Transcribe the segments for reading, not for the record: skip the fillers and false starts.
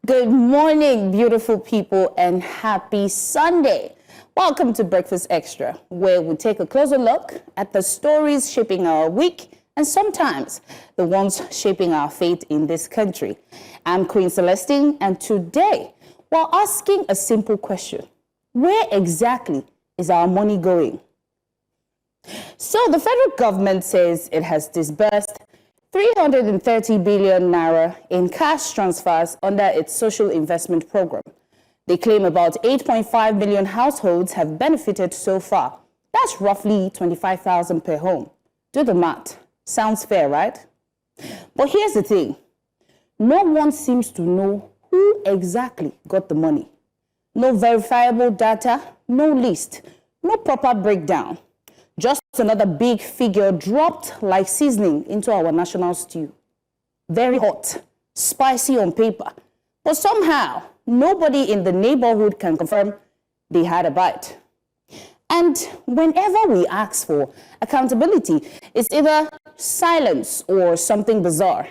Good morning, beautiful people, and happy Sunday. Welcome to Breakfast Extra, where we take a closer look at the stories shaping our week and sometimes the ones shaping our fate in this country. I'm Queen Celestine, and today we're asking a simple question. Where exactly is our money going? So the federal government says it has disbursed 330 billion naira in cash transfers under its social investment program. They claim about 8.5 million households have benefited so far. That's roughly 25,000 per home. Do the math. Sounds fair, right? But here's the thing. No one seems to know who exactly got the money. No verifiable data, no list, no proper breakdown. Just another big figure dropped like seasoning into our national stew. Very hot, spicy on paper, but somehow nobody in the neighborhood can confirm they had a bite. And whenever we ask for accountability, it's either silence or something bizarre.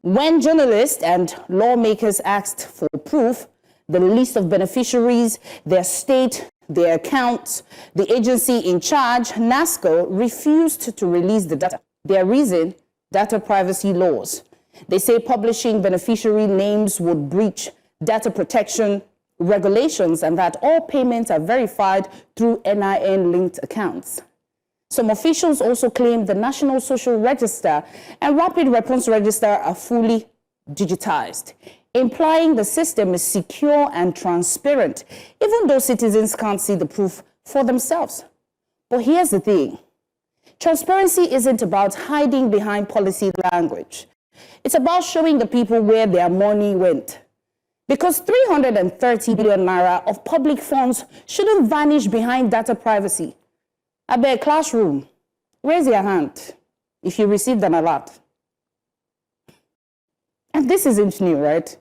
When journalists and lawmakers asked for proof, the list of beneficiaries, their state, their accounts, the agency in charge, NASCO, refused to release the data. Their reason, data privacy laws. They say publishing beneficiary names would breach data protection regulations and that all payments are verified through NIN-linked accounts. Some officials also claim the National Social Register and Rapid Response Register are fully digitized, implying the system is secure and transparent, even though citizens can't see the proof for themselves. But here's the thing. Transparency isn't about hiding behind policy language. It's about showing the people where their money went. Because 330 billion naira of public funds shouldn't vanish behind data privacy. I beg, classroom, raise your hand if you received an alert. And this isn't new, right?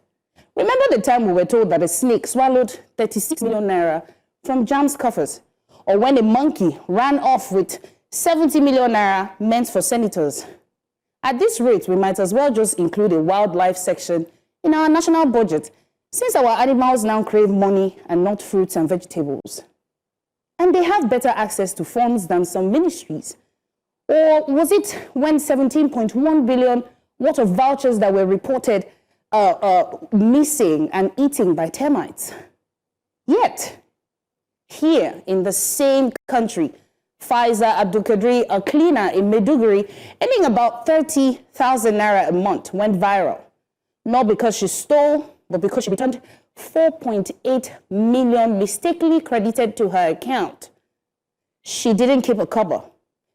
Remember the time we were told that a snake swallowed 36 million naira from JAM's coffers? Or when a monkey ran off with 70 million naira meant for senators? At this rate, we might as well just include a wildlife section in our national budget, since our animals now crave money and not fruits and vegetables. And they have better access to funds than some ministries. Or was it when 17.1 billion worth of vouchers that were reported missing and eaten by termites? Yet, here in the same country, Faiza Abducted, a cleaner in Maiduguri, earning about 30,000 naira a month, went viral. Not because she stole, but because she returned 4.8 million mistakenly credited to her account. She didn't keep a cover.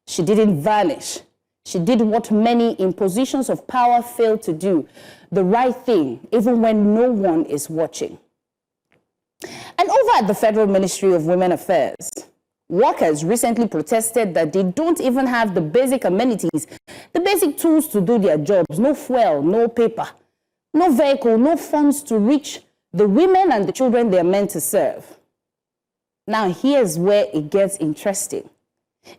She didn't vanish. She did what many in positions of power fail to do, the right thing, even when no one is watching. And over at the Federal Ministry of Women Affairs, workers recently protested that they don't even have the basic amenities, the basic tools to do their jobs. No fuel, no paper, no vehicle, no funds to reach the women and the children they are meant to serve. Now, here's where it gets interesting.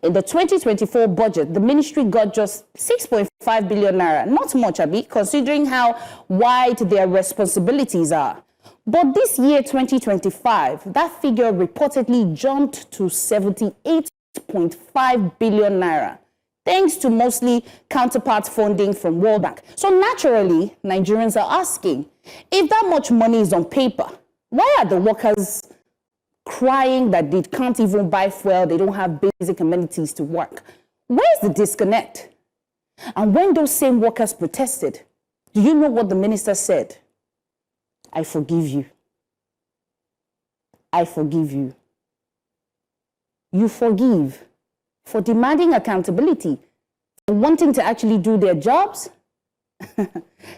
In the 2024 budget, the ministry got just 6.5 billion naira. Not much, Abi, considering how wide their responsibilities are. But this year, 2025, that figure reportedly jumped to 78.5 billion naira, thanks to mostly counterpart funding from World Bank. So naturally, Nigerians are asking, if that much money is on paper, why are the workers crying that they can't even buy fuel, they don't have basic amenities to work? Where's the disconnect? And when those same workers protested, do you know what the minister said? I forgive you. I forgive you. You forgive for demanding accountability, for wanting to actually do their jobs?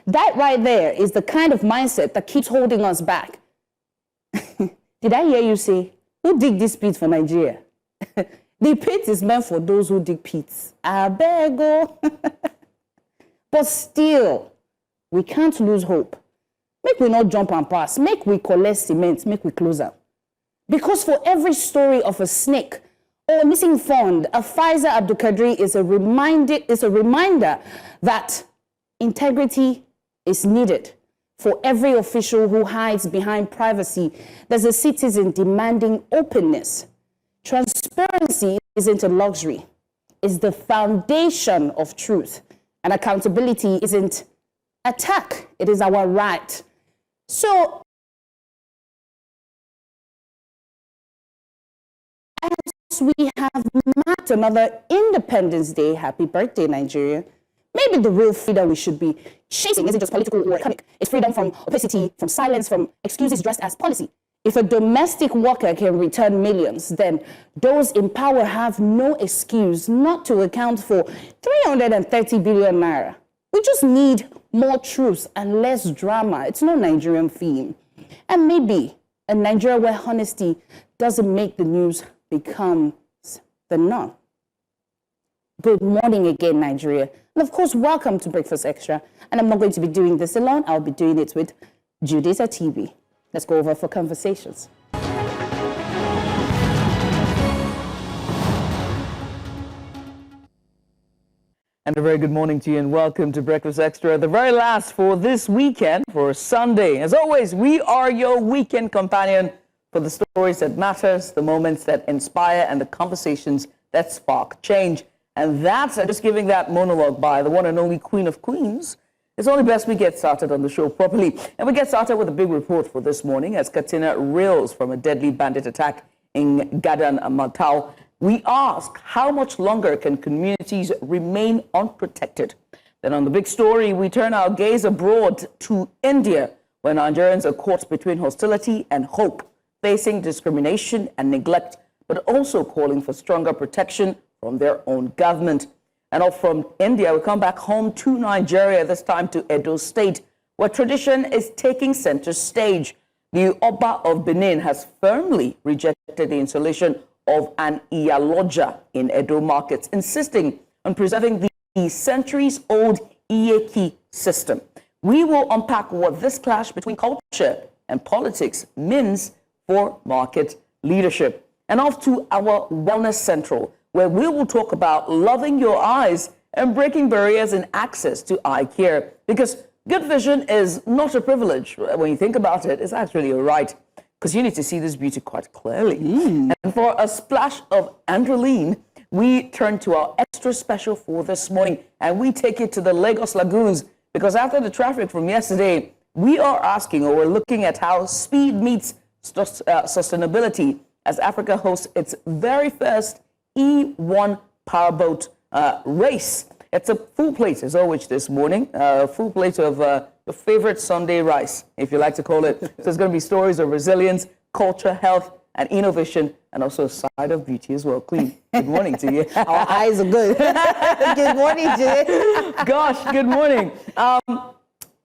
That right there is the kind of mindset that keeps holding us back. Did I hear you say, who dig this pit for Nigeria? The pit is meant for those who dig pits. I beg you. But still, we can't lose hope. Make we not jump and pass. Make we collect cement. Make we close up. Because for every story of a snake or a missing fund, a Faiza Abducted is a reminder that integrity is needed For every official who hides behind privacy, there's a citizen demanding openness. Transparency isn't a luxury. It's the foundation of truth. And accountability isn't attack. It is our right. So, as we have marked another Independence Day, happy birthday, Nigeria. Maybe the real freedom we should be chasing isn't just political or economic. It's freedom from opacity, from silence, from excuses dressed as policy. If a domestic worker can return millions, then those in power have no excuse not to account for 330 billion naira. We just need more truth and less drama. It's no Nigerian theme. And maybe a Nigeria where honesty doesn't make the news becomes the norm. Good morning again, Nigeria. And of course, welcome to Breakfast Extra. And I'm not going to be doing this alone. I'll be doing it with Judith TV. Let's go over for conversations. And a very good morning to you and welcome to Breakfast Extra, the very last for this weekend, for Sunday. As always, we are your weekend companion for the stories that matters, the moments that inspire, and the conversations that spark change. And that's just giving that monologue by the one and only Queen of Queens. It's only best we get started on the show properly. And we get started with a big report for this morning as Katsina reels from a deadly bandit attack in Gidan Mantau. We ask, how much longer can communities remain unprotected? Then on the big story, we turn our gaze abroad to India, where Nigerians are caught between hostility and hope, facing discrimination and neglect, but also calling for stronger protection from their own government. And off from India, we come back home to Nigeria, this time to Edo State, where tradition is taking center stage. The Oba of Benin has firmly rejected the installation of an Iyaloja in Edo markets, insisting on preserving the centuries-old Iyeki system. We will unpack what this clash between culture and politics means for market leadership. And off to our Wellness Central, where we will talk about loving your eyes and breaking barriers in access to eye care. Because good vision is not a privilege. When you think about it, it's actually a right, because you need to see this beauty quite clearly. And for a splash of adrenaline, we turn to our extra special for this morning, and we take it to the Lagos Lagoons, because after the traffic from yesterday, we are asking, or we're looking at how speed meets sustainability as Africa hosts its very first E1 powerboat race. It's a full plate, as always, this morning. Full plate of your favorite Sunday rice, if you like to call it. So it's going to be stories of resilience, culture, health, and innovation, and also a side of beauty as well. Queen, good morning to you. Our eyes are good. Good morning, Jay. Gosh, good morning.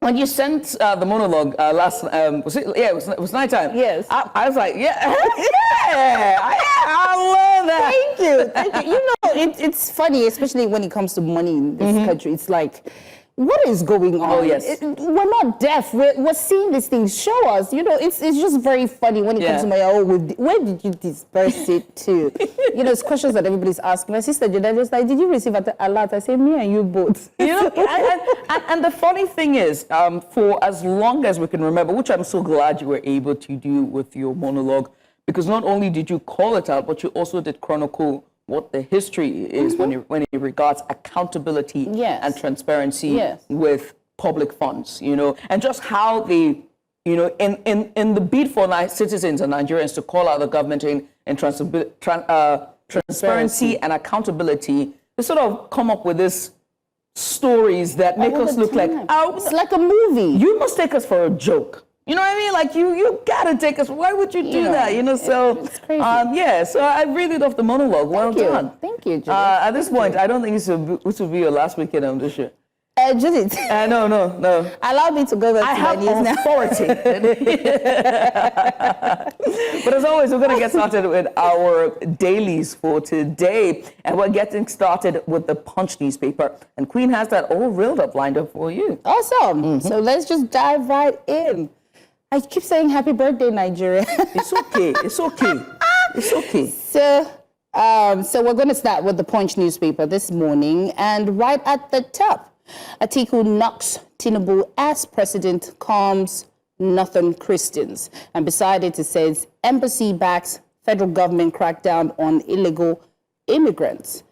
When you sent the monologue last, it was nighttime. Yes. I was like, I love that. Thank you. You know, it's funny, especially when it comes to money in this country. It's like, what is going on? Oh, yes. We're not deaf. We're seeing these things. Show us. You know, it's just very funny when it comes to my, where did you disperse it to? You know, it's questions that everybody's asking. My sister Gidan was like, did you receive a lot? I said, me and you both. You know, and the funny thing is, for as long as we can remember, which I'm so glad you were able to do with your monologue, because not only did you call it out, but you also did chronicle what the history is when it regards accountability and transparency with public funds, you know, and just how they, you know, in the bid for citizens and Nigerians to call out the government in transparency and accountability, they sort of come up with this stories that make us look like, it's like a movie. You must take us for a joke. You know what I mean? Like, you gotta take us. Why would you do that? You know, so, it's crazy. So I really loved the monologue. Well done. Thank you, Judith. At this point, I don't think this will be your last weekend on this show. Judith. No. Allow me to go back I to have my news authority. But as always, we're going to get started with our dailies for today. And we're getting started with the Punch newspaper. And Queen has that all reeled up, lined up for you. Awesome. So let's just dive right in. I keep saying happy birthday, Nigeria. It's okay. It's okay. It's okay. So we're going to start with the Punch newspaper this morning. And right at the top, Atiku knocks Tinubu as president, calms Northern Christians. And beside it, it says, embassy backs federal government crackdown on illegal immigrants.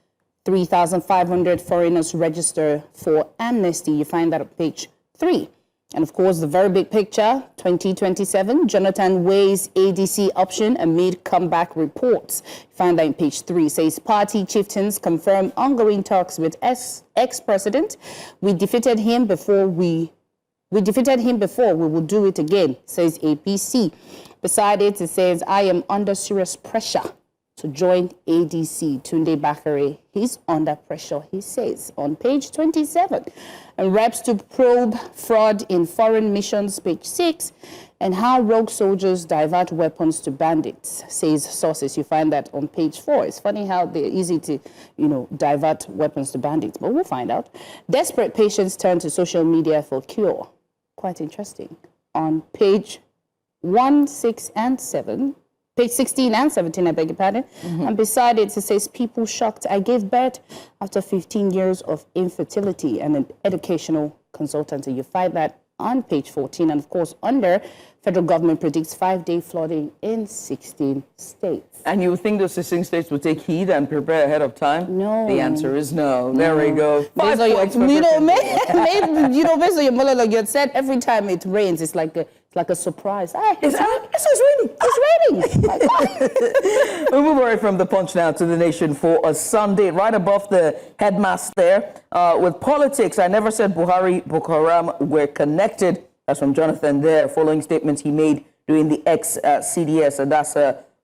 3,500 foreigners register for amnesty. You find that on page 3. And of course, the very big picture, 2027, Jonathan weighs ADC option amid comeback reports. You find that in page 3. It says party chieftains confirm ongoing talks with ex-president. We defeated him before, we will do it again, says APC. Beside it, it says, I am under serious pressure to join ADC. Tunde Bakare, he's under pressure, he says, on page 27. And reps to probe fraud in foreign missions, page 6. And how rogue soldiers divert weapons to bandits, says sources. You find that on page 4. It's funny how they're easy to, divert weapons to bandits, but we'll find out. Desperate patients turn to social media for cure. Quite interesting. On page 1, 6, and 7. Page 16 and 17, I beg your pardon. And beside it, it says, people shocked. I gave birth after 15 years of infertility, and an educational consultancy. You find that on page 14. And of course, under, federal government predicts 5-day flooding in 16 states. And you would think those 16 states would take heed and prepare ahead of time? No. The answer is no. There we go. 5 points for based on your monologue, you had said every time it rains, it's like a surprise. It's raining. It's raining. My God. We'll move away from the Punch now to the Nation for a Sunday. Right above the headmaster there, with politics, I never said Buhari, Boko Haram were connected. That's from Jonathan there, following statements he made during the ex-CDS, and that's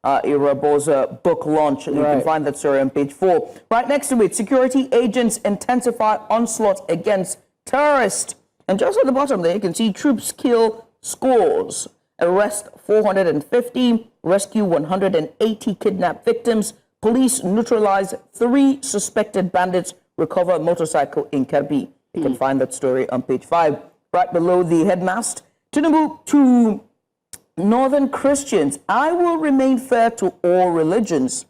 Irabo's book launch. You can find that story on page 4. Right next to it, security agents intensify onslaught against terrorists. And just at the bottom there, you can see troops kill scores, arrest 450, rescue 180 kidnapped victims, police neutralize 3 suspected bandits, recover motorcycle in Kirbi. You can find that story on page 5. Right below the headmast, Tinubu to Northern Christians, I will remain fair to all religions.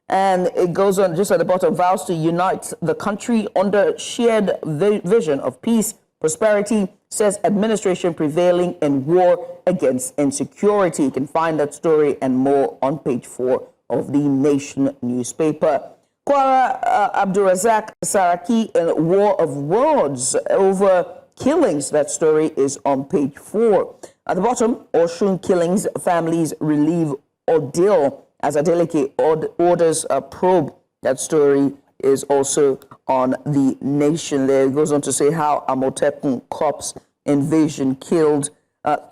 And it goes on just at the bottom, vows to unite the country under shared vision of peace, prosperity, says administration prevailing in war against insecurity. You can find that story and more on page 4 of the Nation newspaper. Kwara Abdulrazak Saraki in War of Words over killings. That story is on page 4. At the bottom, Oshun killings, families relieve ordeal as Adeleke orders a probe. That story is also on the Nation there. It goes on to say how Amotekun cops invasion killed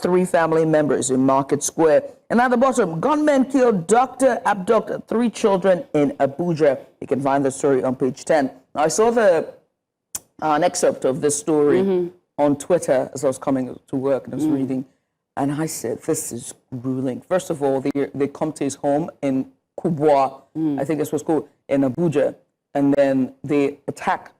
3 family members in Market Square. And at the bottom, gunmen killed doctor, abducted 3 children in Abuja. You can find the story on page 10. Now, I saw an excerpt of this story on Twitter as I was coming to work and I was reading. And I said, this is grueling. First of all, they come to his home in Kubwa, I think this was called, in Abuja. And then they attack,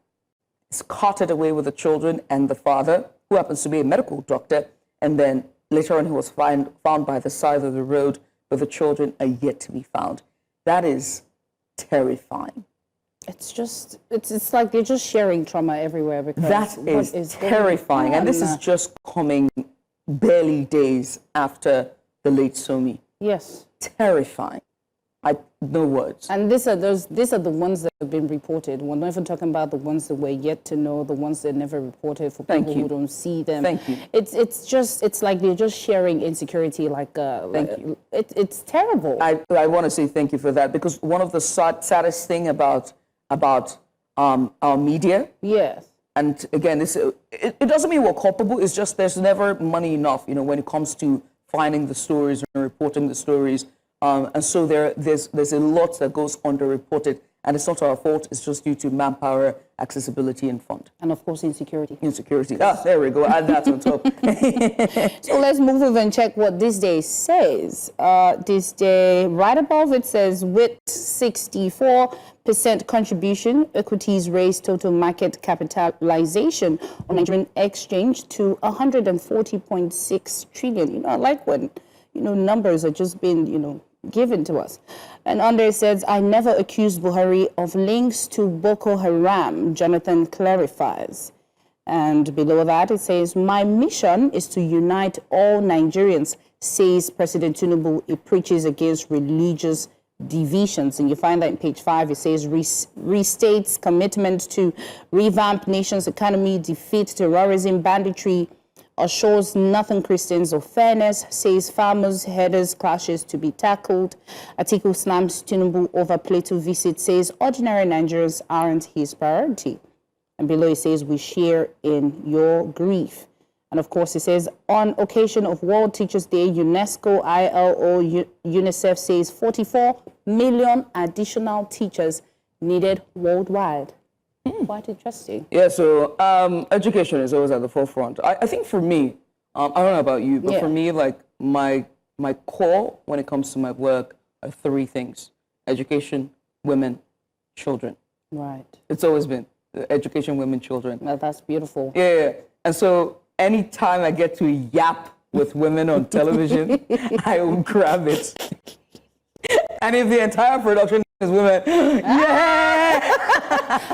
carted away with the children and the father, who happens to be a medical doctor. And then later on, he was found by the side of the road, but the children are yet to be found. That is terrifying. It's like they're just sharing trauma everywhere. Because that is terrifying. And this is just coming barely days after the late Somi. Yes. Terrifying. No words. And these are the ones that have been reported. We're not even talking about the ones that we're yet to know, the ones that never reported for people who don't see them. Thank you. It's like they're just sharing insecurity. Thank you. It's terrible. I want to say thank you for that, because one of the saddest thing about our media. Yes. And again, it doesn't mean we're culpable. It's just there's never money enough, when it comes to finding the stories and reporting the stories. And so there's a lot that goes underreported, and it's not our fault. It's just due to manpower, accessibility, and fund. And of course, insecurity. There we go. Add that on top. So let's move over and check what this day says. This day, right above it says, with 64% contribution, equities raised total market capitalization on Nigerian exchange to 140.6 trillion. I like when numbers are just being given to us. And under it says, I never accused Buhari of links to Boko Haram, Jonathan clarifies. And below that, it says, my mission is to unite all Nigerians, says President Tinubu. It preaches against religious divisions. And you find that in page 5. It says, restates commitment to revamp nation's economy, defeat terrorism, banditry, assures nothing Christians of fairness, says farmers, herders clashes to be tackled. Article slams Tinubu over Plateau visit, says ordinary Nigerians aren't his priority. And below it says, we share in your grief. And of course it says, on occasion of World Teachers Day, UNESCO, ILO, UNICEF says 44 million additional teachers needed worldwide. Quite interesting. Yeah, so education is always at the forefront. I think for me, I don't know about you, but for me, like my core when it comes to my work are 3 things: education, women, children. Right. It's always been education, women, children. Well, that's beautiful. Yeah. And so anytime I get to yap with women on television, I will grab it. And if the entire production is women, yeah!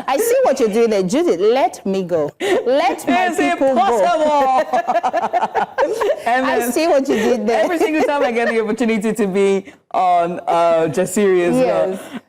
I see what you're doing there, Judith. Let me go. Let my people go. And I see what you did there. Every single time I get the opportunity to be on Just Serious,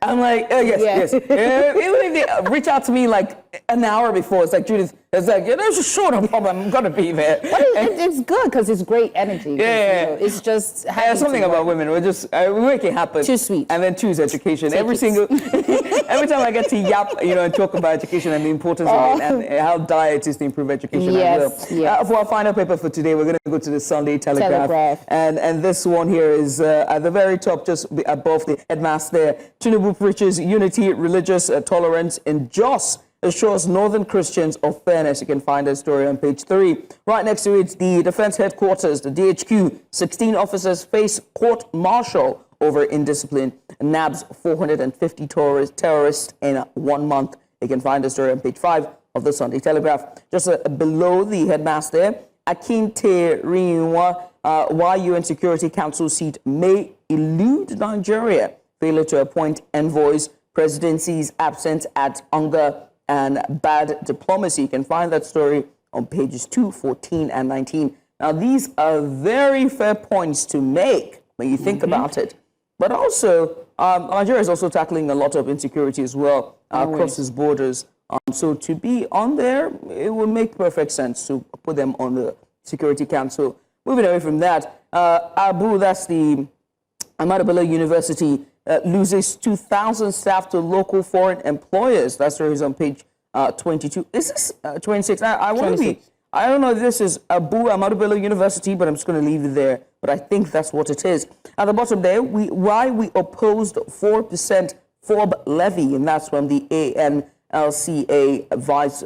I'm like, yes. Even if they reach out to me like an hour before, it's like, Judith, it's like, there's a short problem, I'm going to be there. But it's good because it's great energy. Yeah. You know, it's just something about women. We make it happen. Too sweet. And then choose education. Every time I get to yap, and talk about education and the importance of it and how dire it is to improve education. Yes. For our final paper for today, we're going to go to the Sunday Telegraph. And this one here is at the very top, just above the headmaster. Tinubu preaches unity, religious tolerance in Jos, assures northern Christians of fairness. You can find that story on page 3. Right next to it, the defense headquarters, the DHQ, 16 officers face court-martial over indiscipline, nabs 450 terrorists in 1 month. You can find the story on page 5 of the Sunday Telegraph. Just below the headmaster, Akinte Rinwa, why UN Security Council seat may elude Nigeria, failure to appoint envoys, presidency's absence at hunger and bad diplomacy. You can find that story on pages 2, 14, and 19. Now, these are very fair points to make when you think about it. But also, Nigeria is also tackling a lot of insecurity as well across its borders. So to be on there, it would make perfect sense to put them on the Security Council. Moving away from that, Abu, that's the Ahmadu Bello University, loses 2,000 staff to local foreign employers. That story is on page 22. Is this 26? I want to be. I don't know if this is Abu Ahmadu Bello University, but I'm just going to leave it there. But I think that's what it is. At the bottom there, why we opposed 4% FOB levy, and that's from the ANLCA vice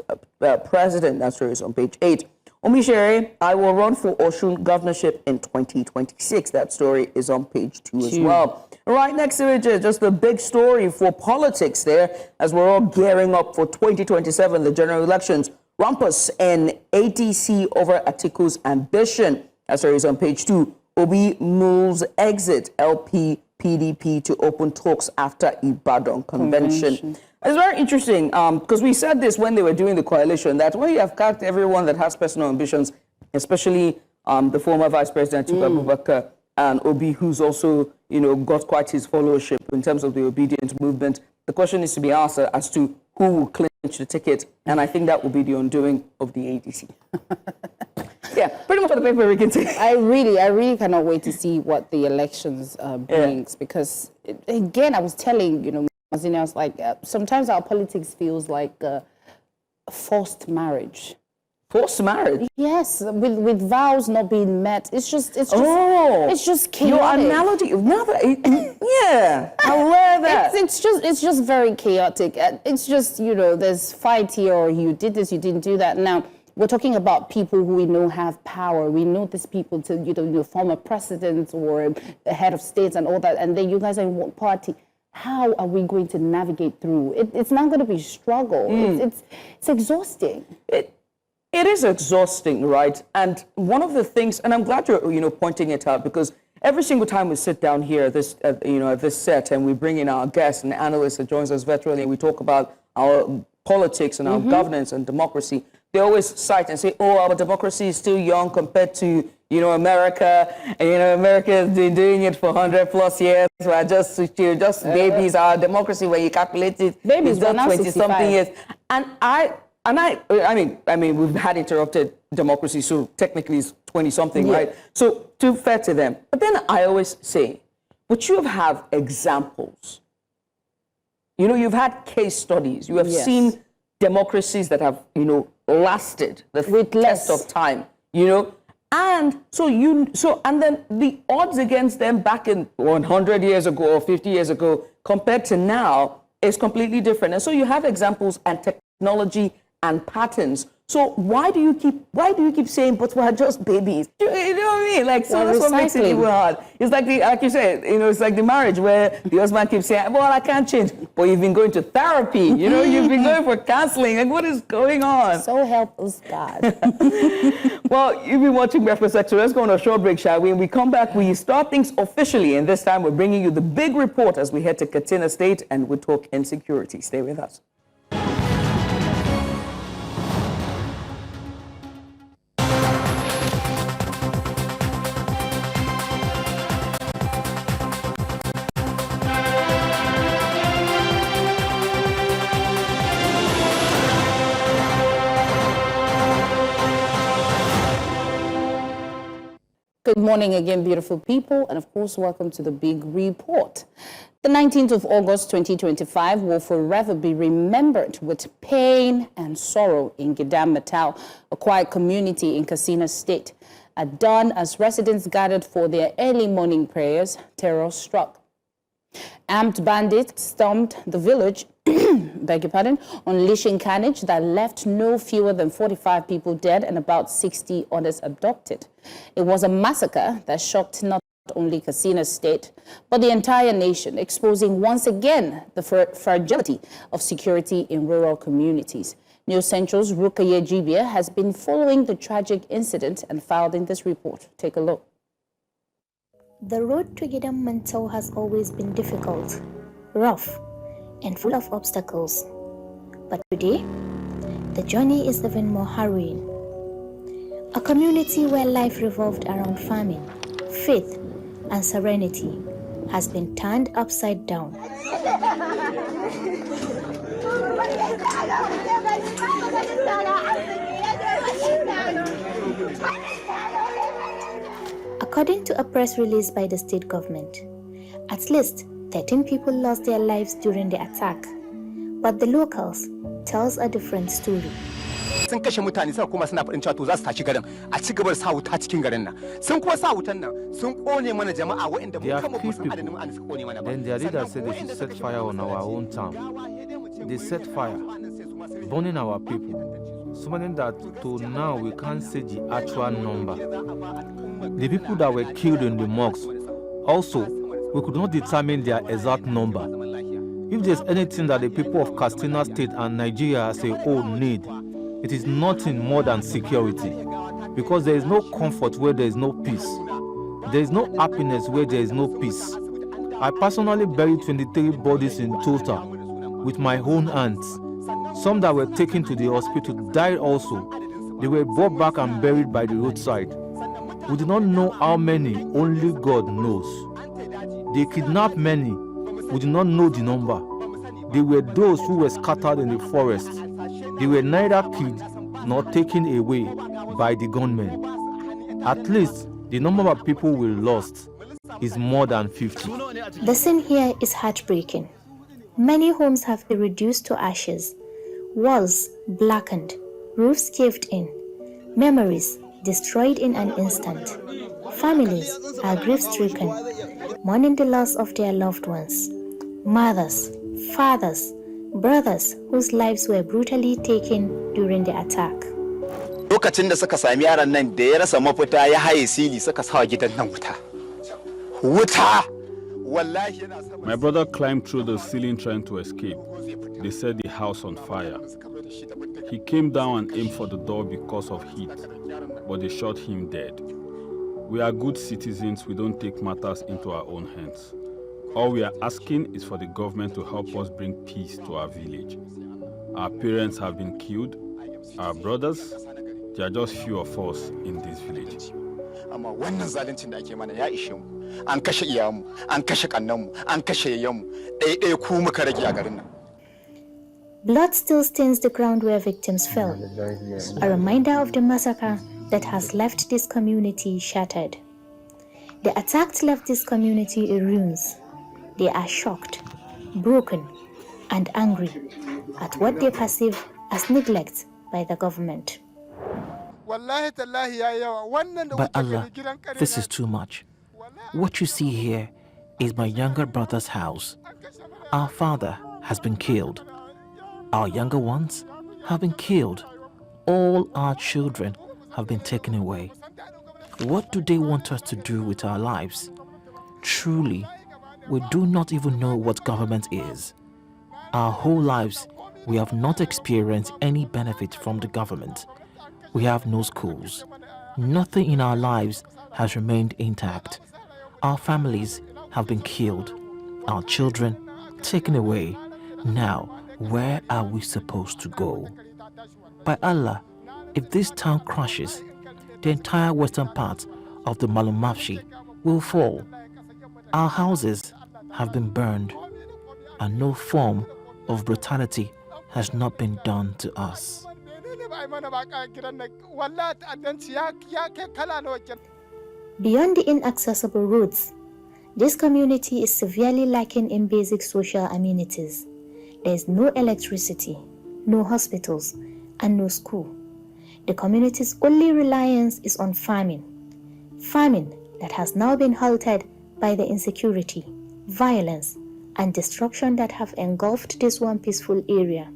president. That story is on page 8. Omishere, I will run for Osun governorship in 2026. That story is on page 2 as well. Right next to it, just a big story for politics there, as we're all gearing up for 2027, the general elections. Rumpus and ADC over Atiku's ambition. That story is on page 2. Obi moves exit LP PDP to open talks after Ibadan convention. It's very interesting because we said this when they were doing the coalition, that when you have cut everyone that has personal ambitions, especially the former Vice President Atiku Abubakar and Obi, who's also, got quite his followership in terms of the obedient movement, the question is to be asked as to who will clinch the ticket, and I think that will be the undoing of the ADC. Yeah, pretty much what the paper we can say. I really cannot wait to see what the elections brings because, again, I was telling, I was like, sometimes our politics feels like forced marriage. Forced marriage? Yes, with vows not being met. It's just chaotic. Your analogy, yeah, I love that. It's just very chaotic. It's just, there's fight here, or you did this, you didn't do that. Now, we're talking about people who we know have power. We know these people to, former presidents or the head of states and all that, and then you guys are in one party. How are we going to navigate through? It's not going to be a struggle. It's exhausting. It is exhausting, right? And one of the things, and I'm glad you're pointing it out, because every single time we sit down here at this set and we bring in our guests and analysts that joins us virtually and we talk about our politics and our governance and democracy, they always cite and say, oh, our democracy is still young compared to, America. And, America has been doing it for 100+ years. We're just babies. Our democracy, when you calculate it, babies, is just 20-something years. And I mean, we've had interrupted democracy, so technically it's 20-something, right? So, too fair to them. But then I always say, but you have examples. You've had case studies. You have seen democracies that have, lasted the test of time, And and then the odds against them back in 100 years ago or 50 years ago compared to now is completely different. And so you have examples and technology and patterns. So why do you keep saying, but we're just babies? You know what I mean? Like, so that's what makes it even hard. It's like like you said, it's like the marriage where the husband keeps saying, well, I can't change. But you've been going to therapy, you've been going for counseling. Like, what is going on? So help us God. Well, you've been watching Breakfast Extra. Let's go on a short break, shall we? When we come back, we start things officially. And this time we're bringing you the big report as we head to Katsina State and we talk insecurity. Stay with us. Good morning again, beautiful people, and of course, welcome to the big report. The 19th of August, 2025 will forever be remembered with pain and sorrow in Gidan Mantau, a quiet community in Katsina State. At dawn, as residents gathered for their early morning prayers, terror struck. Armed bandits stormed the village, unleashing carnage that left no fewer than 45 people dead and about 60 others abducted. It was a massacre that shocked not only Katsina State, but the entire nation, exposing once again the fragility of security in rural communities. News Central's Rukayyah Jibia has been following the tragic incident and filed in this report. Take a look. The road to Gidan Mantau has always been difficult, rough, and full of obstacles. But today, the journey is even more harrowing. A community where life revolved around farming, faith, and serenity has been turned upside down. According to a press release by the state government, at least 13 people lost their lives during the attack, but the locals tells a different story. Sun kashe mutane sai kuma suna fadin cewa to za su tashi garin a ci gaba da sa wuta cikin garin nan sun kuma sa wutan nan sun kone mana jama'a waɗanda mu kama ba san adadin an suka kone mana ba. Then their leader said they should set fire on our own town. They set fire, burning our people, so many that to now we can't say the actual number. The people that were killed in the mosques, also we could not determine their exact number. If there's anything that the people of Katsina State and Nigeria as a whole need, it is nothing more than security, because there is no comfort where there is no peace. There is no happiness where there is no peace. I personally buried 23 bodies in total with my own hands. Some that were taken to the hospital died also. They were brought back and buried by the roadside. We do not know how many, only God knows. They kidnapped many, we do not know the number. They were those who were scattered in the forest. They were neither killed nor taken away by the gunmen. At least the number of people we lost is more than 50. The scene here is heartbreaking. Many homes have been reduced to ashes, walls blackened, roofs caved in, memories destroyed in an instant. Families are grief-stricken, mourning the loss of their loved ones. Mothers, fathers, brothers whose lives were brutally taken during the attack. Lokacin da suka sami yaran nan da ya rasa mafita ya haye sili suka sawa gidan nan wuta. Wuta! Wallahi yana sama. My brother climbed through the ceiling trying to escape. They set the house on fire. He came down and aimed for the door because of heat, but they shot him dead. We are good citizens, we don't take matters into our own hands. All we are asking is for the government to help us bring peace to our village. Our parents have been killed, Our brothers, there are just few of us in this village. Amma wannan zaluncin da ake mana ya ishe mu. An kashe iyamu, an kashe kannanmu, an kashe yayyanmu. Ɗaya ku muka rage a garin nan. Blood still stains the ground where victims fell, a reminder of the massacre that has left this community shattered. The attacks left this community in ruins. They are shocked, broken, and angry at what they perceive as neglect by the government. By Allah, this is too much. What you see here is my younger brother's house. Our father has been killed. Our younger ones have been killed. All our children have been taken away. What do they want us to do with our lives? Truly, we do not even know what government is. Our whole lives, we have not experienced any benefit from the government. We have no schools. Nothing in our lives has remained intact. Our families have been killed. Our children taken away. Now, where are we supposed to go? By Allah, if this town crashes, the entire western part of the Malumafshi will fall. Our houses have been burned, and no form of brutality has not been done to us. Beyond the inaccessible roads, this community is severely lacking in basic social amenities. There is no electricity, no hospitals, and no school. The community's only reliance is on farming. Farming that has now been halted by the insecurity, violence, and destruction that have engulfed this one peaceful area.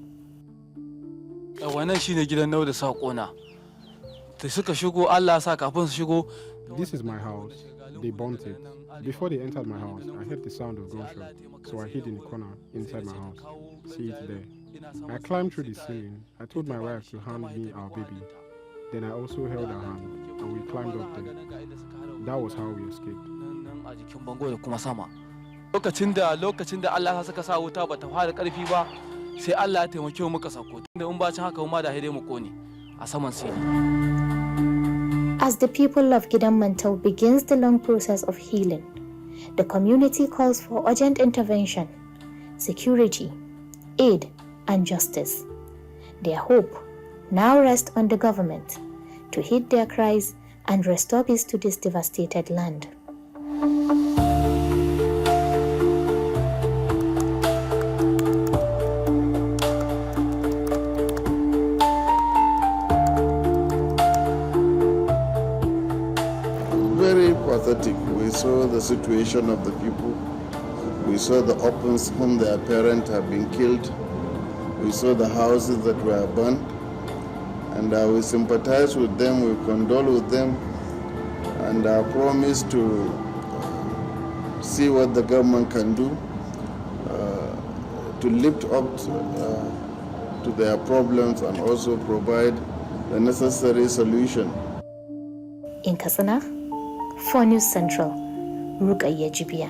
This is my house. They burnt it. Before they entered my house, I heard the sound of gunshot, so I hid in the corner inside my house. See it there. I climbed through the ceiling. I told my wife to hand me our baby. Then I also held her hand, and we climbed up there. That was how we escaped. Lokacin da Allah ya saka sa wuta bata fara karfi ba, sai Allah ya taimake mu muka sako. Tunda in bacin haka mu da haide mu kone a saman sili. As the people of Gidan Mantau begins the long process of healing, the community calls for urgent intervention, security, aid, and justice. Their hope now rests on the government to heed their cries and restore peace to this devastated land. Very pathetic. We saw the situation of the people. We saw the orphans whom their parents have been killed. We saw the houses that were burned. And we sympathize with them, we condole with them, and promise to see what the government can do to lift up to their problems and also provide the necessary solution. In Katsina, for News Central, Rukayyah Jibia.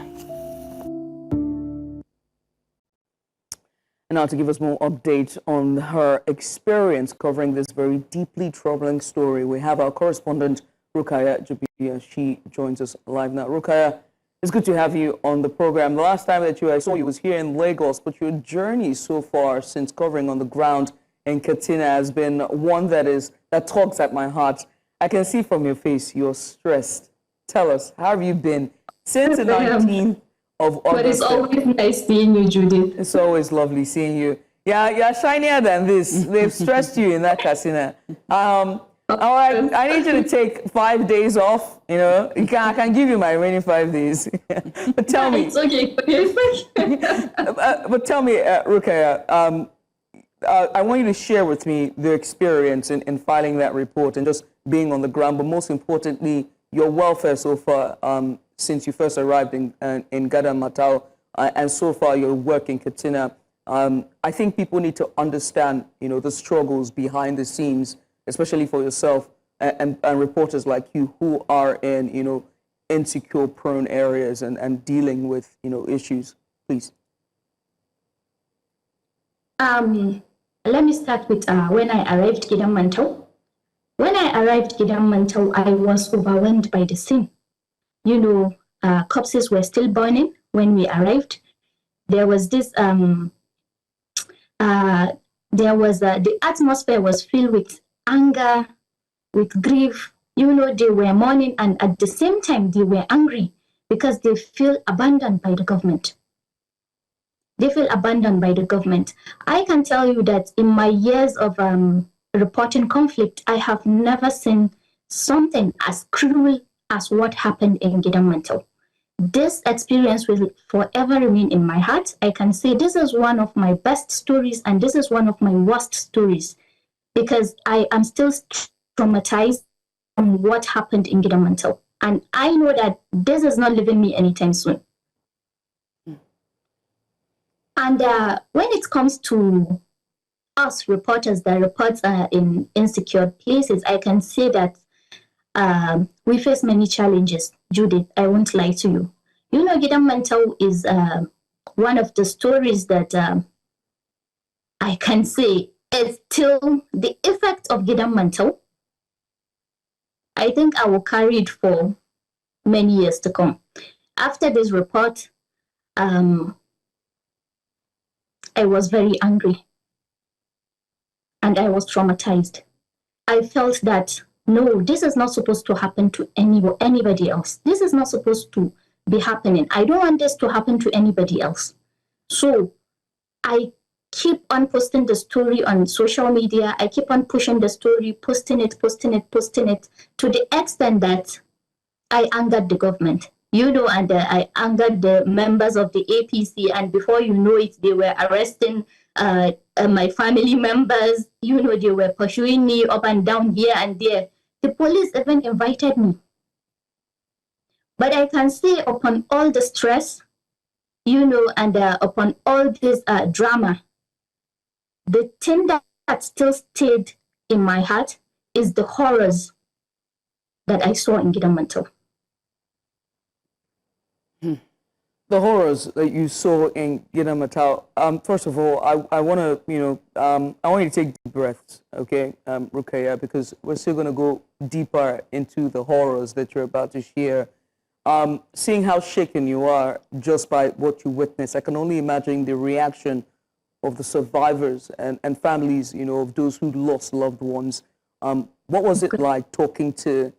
And now to give us more update on her experience covering this very deeply troubling story, we have our correspondent, Rukayyah Jibia. She joins us live now. Rukayyah, it's good to have you on the program. The last time that I saw you was here in Lagos, but your journey so far since covering on the ground in Katsina has been one that tugs at my heart. I can see from your face you're stressed. Tell us, how have you been since the 19th of August? But it's always nice seeing you, Judith. It's always lovely seeing you. Yeah, you're shinier than this. They've stressed you in that Katsina. All right, I need you to take 5 days off. You know, I can give you my remaining 5 days. But tell me. It's okay. But tell me, Rukayyah, I want you to share with me the experience in filing that report and just being on the ground, but most importantly, your welfare so far since you first arrived in Gidan Mantau, and so far your work in Katsina. I think people need to understand, the struggles behind the scenes, especially for yourself and reporters like you who are in, insecure-prone areas and dealing with, issues. Please. Let me start with when I arrived Gidan Mantau. When I arrived Gidan Mantau, I was overwhelmed by the scene. You know, corpses were still burning when we arrived. There was this, the atmosphere was filled with anger, with grief. You know, they were mourning, and at the same time, they were angry because they feel abandoned by the government. They feel abandoned by the government. I can tell you that in my years of reporting conflict, I have never seen something as cruel as what happened in Gidan Mantau. This experience will forever remain in my heart. I can say this is one of my best stories and this is one of my worst stories because I am still traumatized from what happened in Gidan Mantau. And I know that this is not leaving me anytime soon. And when it comes to us reporters that report in insecure places, I can say that we face many challenges. Judith, I won't lie to you. You know, Gidan Mantau is one of the stories that I can say is still the effect of Gidan Mantau. I think I will carry it for many years to come. After this report, I was very angry and I was traumatized. I felt that, no, this is not supposed to happen to anybody else. This is not supposed to be happening. I don't want this to happen to anybody else. So I keep on posting the story on social media. I keep on pushing the story, posting it to the extent that I angered the government. You know, and I angered the members of the APC, and before you know it, they were arresting my family members. You know, they were pursuing me up and down here and there. The police even invited me. But I can say upon all the stress, you know, and upon all this drama, the thing that still stayed in my heart is the horrors that I saw in Gidan Mantau. The horrors that you saw in Gidan Mantau. First of all, I want to, I want you to take deep breaths, okay, Rukayyah, because we're still going to go deeper into the horrors that you're about to share. Seeing how shaken you are just by what you witnessed, I can only imagine the reaction of the survivors and families, you know, of those who lost loved ones. What was it like talking to,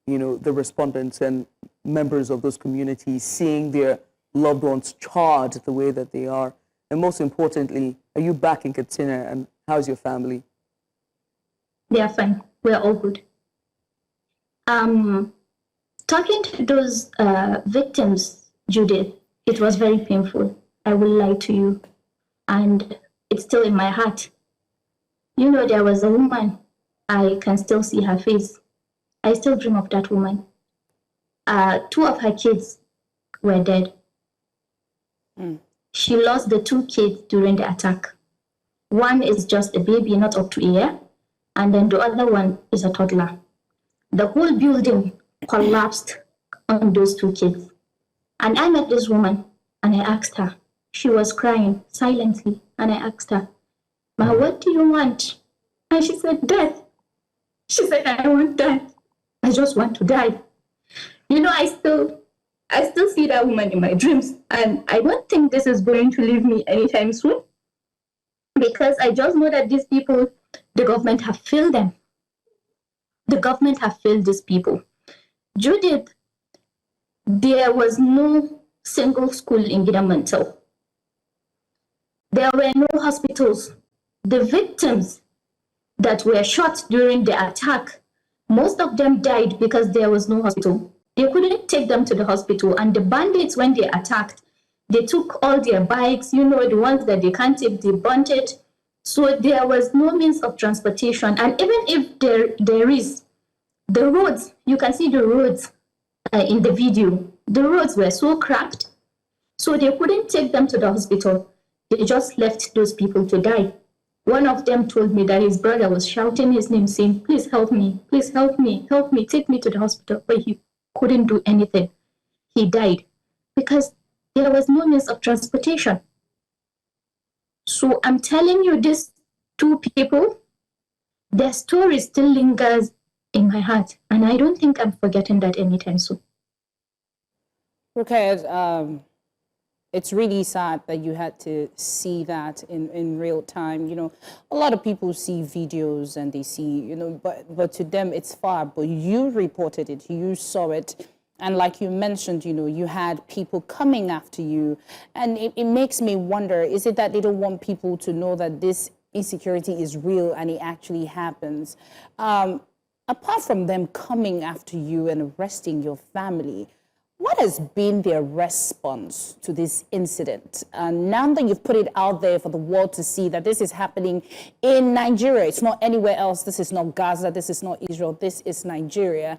you know, the respondents and members of those communities, seeing their loved ones charred the way that they are? And most importantly, are you back in Katsina, and how's your family? They are fine. We're all good. Talking to those victims, Judith, it was very painful. I will lie to you. And it's still in my heart. You know, there was a woman, I can still see her face. I still dream of that woman. 2 of her kids were dead. She lost the 2 kids during the attack. One is just a baby, not up to a year, and then the other one is a toddler. The whole building collapsed on those 2 kids. And I met this woman, and I asked her. She was crying silently, and I asked her, "Ma, what do you want?" And she said, "Death." She said, "I want death. I just want to die." You know, I still see that woman in my dreams, and I don't think this is going to leave me anytime soon, because I just know that these people, the government have failed them. The government have failed these people. Judith, there was no single school in Gidan Mantau. There were no hospitals. The victims that were shot during the attack, most of them died because there was no hospital. They couldn't take them to the hospital. And the bandits, when they attacked, they took all their bikes, you know, the ones that they can't take, they burnt it. So there was no means of transportation. And even if there is, the roads, you can see the roads in the video, the roads were so cracked. So they couldn't take them to the hospital. They just left those people to die. One of them told me that his brother was shouting his name, saying, "Please help me, please help me, help me, take me to the hospital." But he couldn't do anything. He died because there was no means of transportation. So I'm telling you this two people, their story still lingers in my heart. And I don't think I'm forgetting that anytime soon. Rukayyah, it's really sad that you had to see that in real time. You know, a lot of people see videos and they see, you know, but to them it's far. But you reported it, you saw it. And like you mentioned, you know, you had people coming after you. And it makes me wonder, is it that they don't want people to know that this insecurity is real and it actually happens? Apart from them coming after you and arresting your family, what has been their response to this incident? Now that you've put it out there for the world to see that this is happening in Nigeria, it's not anywhere else, this is not Gaza, this is not Israel, this is Nigeria.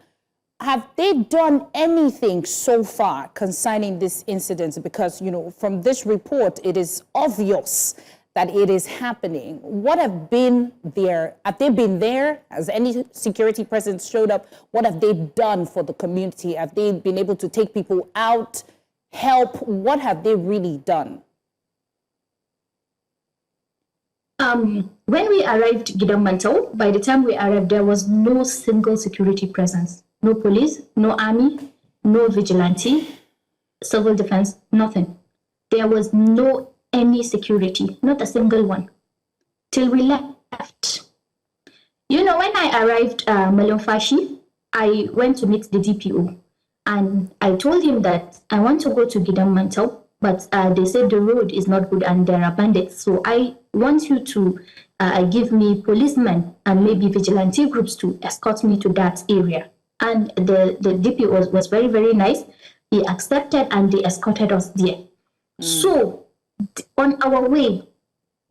Have they done anything so far concerning this incident? Because, you know, from this report, it is obvious that it is happening. What have been there? Have they been there? Has any security presence showed up? What have they done for the community? Have they been able to take people out, help? What have they really done? When we arrived Gidan Mantau, by the time we arrived, there was no single security presence. No police, no army, no vigilante, civil defense, nothing. There was no any security, not a single one, till we left. You know, when I arrived Malumfashi, I went to meet the DPO, and I told him that I want to go to Gidan Mantau, but they said the road is not good and there are bandits. So I want you to give me policemen and maybe vigilante groups to escort me to that area. And the DPO was very, very nice. He accepted and they escorted us there. So on our way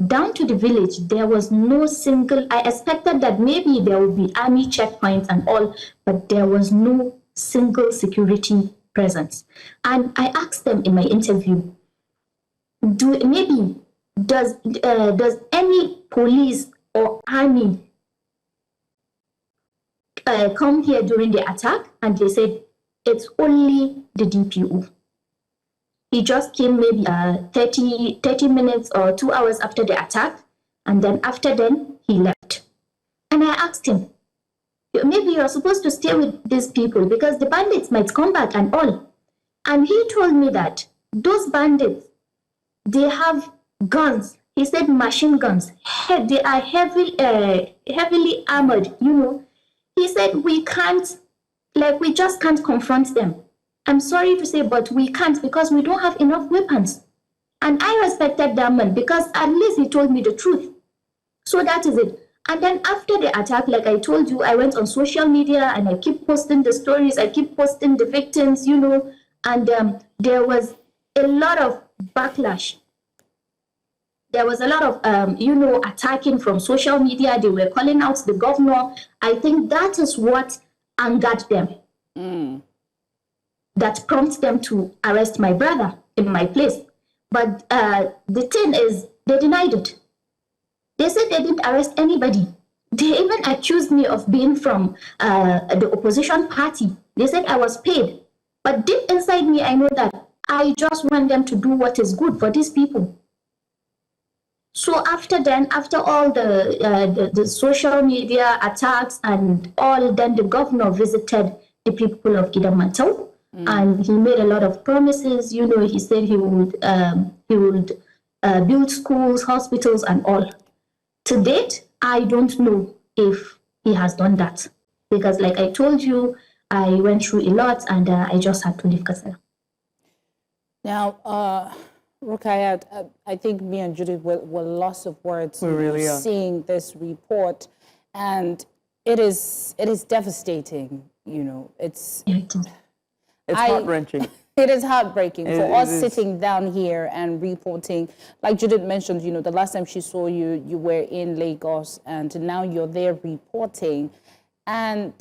down to the village, there was no single, I expected that maybe there would be army checkpoints and all, but there was no single security presence. And I asked them in my interview, does any police or army come here during the attack? And they said, it's only the DPO. He just came maybe 30 minutes or 2 hours after the attack. And then after then, he left. And I asked him, maybe you're supposed to stay with these people because the bandits might come back and all. And he told me that those bandits, they have guns. He said machine guns. They are heavily armored, you know. He said we just can't confront them. I'm sorry to say, but we can't because we don't have enough weapons. And I respected that man because at least he told me the truth. So that is it. And then after the attack, like I told you, I went on social media and I keep posting the stories. I keep posting the victims, you know, and there was a lot of backlash. There was a lot of, attacking from social media. They were calling out the governor. I think that is what angered them. That prompted them to arrest my brother in my place. But the thing is, they denied it. They said they didn't arrest anybody. They even accused me of being from the opposition party. They said I was paid. But deep inside me, I know that I just want them to do what is good for these people. So after all the social media attacks and all, then the governor visited the people of Gidan Mantau. And he made a lot of promises. You know, he said he would build schools, hospitals, and all. To date, I don't know if he has done that because, like I told you, I went through a lot, and I just had to leave Katsina. Now, Rukayyah, I think me and Judith were lost of words seeing this report, and it is devastating. You know, it's heart-wrenching. It is heartbreaking for us sitting down here and reporting. Like Judith mentioned, you know, the last time she saw you, you were in Lagos, and now you're there reporting. And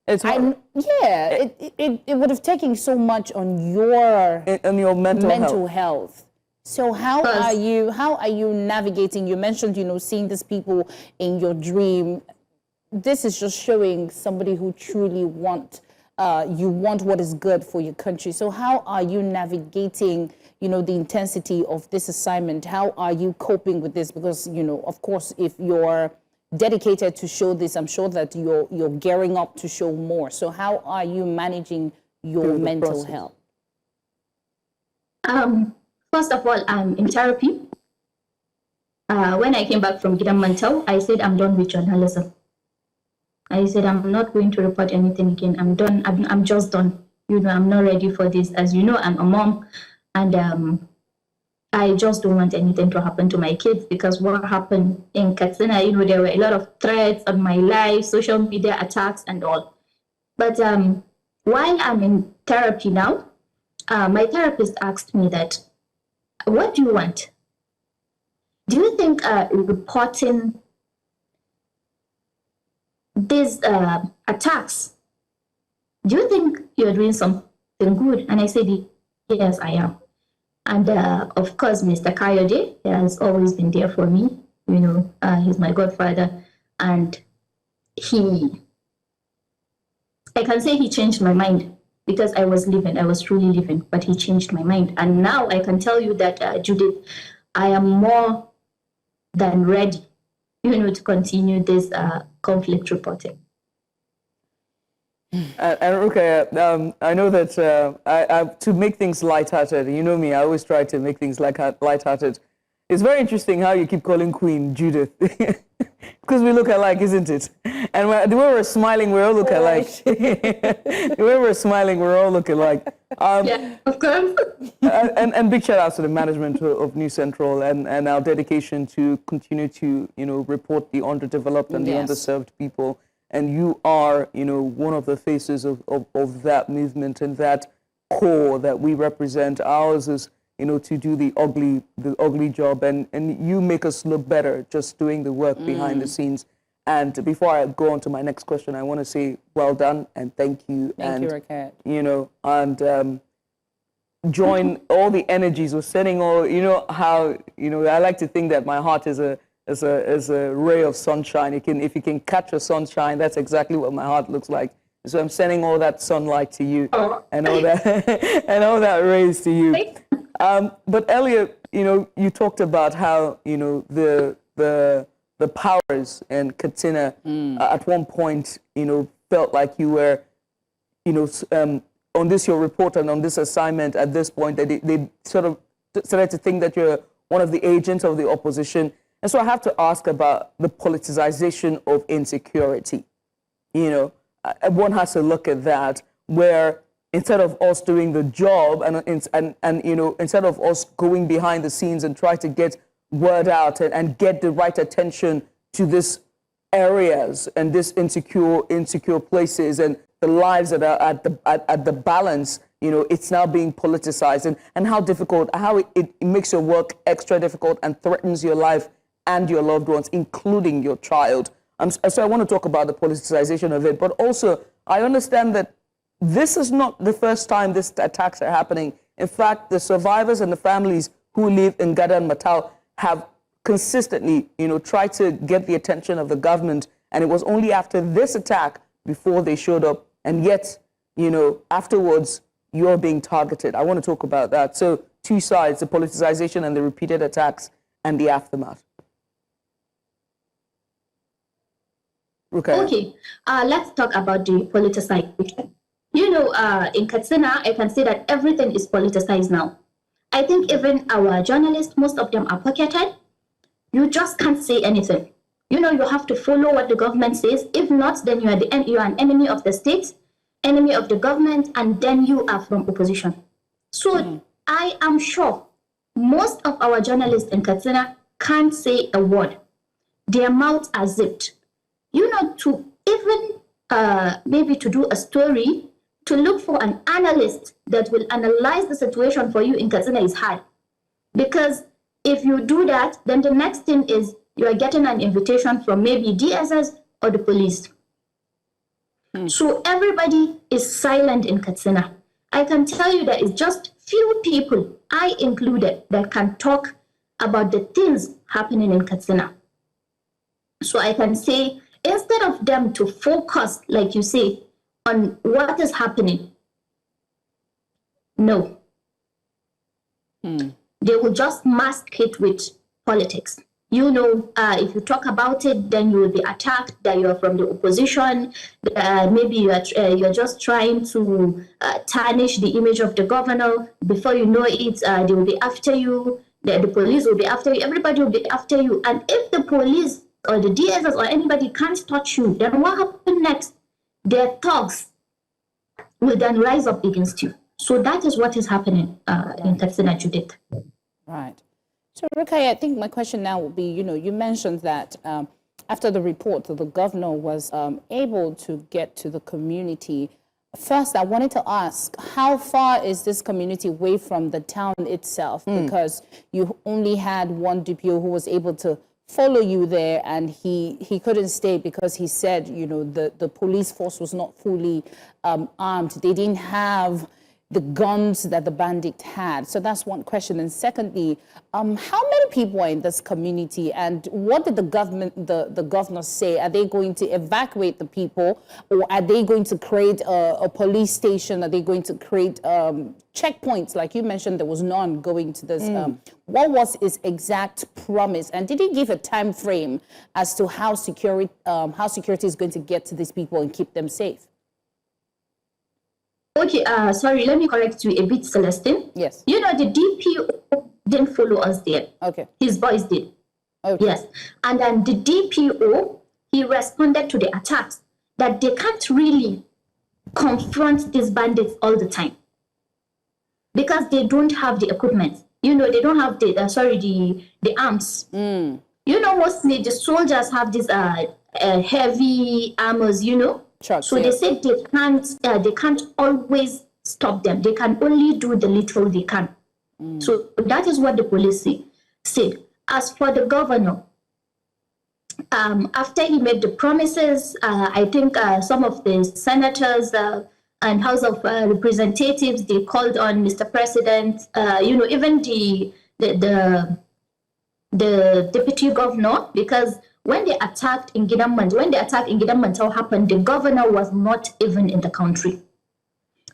it would have taken so much on your mental health. So how are you navigating? You mentioned, you know, seeing these people in your dream. This is just showing somebody who truly wants you want what is good for your country. So how are you navigating, the intensity of this assignment? How are you coping with this? Because, of course, if you're dedicated to show this, I'm sure that you're gearing up to show more. So how are you managing your mental health? First of all, I'm in therapy. When I came back from Gidan Mantau, I said I'm done with journalism. I said I'm not going to report anything again. I'm done. I'm just done. I'm not ready for this. As you know, I'm a mom, and I just don't want anything to happen to my kids, because what happened in Katsina, there were a lot of threats on my life, social media attacks and all. But while I'm in therapy now, my therapist asked me that, what do you want? Do you think reporting these attacks, do you think you're doing something good? And I said, yes, I am. And of course, Mr. Kayode has always been there for me. He's my godfather. And I can say he changed my mind, because I was truly living, but he changed my mind. And now I can tell you that, Judith, I am more than ready, to continue this conflict reporting. And Rukayyah, I know that to make things lighthearted, you know me, I always try to make things lighthearted. It's very interesting how you keep calling Queen Judith, because we look alike, isn't it? And the way we're smiling, we all look alike. The way we're smiling, we all look alike. Yeah, of course. And big shout out to the management of New Central and our dedication to continue to report the underdeveloped and the underserved people. And you are one of the faces of that movement and that core that we represent. Ours is to do the ugly job, and you make us look better just doing the work behind the scenes. And before I go on to my next question, I want to say well done and thank you. Thank you, Rukayyah. And join all the energies. We're sending all. How I like to think that my heart is a ray of sunshine. If you can catch a sunshine, that's exactly what my heart looks like. So I'm sending all that sunlight to you and all that and all that rays to you. But Elliot, you talked about how the powers in Katsina at one point felt like you were on this your report and on this assignment at this point that they sort of started to think that you're one of the agents of the opposition. And so I have to ask about the politicization of insecurity. One has to look at that, where instead of us doing the job and instead of us going behind the scenes and try to get word out and get the right attention to these areas and these insecure places and the lives that are at the balance, it's now being politicized, and how it makes your work extra difficult and threatens your life and your loved ones, including your child. So I want to talk about the politicization of it, but also I understand that this is not the first time these attacks are happening. In fact, the survivors and the families who live in Gidan Mantau have consistently, tried to get the attention of the government, and it was only after this attack before they showed up, and yet, afterwards, you're being targeted. I want to talk about that. So, two sides, the politicization and the repeated attacks and the aftermath. Okay, let's talk about the politicization. In Katsina, I can say that everything is politicized now. I think even our journalists, most of them are pocketed. You just can't say anything. You have to follow what the government says. If not, then you are an enemy of the state, enemy of the government, and then you are from opposition. So I am sure most of our journalists in Katsina can't say a word. Their mouths are zipped. To even maybe to do a story, to look for an analyst that will analyze the situation for you in Katsina is hard. Because if you do that, then the next thing is you are getting an invitation from maybe DSS or the police. So everybody is silent in Katsina. I can tell you that it's just few people, I included, that can talk about the things happening in Katsina. So I can say, instead of them to focus, like you say, on what is happening. No. They will just mask it with politics. You know, if you talk about it, then you will be attacked, that you are from the opposition. Maybe you're just trying to tarnish the image of the governor. Before you know it, they will be after you. The police will be after you. Everybody will be after you. And if the police or the DSS or anybody can't touch you, then what happens next? Their thugs will then rise up against you. So that is what is happening in Katsina, Judith. Right. So, Rukayyah, I think my question now will be, you mentioned that after the report, the governor was able to get to the community. First, I wanted to ask, how far is this community away from the town itself? Because you only had one DPO who was able to follow you there, and he couldn't stay because he said, the police force was not fully armed. They didn't have the guns that the bandit had. So that's one question. And secondly, how many people are in this community, and what did the governor say? Are they going to evacuate the people, or are they going to create a police station? Are they going to create checkpoints? Like you mentioned, there was none going to this. What was his exact promise? And did he give a time frame as to how security is going to get to these people and keep them safe? Okay, sorry, let me correct you a bit, Celestine. Yes. The DPO didn't follow us there. Okay. His boys did. Okay. Yes. And then the DPO, he responded to the attacks that they can't really confront these bandits all the time because they don't have the equipment. They don't have the arms. Mostly the soldiers have these heavy armors, Trucks, so they said they can't always stop them. They can only do the little they can. So that is what the police said. As for the governor, after he made the promises, I think some of the senators and House of Representatives, they called on Mr. President. Even the deputy governor, because when the attack in Gidan Mantau happened, the governor was not even in the country.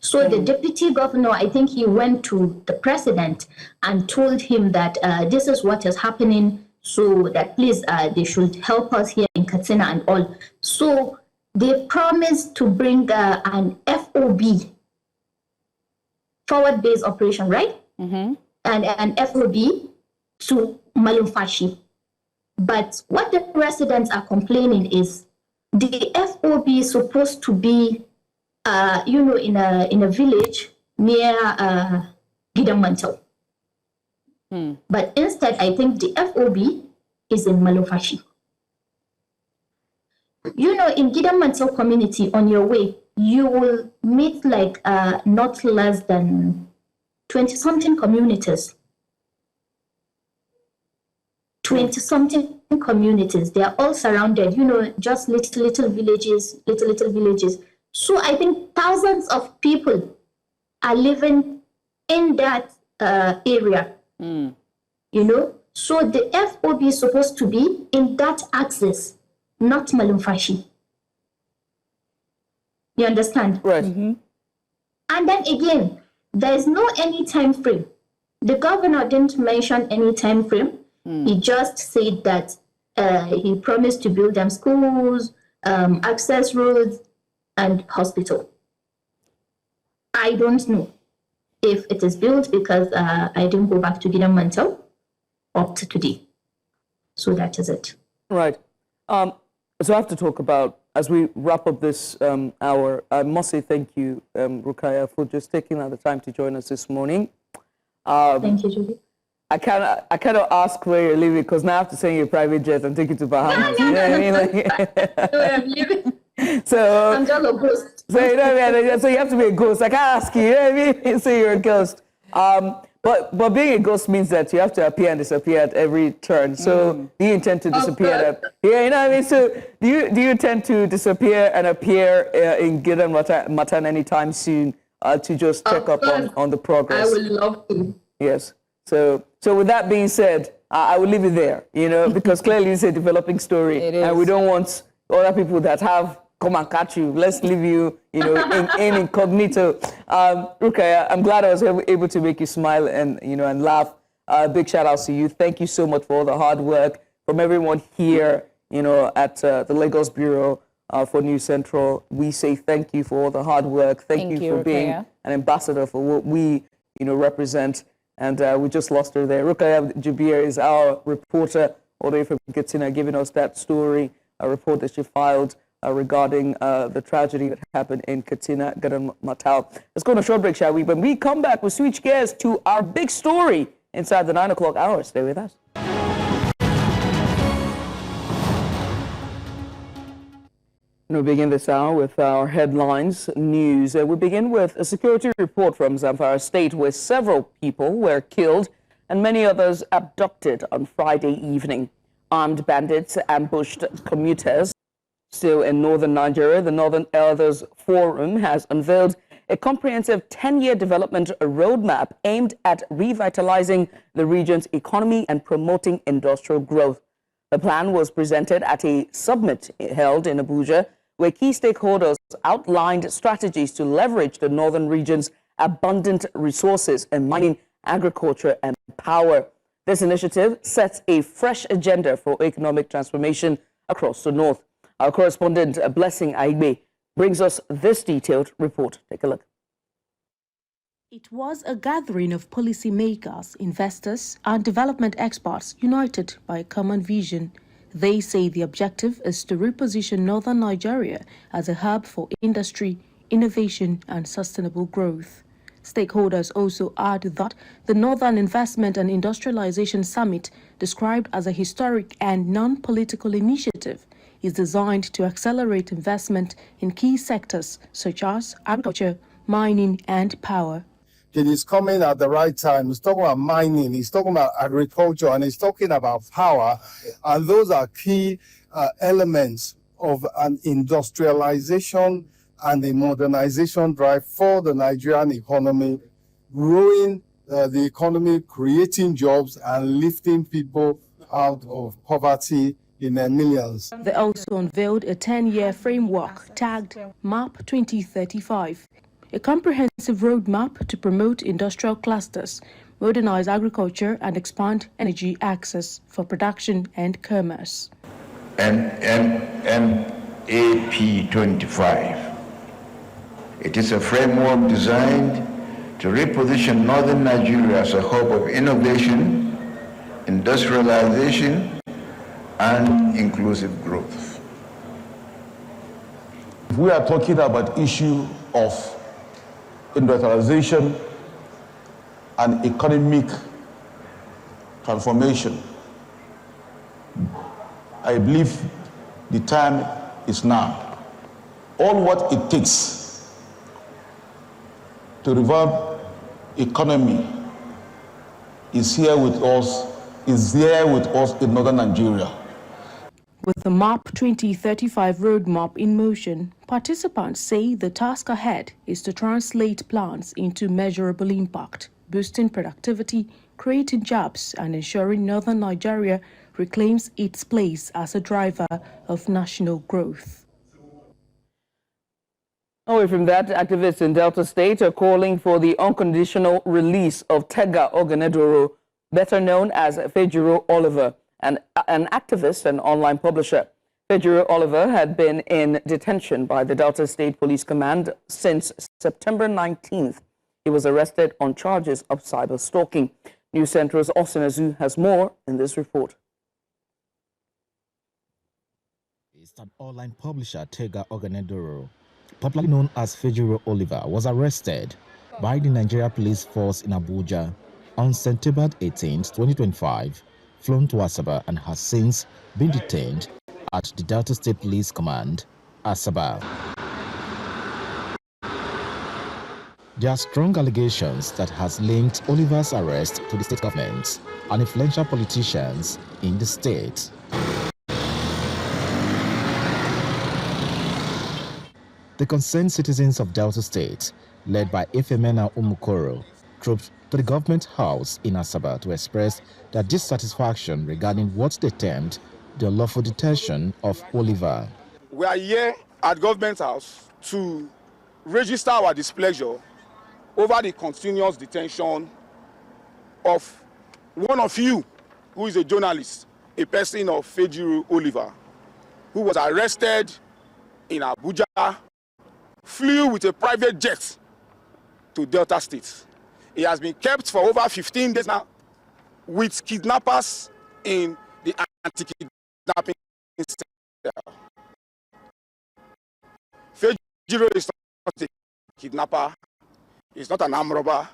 So the deputy governor, I think he went to the president and told him that this is what is happening, so that please they should help us here in Katsina and all. So they promised to bring an FOB, forward-based operation, right? And an FOB to Malumfashi. But what the residents are complaining is the FOB is supposed to be, in a village near Gidan Mantau. But instead, I think the FOB is in Malumfashi. In Gidan Mantau community, on your way, you will meet like not less than 20-something communities. 20-something communities. They are all surrounded, just little villages. So I think thousands of people are living in that area, So the FOB is supposed to be in that axis, not Malumfashi. You understand? Right. And then again, there is no any time frame. The governor didn't mention any time frame. He just said that he promised to build them schools, access roads, and hospital. I don't know if it is built because I didn't go back to Gidan Mantau up to today. So that is it. Right. So I have to talk about, as we wrap up this hour, I must say thank you, Rukayyah, for just taking out the time to join us this morning. Thank you, Julie. I cannot ask where you're living because now I have to send you a private jet and take you to Bahamas. You know what I mean? I'm leaving. So I'm just a ghost. So so you have to be a ghost. I can't ask you. You know what I mean? So you're a ghost. But being a ghost means that you have to appear and disappear at every turn. So do you intend to disappear? Yeah, you know what I mean. So do you intend to disappear and appear in Gidan Mantau anytime soon to just check up on the progress? I would love to. Yes. So with that being said, I will leave it there, because clearly it's a developing story, and we don't want other people that have come and catch you. Let's leave you, in incognito. Rukayyah, I'm glad I was able to make you smile and laugh. Big shout out to you. Thank you so much for all the hard work from everyone here, at the Lagos Bureau for News Central. We say thank you for all the hard work. Thank you for being an ambassador for what we, represent. And we just lost her there. Rukayyah Jibia is our reporter all the way from Katsina, giving us that story, a report that she filed regarding the tragedy that happened in Katsina, Gidan Mantau. Let's go on a short break, shall we? When we come back, we'll switch gears to our big story inside the 9 o'clock hour. Stay with us. We'll begin this hour with our headlines news. We begin with a security report from Zamfara State where several people were killed and many others abducted on Friday evening. Armed bandits ambushed commuters. Still in northern Nigeria, the Northern Elders Forum has unveiled a comprehensive 10-year development roadmap aimed at revitalizing the region's economy and promoting industrial growth. The plan was presented at a summit held in Abuja, where key stakeholders outlined strategies to leverage the northern region's abundant resources in mining, agriculture, and power. This initiative sets a fresh agenda for economic transformation across the north. Our correspondent, Blessing Aide, brings us this detailed report. Take a look. It was a gathering of policymakers, investors, and development experts united by a common vision. They say the objective is to reposition northern Nigeria as a hub for industry, innovation, and sustainable growth. Stakeholders also add that the Northern Investment and Industrialization Summit, described as a historic and non-political initiative, is designed to accelerate investment in key sectors such as agriculture, mining, and power. It is coming at the right time. He's talking about mining, he's talking about agriculture, and he's talking about power. And those are key elements of an industrialization and a modernization drive for the Nigerian economy, growing the economy, creating jobs, and lifting people out of poverty in their millions. They also unveiled a 10-year framework tagged MAP 2035, a comprehensive roadmap to promote industrial clusters, modernize agriculture, and expand energy access for production and commerce. MAP 25. It is a framework designed to reposition northern Nigeria as a hub of innovation, industrialization, and inclusive growth. If we are talking about issue of industrialization and economic transformation, I believe the time is now. All what it takes to revamp economy is there with us in northern Nigeria. With the MAP 2035 roadmap in motion, participants say the task ahead is to translate plans into measurable impact, boosting productivity, creating jobs, and ensuring northern Nigeria reclaims its place as a driver of national growth. Away from that, activists in Delta State are calling for the unconditional release of Tega Oganedoro, better known as Fejiro Oliver, an activist and online publisher. Fejiro Oliver had been in detention by the Delta State Police Command since September 19th. He was arrested on charges of cyber stalking. News Central's Austin Azu has more in this report. An online publisher, Tega Oganedoro, popularly known as Fejiro Oliver, was arrested by the Nigeria Police Force in Abuja on September 18, 2025, flown to Asaba, and has since been detained at the Delta State Police Command, Asaba. There are strong allegations that has linked Oliver's arrest to the state government and influential politicians in the state. The concerned citizens of Delta State, led by Ifemena Umukoro, trooped to the government house in Asaba to express their dissatisfaction regarding what they termed the unlawful detention of Oliver. We are here at Government House to register our displeasure over the continuous detention of one of you, who is a journalist, a person of Farouk Oliver, who was arrested in Abuja, flew with a private jet to Delta State. He has been kept for over 15 days now with kidnappers in the anti-kidnapping cell. Farouk is not a kidnapper, he's not an armed robber.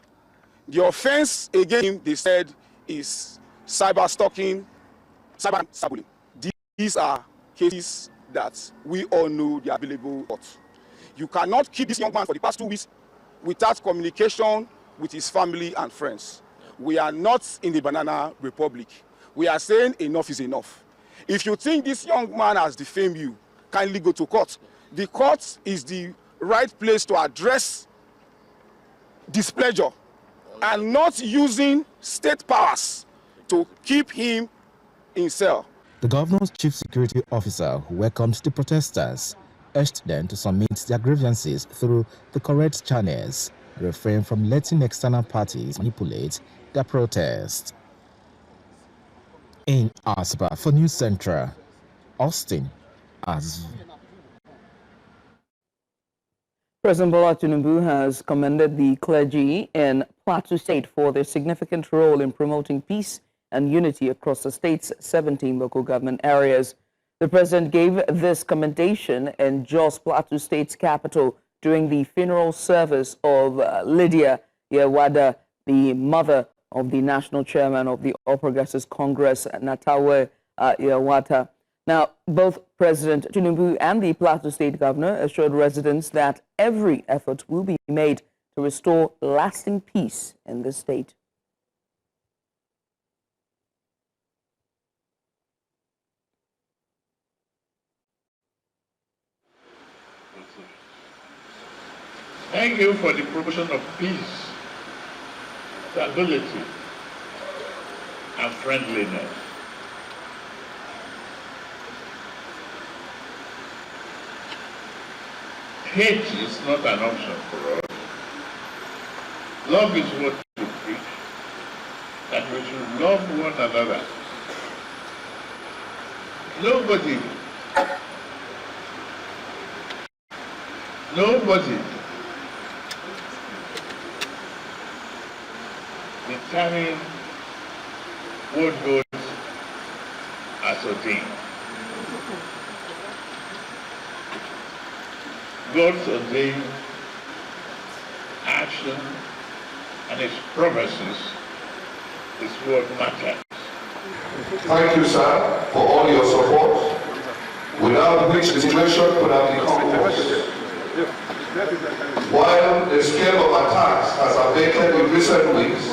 The offense against him, they said, is cyber stalking, cyber bullying. These are cases that we all know they are available. But you cannot keep this young man for the past 2 weeks without communication with his family and friends. We are not in the Banana Republic. We are saying enough is enough. If you think this young man has defamed you, kindly go to court. The court is the right place to address displeasure and not using state powers to keep him in cell. The governor's chief security officer, who welcomed the protesters, urged them to submit their grievances through the correct channels, refrain from letting external parties manipulate their protest. In Asaba for News Central, Austin, Az. President Bola Tinubu has commended the clergy in Plateau State for their significant role in promoting peace and unity across the state's 17 local government areas. The president gave this commendation in Jos, Plateau State's capital, during the funeral service of Lydia Iyaloja, the mother of the national chairman of the All Progressives Congress, Natawe Iyaloja. Now, both President Tinubu and the Plateau State governor assured residents that every effort will be made to restore lasting peace in the state. Thank you for the promotion of peace, stability, and friendliness. Hate is not an option for us. Love is what we preach, that we should love one another. Nobody determine what goes as ordained. God's ordained action and His promises is what matters. Thank you, sir, for all your support, without which the situation could have become worse. While the scale of attacks has abated in recent weeks,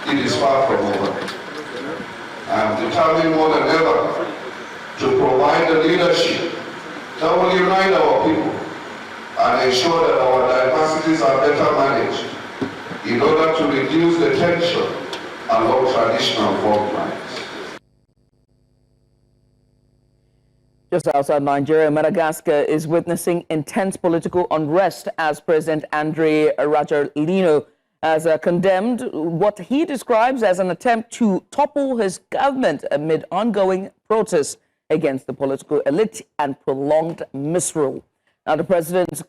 it is far from over. I am determined more than ever to provide the leadership that will unite our people and ensure that our diversities are better managed in order to reduce the tension along traditional fault lines. Just outside Nigeria, Madagascar is witnessing intense political unrest as President André Rajoelina has condemned what he describes as an attempt to topple his government amid ongoing protests against the political elite and prolonged misrule. Now, the protest,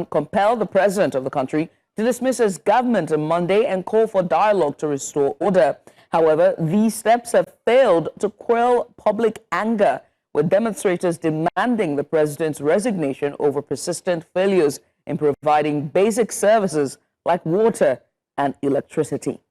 compelled the president of the country to dismiss his government on Monday and call for dialogue to restore order. However, these steps have failed to quell public anger, with demonstrators demanding the president's resignation over persistent failures in providing basic services like water and electricity.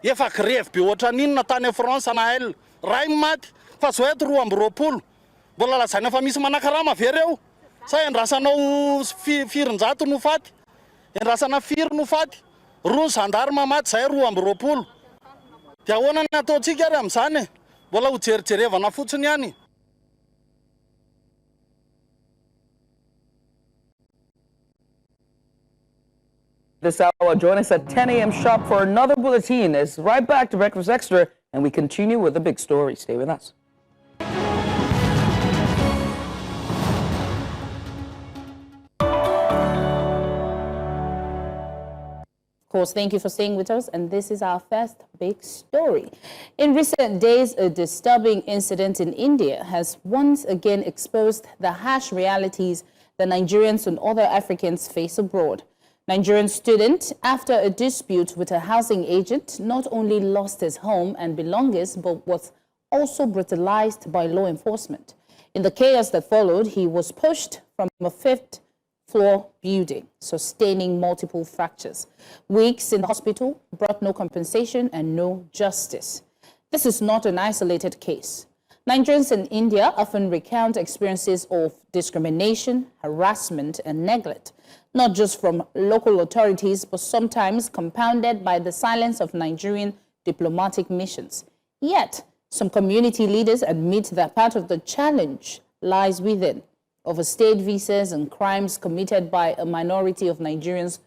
Efa greve be ohatran'inona tany France na el ray maty fa zo eto 2 amby 20 Mbola lazaina fa misy manakarama very eo. Sa endrasanao firinjato no faty. Endrasana firy no faty. Roa zandarma maty zay 220. Dia ahoana ny ataontsika ary amin'izany? Mbola ho jerijerevana fotsiny ihany. This hour, join us at 10 a.m. sharp for another bulletin. It's right back to Breakfast Extra, and we continue with the big story. Stay with us. Of course, thank you for staying with us, and this is our first big story. In recent days, a disturbing incident in India has once again exposed the harsh realities that Nigerians and other Africans face abroad. Nigerian student, after a dispute with a housing agent, not only lost his home and belongings, but was also brutalized by law enforcement. In the chaos that followed, he was pushed from a 5th floor building, sustaining multiple fractures. Weeks in the hospital brought no compensation and no justice. This is not an isolated case. Nigerians in India often recount experiences of discrimination, harassment, and neglect, not just from local authorities, but sometimes compounded by the silence of Nigerian diplomatic missions. Yet, some community leaders admit that part of the challenge lies within. Overstayed visas and crimes committed by a minority of Nigerians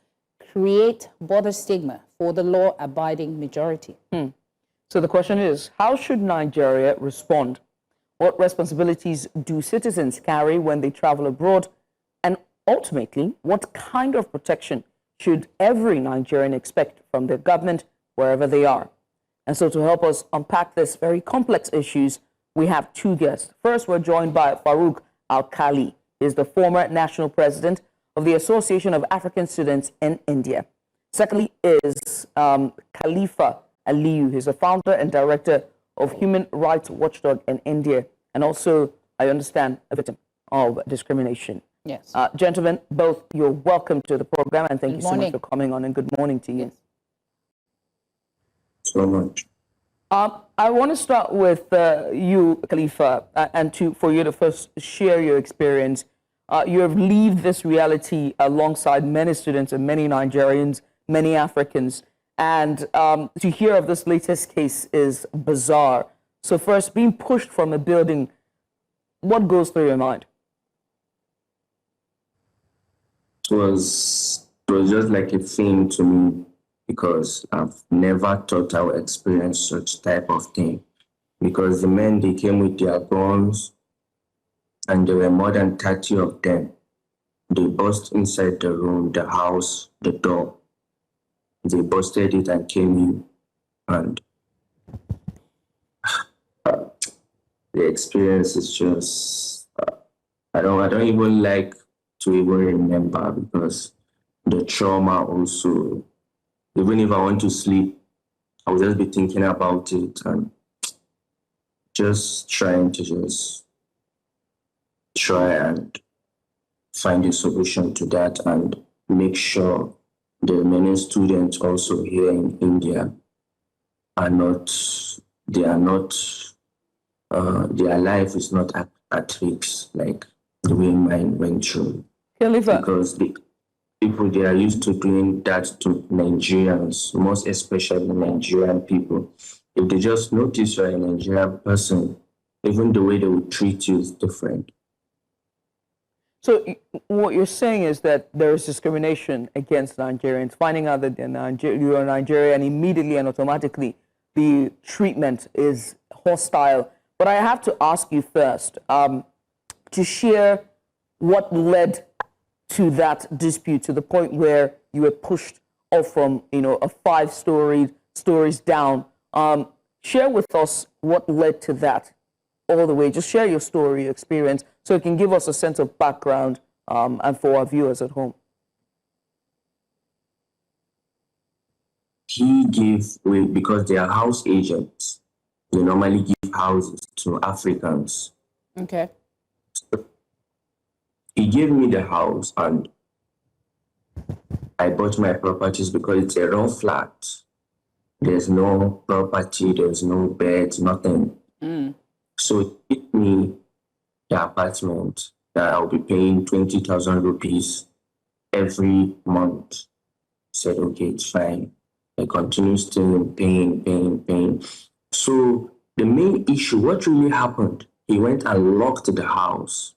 create border stigma for the law-abiding majority. So the question is, how should Nigeria respond? What responsibilities do citizens carry when they travel abroad? And ultimately, what kind of protection should every Nigerian expect from their government wherever they are? And so to help us unpack this very complex issues, we have two guests. First, we're joined by Farouk Alkali. He is the former national president of the Association of African Students in India. Secondly is Khalifa Aliyu. He's the founder and director of Human Rights Watchdog in India, and also, I understand, a victim of discrimination. Yes. Gentlemen, both, you're welcome to the program, and thank you so much morning. for coming on, and good morning to you. So much. I want to start with you, Khalifa, and for you to first share your experience. You have lived this reality alongside many students and many Nigerians, many Africans, and to hear of this latest case is bizarre. So first, being pushed from a building, what goes through your mind? It was just like a thing to me, because I've never thought I would experience such type of thing. Because the men, they came with their guns, and there were more than 30 of them. They burst inside the room, the house, the door. They busted it and came in, and the experience is just, I don't even like to even remember, because the trauma also, even if I want to sleep, I will just be thinking about it and just trying to try and find a solution to that, and make sure the many students also here in India are not, their life is not at risk, like the way mine went through. Khalifa. Because the people, they are used to doing that to Nigerians, most especially Nigerian people. If they just notice you're a Nigerian person, even the way they will treat you is different. So what you're saying is that there is discrimination against Nigerians, finding out that you are Nigerian, immediately and automatically the treatment is hostile. But I have to ask you first to share what led to that dispute, to the point where you were pushed off from, a 5-stories down. Share with us what led to that all the way. Just share your story, your experience, so it can give us a sense of background and for our viewers at home. He gave away, because they are house agents. They normally give houses to Africans. Okay. He gave me the house, and I bought my properties because it's a raw flat. There's no property, there's no beds, nothing. So it took me the apartment, that I'll be paying 20,000 rupees every month. Said, okay, it's fine. I continue still paying. So the main issue, what really happened, he went and locked the house.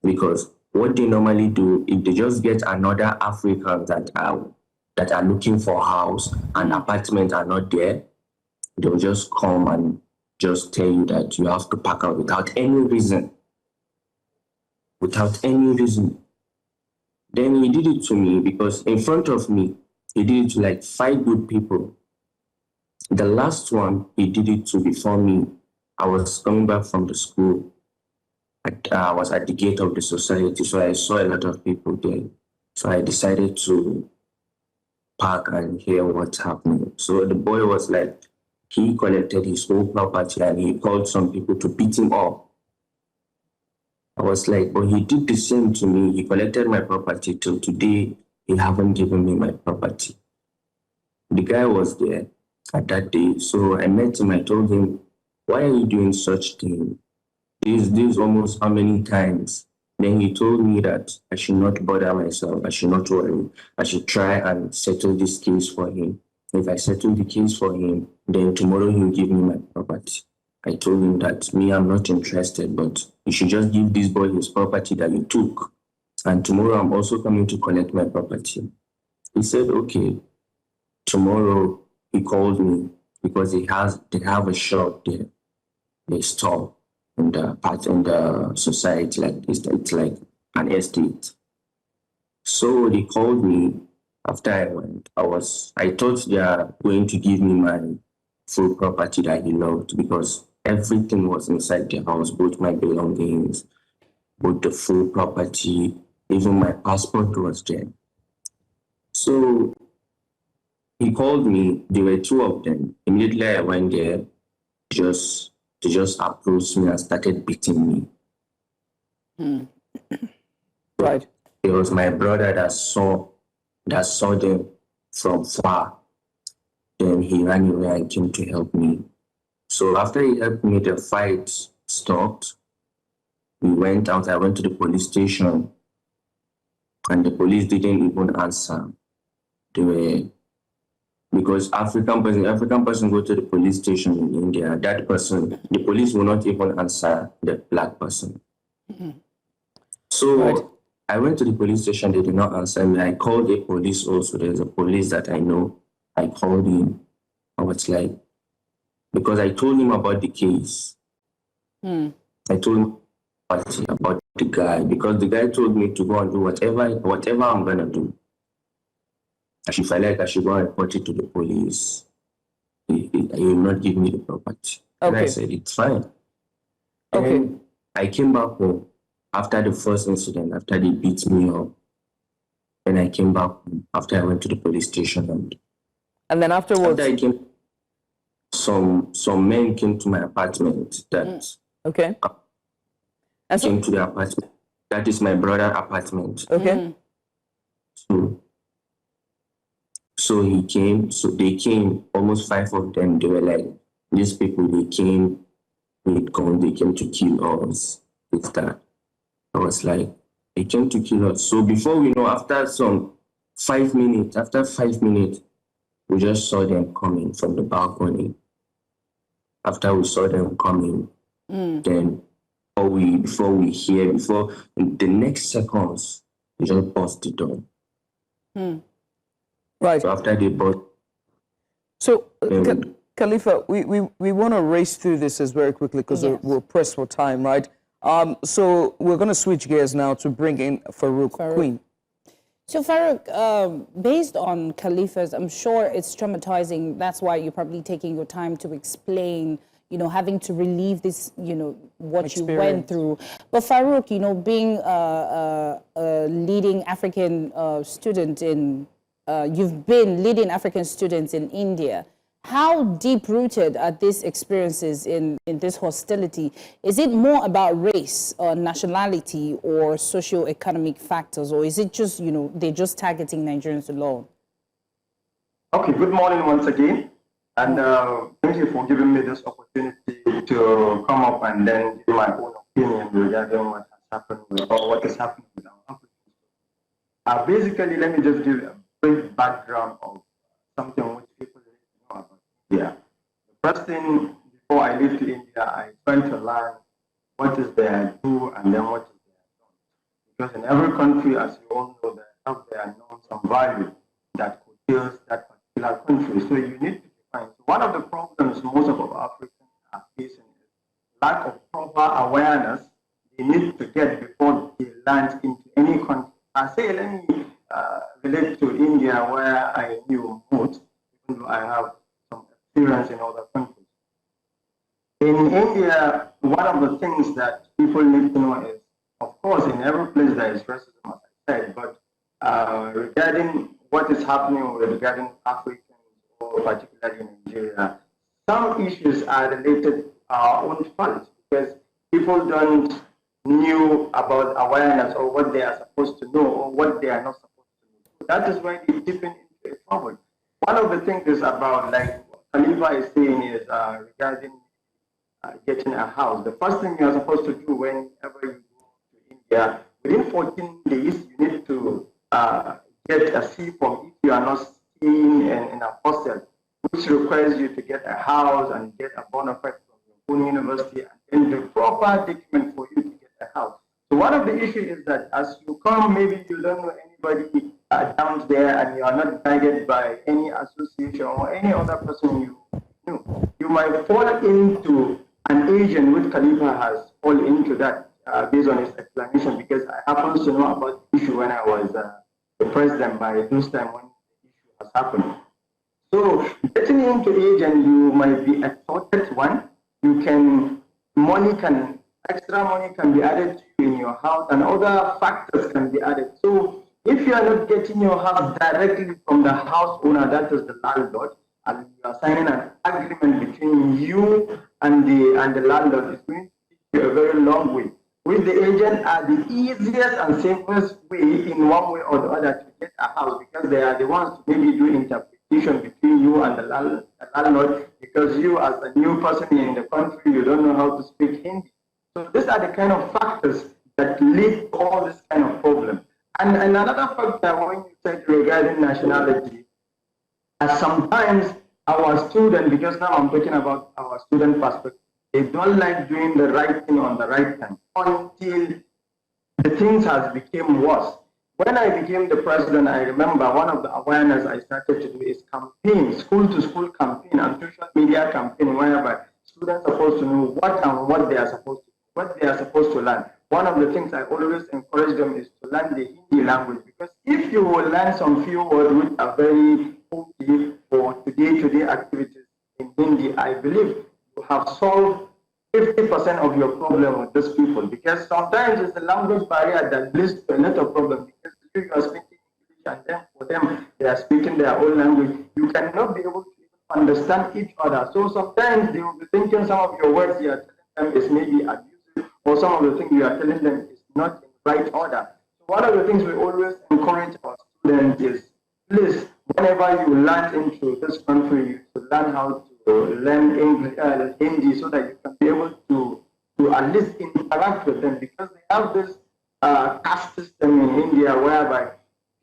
Because what they normally do, if they just get another African that are looking for a house and apartment are not there, they'll just come and just tell you that you have to pack out without any reason. Then he did it to me because in front of me, he did it to like 5 good people. The last one, he did it to before me. I was coming back from the school. I was at the gate of the society, so I saw a lot of people there. So I decided to park and hear what's happening. So the boy was like, he collected his whole property and he called some people to beat him up. I was like, but he did the same to me. He collected my property till today. He haven't given me my property. The guy was there at that day. So I met him. I told him, why are you doing such thing? This almost how many times? Then he told me that I should not bother myself. I should not worry. I should try and settle this case for him. If I settle the case for him, then tomorrow he'll give me my property. I told him that I'm not interested, but you should just give this boy his property that you took. And tomorrow I'm also coming to collect my property. He said, okay. Tomorrow he called me because they have a shop there, a store in the society, like it's like an estate. So they called me after I went. I thought they are going to give me my full property that he loved because everything was inside the house, both my belongings, both the full property, even my passport was there. So he called me. There were 2 of them. Immediately I went there, they just approached me and started beating me. Right. It was my brother that saw them from far. Then he ran away and came to help me. So after he helped me, the fight stopped. We went out. I went to the police station, and the police didn't even answer. Because African person go to the police station in India, that person, the police will not even answer the black person. So I went to the police station, they did not answer me. I called the police also. There's a police that I know. I called him. I was like, because I told him about the case. I told him about the guy, because the guy told me to go and do whatever I'm going to do. If I like, I should go and report it to the police. He will not give me the property. And I said, it's fine. And I came back home after the first incident, after they beat me up. And I came back home after I went to the police station. And then afterwards? After I came, some men came to my apartment that came to the apartment. That is my brother's apartment. So he came, so they came, almost 5 of them. They were like, these people, they came with guns, they came to kill us with that. I was like, they came to kill us. So before we know, after 5 minutes, we just saw them coming from the balcony. After we saw them coming, then before the next seconds, we just bust the door. Right. So after they bought. So, Khalifa, we want to race through this as very quickly because we're pressed for time, right? So we're going to switch gears now to bring in Farouk. Queen. So Farouk, based on Khalifa's, I'm sure it's traumatizing. That's why you're probably taking your time to explain, having to relieve this, what you went through. But Farouk, being a leading African student in, you've been leading African students in India. How deep-rooted are these experiences in this hostility? Is it more about race or nationality or socio-economic factors, or is it just, they're just targeting Nigerians alone? Okay, good morning once again. And thank you for giving me this opportunity to come up and then give my own opinion regarding what has happened or what is happening with our African. Basically, let me just give a brief background of something which people need to know about India. The first thing, before I leave to India, I try to learn what is their do and then what is their don't. Because in every country, as you all know, they have their norms and values that could build that particular country. So you need to define. So one of the problems most of our Africans are facing is lack of proper awareness they need to get before they land into any country. I say, let me relate to India, where I knew most, even though I have some experience in other countries. In India, one of the things that people need to know is, of course, in every place there is racism, as I said, but regarding what is happening regarding Africans, or particularly in Nigeria, some issues are related to our own fault because people don't know about awareness or what they are supposed to know or what they are not supposed to know. That is why they dip into a trouble. One of the things is about, like Khalifa is saying, is regarding getting a house. The first thing you are supposed to do whenever you go to India, within 14 days, you need to get a C form if you are not staying in a hostel, which requires you to get a house and get a bona fide from your own university and then the proper document for you to get a house. So one of the issues is that as you come, maybe you don't know anybody down there and you are not guided by any association or any other person you know. You might fall into an agent which Khalifa has fallen into that based on his explanation, because I happen to know about the issue when I was the president by this time when the issue has happened. So getting into agent, you might be extorted. One, you can extra money can be added to you in your house, and other factors can be added. So if you are not getting your house directly from the house owner, that is the landlord, and you are signing an agreement between you and the landlord, it's going to take you a very long way. With the agent are the easiest and safest way in one way or the other to get a house, because they are the ones to maybe do interpretation between you and the landlord, because you as a new person in the country, you don't know how to speak Hindi. So these are the kind of factors that lead to all this kind of problem. And another factor when you said regarding nationality, sometimes our students, because now I'm talking about our student perspective, they don't like doing the right thing on the right time until the things has become worse. When I became the president, I remember one of the awareness I started to do is campaign, school-to-school campaign and social media campaign, whereby students are supposed to know what they are supposed to learn. One of the things I always encourage them is to learn the Hindi language, because if you will learn some few words which are very okay for day-to-day activities in Hindi, I believe you have solved 50% of your problem with these people, because sometimes it's the language barrier that leads to a lot of problems, because you are speaking English and then for them they are speaking their own language. You cannot be able to understand each other. So sometimes they will be thinking some of your words you are telling them is maybe abusive, or some of the things you are telling them is not in right order. So one of the things we always encourage our students is, please, whenever you land into this country, you should learn how to learn English, Hindi, so that you can be able to at least interact with them, because they have this caste system in India whereby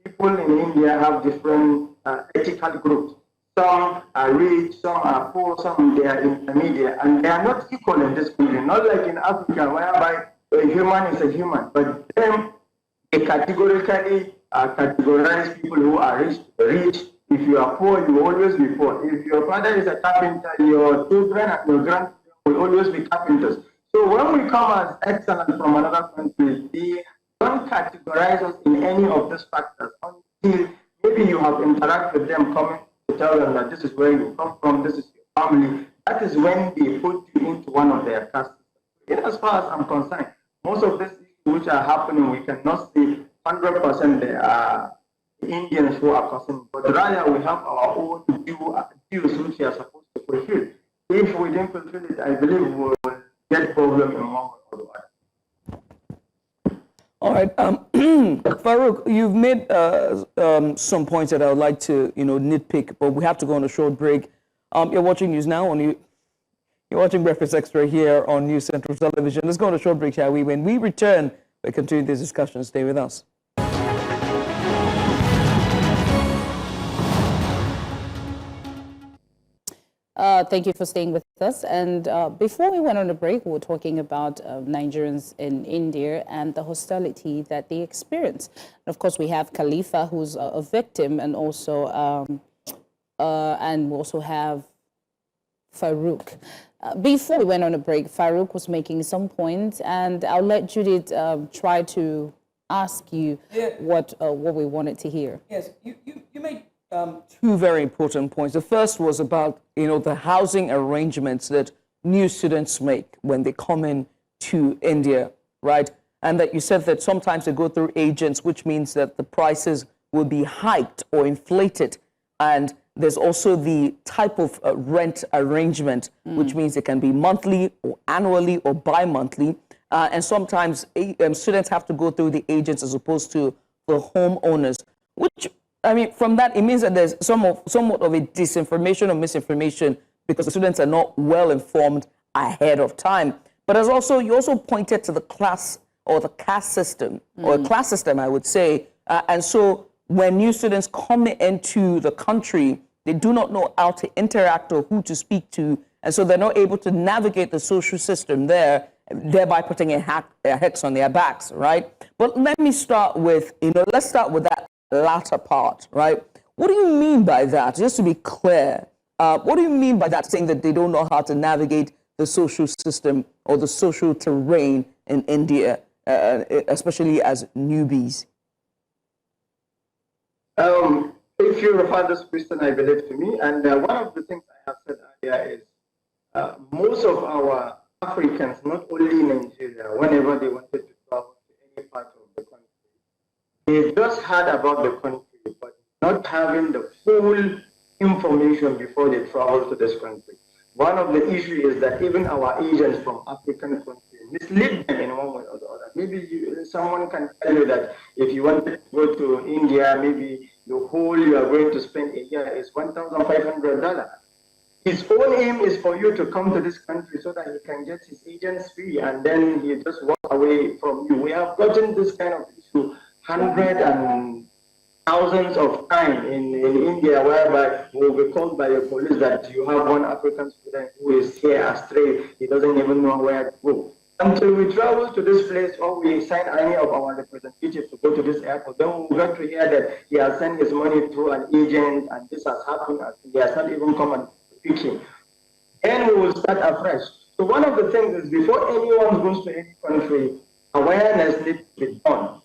people in India have different ethical groups. Some are rich, some are poor, some they are intermediate, and they are not equal in this country. Not like in Africa, whereby a human is a human, but them they categorically categorize people who are rich. If you are poor, you will always be poor. If your father is a carpenter, your children and your grandchildren will always be carpenters. So when we come as excellent from another country, they don't categorize us in any of these factors until maybe you have interacted with them, coming to tell them that this is where you come from, this is your family. That is when they put you into one of their castes. As far as I'm concerned, most of these issues which are happening, we cannot say 100% they are Indians who are causing, but rather we have our own dues which we are supposed to fulfill. If we didn't fulfill it, I believe we will get problem in one way or the other. All right, Farouk, you've made some points that I would like to, nitpick, but we have to go on a short break. You're watching News Now on You're watching Breakfast Extra here on News Central Television. Let's go on a short break, shall we? When we return, we'll continue this discussion. Stay with us. Thank you for staying with us. And before we went on a break, we were talking about Nigerians in India and the hostility that they experience. And of course, we have Khalifa, who's a victim, and also we also have Farouk. Before we went on a break, Farouk was making some points, and I'll let Judith try to ask you what we wanted to hear. Yes, you made two very important points. The first was about, the housing arrangements that new students make when they come in to India, right? And that you said that sometimes they go through agents, which means that the prices will be hiked or inflated. And there's also the type of rent arrangement, which means it can be monthly or annually or bi-monthly. And sometimes students have to go through the agents as opposed to the homeowners, which, from that, it means that there's somewhat of a disinformation or misinformation because the students are not well informed ahead of time. But you also pointed to the class or the caste system, or a class system, I would say. And so when new students come into the country, they do not know how to interact or who to speak to. And so they're not able to navigate the social system there, thereby putting a hex on their backs, right? But let me start with, let's start with that latter part, right? What do you mean by that? Just to be clear, what do you mean by that, saying that they don't know how to navigate the social system or the social terrain in India, especially as newbies? If you refer this question, I believe, to me, and one of the things I have said earlier is most of our Africans, not only in Nigeria, whenever they wanted to travel to any part of the country, they just heard about the country, but not having the full information before they travel to this country. One of the issues is that even our agents from African countries mislead them in one way or the other. Maybe someone can tell you that if you want to go to India, maybe the whole you are going to spend a year is $1,500. His own aim is for you to come to this country so that he can get his agent's fee and then he just walk away from you. We have gotten this kind of issue hundreds and thousands of times in India, whereby we will be called by the police that you have one African student who is here astray, he doesn't even know where to go. Until we travel to this place or we sign any of our representatives to go to this airport, then we got to hear that he has sent his money through an agent and this has happened and he has not even come and pick him. Then we will start afresh. So one of the things is before anyone goes to any country, awareness needs to be done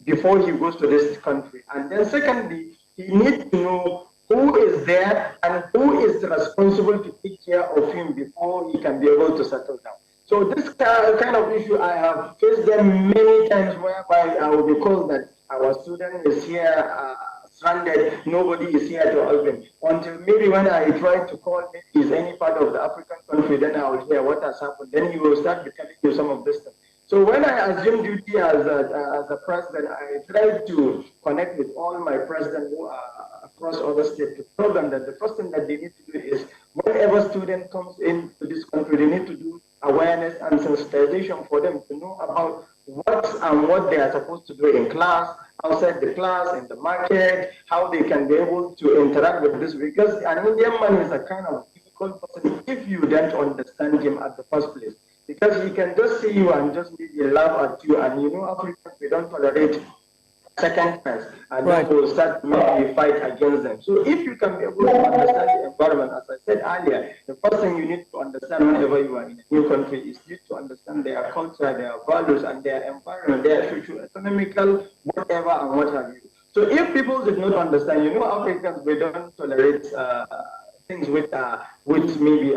before he goes to this country. And then secondly, he needs to know who is there and who is responsible to take care of him before he can be able to settle down. So this kind of issue, I have faced them many times whereby I will be called that our student is here stranded, nobody is here to help him. Until maybe when I try to call is any part of the African country, then I will hear what has happened. Then he will start telling you some of this stuff. So when I assumed duty as a president, I tried to connect with all my presidents who are across other states to tell them that the first thing that they need to do is whenever student comes into this country, they need to do awareness and sensitization for them to know about what they are supposed to do in class, outside the class, in the market, how they can be able to interact with this. Because an Indian man is a kind of difficult person if you don't understand him at the first place. Because he can just see you and just maybe laugh at you, and Africans, we don't tolerate second chance, and then we'll start maybe fight against them. So if you can be able to understand the environment, as I said earlier, the first thing you need to understand whenever you are in a new country is you need to understand their culture, their values, and their environment, their socio-economical, whatever, and what have you. So if people did not understand, Africans, we don't tolerate things with maybe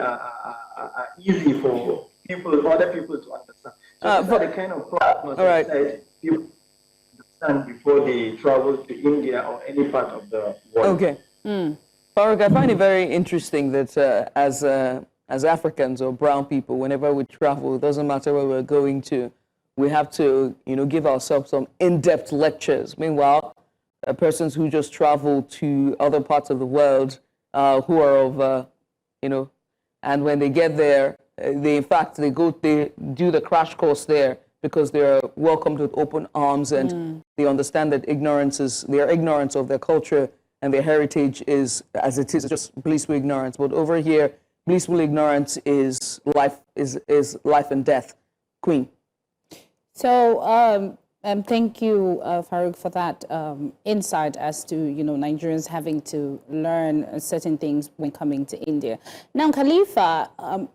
easy for other people to understand. So these are the kind of problems that people understand before they travel to India or any part of the world. Okay. Farouk, I find it very interesting that as Africans or brown people, whenever we travel, it doesn't matter where we're going to, we have to, give ourselves some in-depth lectures. Meanwhile, persons who just travel to other parts of the world who are of, and when they get there, in fact, they do the crash course there because they're welcomed with open arms and they understand that their ignorance of their culture and their heritage is, as it is, just blissful ignorance. But over here, blissful ignorance is life and death. Queen. So, thank you, Farouk, for that insight as to, Nigerians having to learn certain things when coming to India. Now, Khalifa,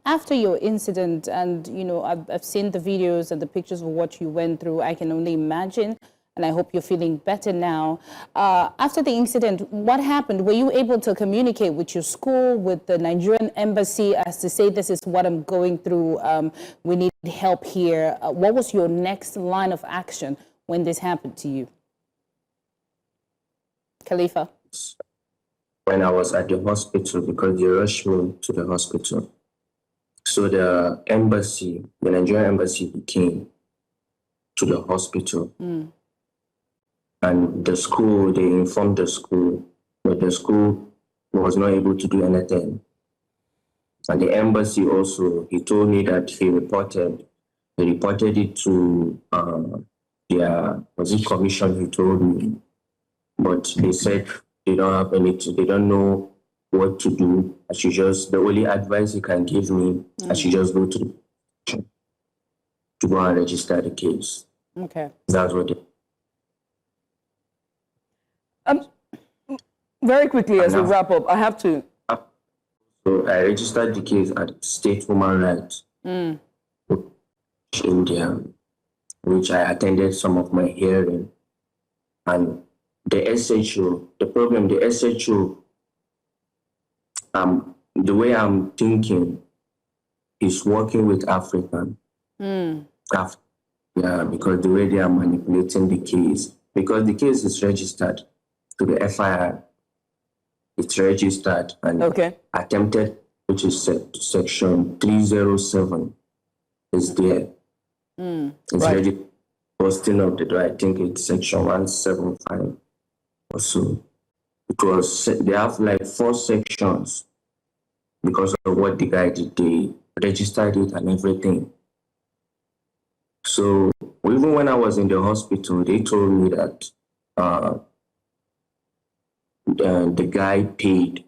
after your incident, and, I've seen the videos and the pictures of what you went through, I can only imagine, and I hope you're feeling better now. After the incident, what happened? Were you able to communicate with your school, with the Nigerian embassy, as to say, this is what I'm going through, we need help here? What was your next line of action when this happened to you? Khalifa? When I was at the hospital, because they rushed me to the hospital. So the Nigerian embassy came to the hospital. And the school, they informed the school, but the school was not able to do anything. And the embassy also, he told me that he reported it to their commission, he told me. But they said they don't have anything, they don't know what to do. The only advice he can give me, I should just go to the commission to go and register the case. Okay. That's what very quickly, as we wrap up, I have to. So I registered the case at State Human Rights India, which I attended some of my hearing. And the SHO, the way I'm thinking is working with African. Because the way they are manipulating the case, because the case is registered to the FIR. It's registered and attempted, which is section 307, is there. It's registered posting of the door. I think it's section 175 or so. Because they have like 4 sections because of what the guy did. They registered it and everything. So even when I was in the hospital, they told me that the guy paid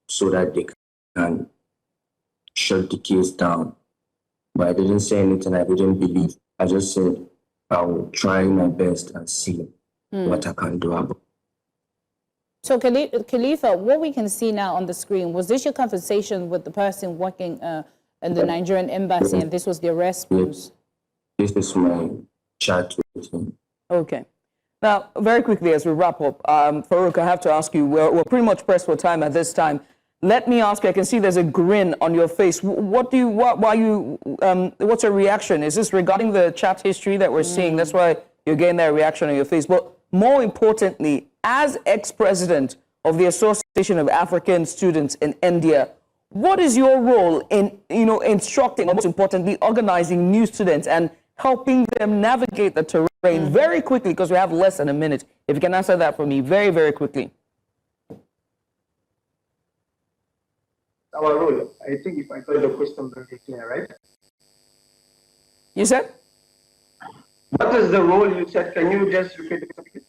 so that they can shut the case down. But I didn't say anything, I didn't believe. I just said I will try my best and see what I can do about it. So Khalifa, what we can see now on the screen, was this your conversation with the person working in the Nigerian embassy, and this was the response? This is my chat with him. Okay. Now, very quickly as we wrap up, Farouk, I have to ask you, we're pretty much pressed for time at this time. Let me ask you, I can see there's a grin on your face. What's your reaction? Is this regarding the chat history that we're seeing? That's why you're getting that reaction on your face. But more importantly, as ex-president of the Association of African Students in India, what is your role in, instructing, or most importantly, organizing new students and helping them navigate the terrain? Very quickly, because we have less than a minute. If you can answer that for me very, very quickly. Our role, I think if I got the question very clear, right? You said? What is the role you said? Can you just repeat the question?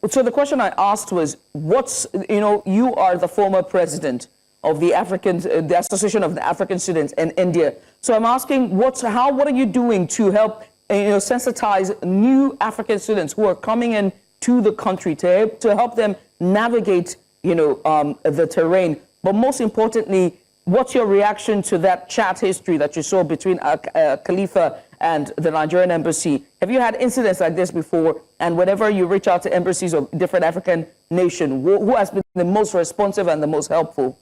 So the question I asked was, you are the former president of the Association of the African Students in India. So I'm asking, what are you doing to help sensitize new African students who are coming in to the country to help them navigate the terrain? But most importantly, what's your reaction to that chat history that you saw between Khalifa and the Nigerian embassy? Have you had incidents like this before? And whenever you reach out to embassies of different African nations, who has been the most responsive and the most helpful?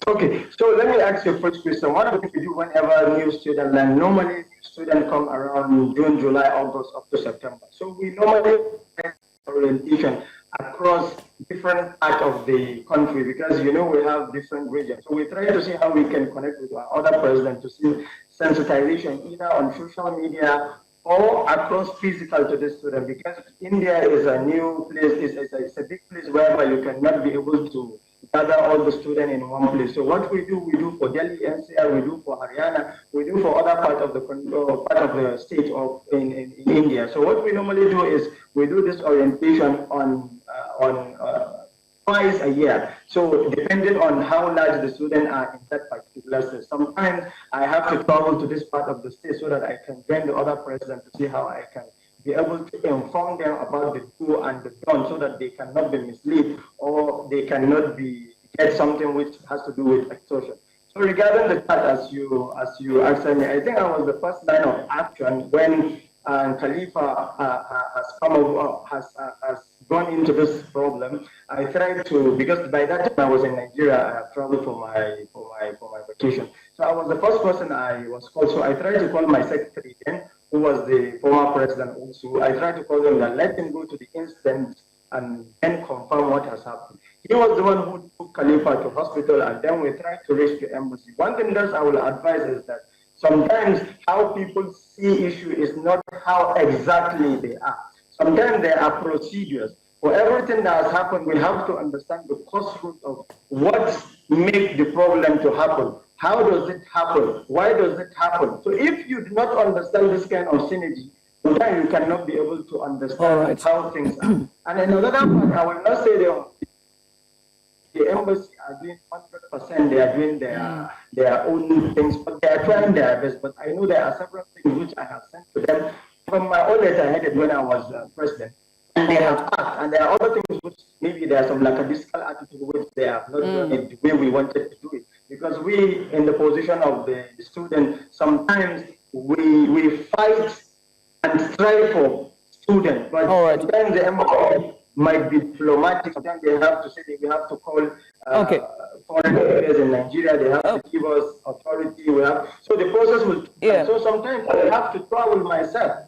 Okay, so let me ask you a first question. What do you do whenever new students land? Normally, students come around June, July, August, up to September. So we normally have orientation across different parts of the country because, we have different regions. So we try to see how we can connect with our other presidents to see sensitization either on social media or across physical to the student, because India is a new place, it's a big place whereby you cannot be able to gather all the students in one place. So what we do for Delhi NCR, we do for Haryana, we do for other part of the state of in India. So what we normally do is we do this orientation on twice a year. So depending on how large the students are in that particular state. Sometimes I have to travel to this part of the state so that I can join the other president to see how I can be able to inform them about the do and the don't, so that they cannot be misled or they cannot get something which has to do with extortion. So regarding the chat, as you asked me, I think I was the first line of action when Khalifa has gone into this problem. I tried to, because by that time I was in Nigeria, I traveled for my vacation. So I was the first person I was called. So I tried to call my secretary then, who was the former president also. I tried to call him and let him go to the incident and then confirm what has happened. He was the one who took Khalifa to hospital, and then we tried to reach the embassy. One thing that I will advise is that sometimes how people see issue is not how exactly they are. Sometimes there are procedures. For everything that has happened, we have to understand the cause root of what makes the problem to happen. How does it happen? Why does it happen? So if you do not understand this kind of synergy, then you cannot be able to understand how things are. And in another part, I will not say the embassy are doing 100%, they are doing their own things, but they are trying their best. But I know there are several things which I have sent to them from my own letter headed when I was president. And they have asked, and there are other things which maybe there are some lackadaisical attitude which they have not done it the way we wanted to do it. Because we, in the position of the student, sometimes we fight and strive for students, but sometimes the embassy might be diplomatic. Sometimes they have to say that we have to call foreign affairs in Nigeria. They have to give us authority. So the process will. So sometimes I have to travel myself,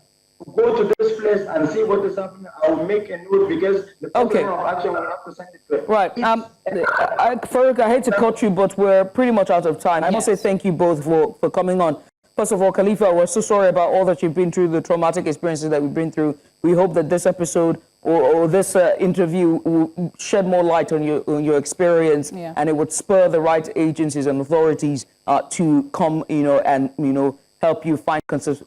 go to this place and see what is happening. I will make a note because the program of action will have to send it to it. Right. Farouk, I hate to cut you, but we're pretty much out of time. I must say thank you both for coming on. First of all, Khalifa, we're so sorry about all that you've been through, the traumatic experiences that we've been through. We hope that this episode or this interview will shed more light on your experience, and it would spur the right agencies and authorities to come, and help you find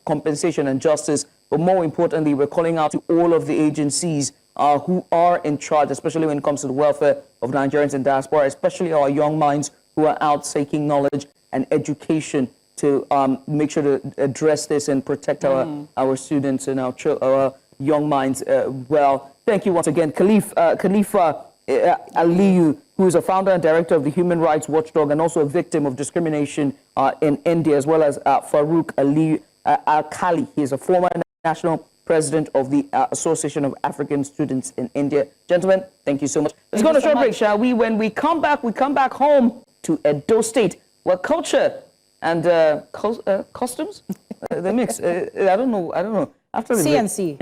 compensation and justice. But more importantly, we're calling out to all of the agencies who are in charge, especially when it comes to the welfare of Nigerians in diaspora, especially our young minds who are out seeking knowledge and education, to make sure to address this and protect our students and our young minds well. Thank you once again. Khalifa Aliyu, who is a founder and director of the Human Rights Watchdog and also a victim of discrimination in India, as well as Farouk Alkali. He is a former national president of the Association of African Students in India. Gentlemen, thank you so much. Let's go on a short break, shall we? When we come back home to Edo State, where culture and costumes, the mix. I don't know. After the CNC.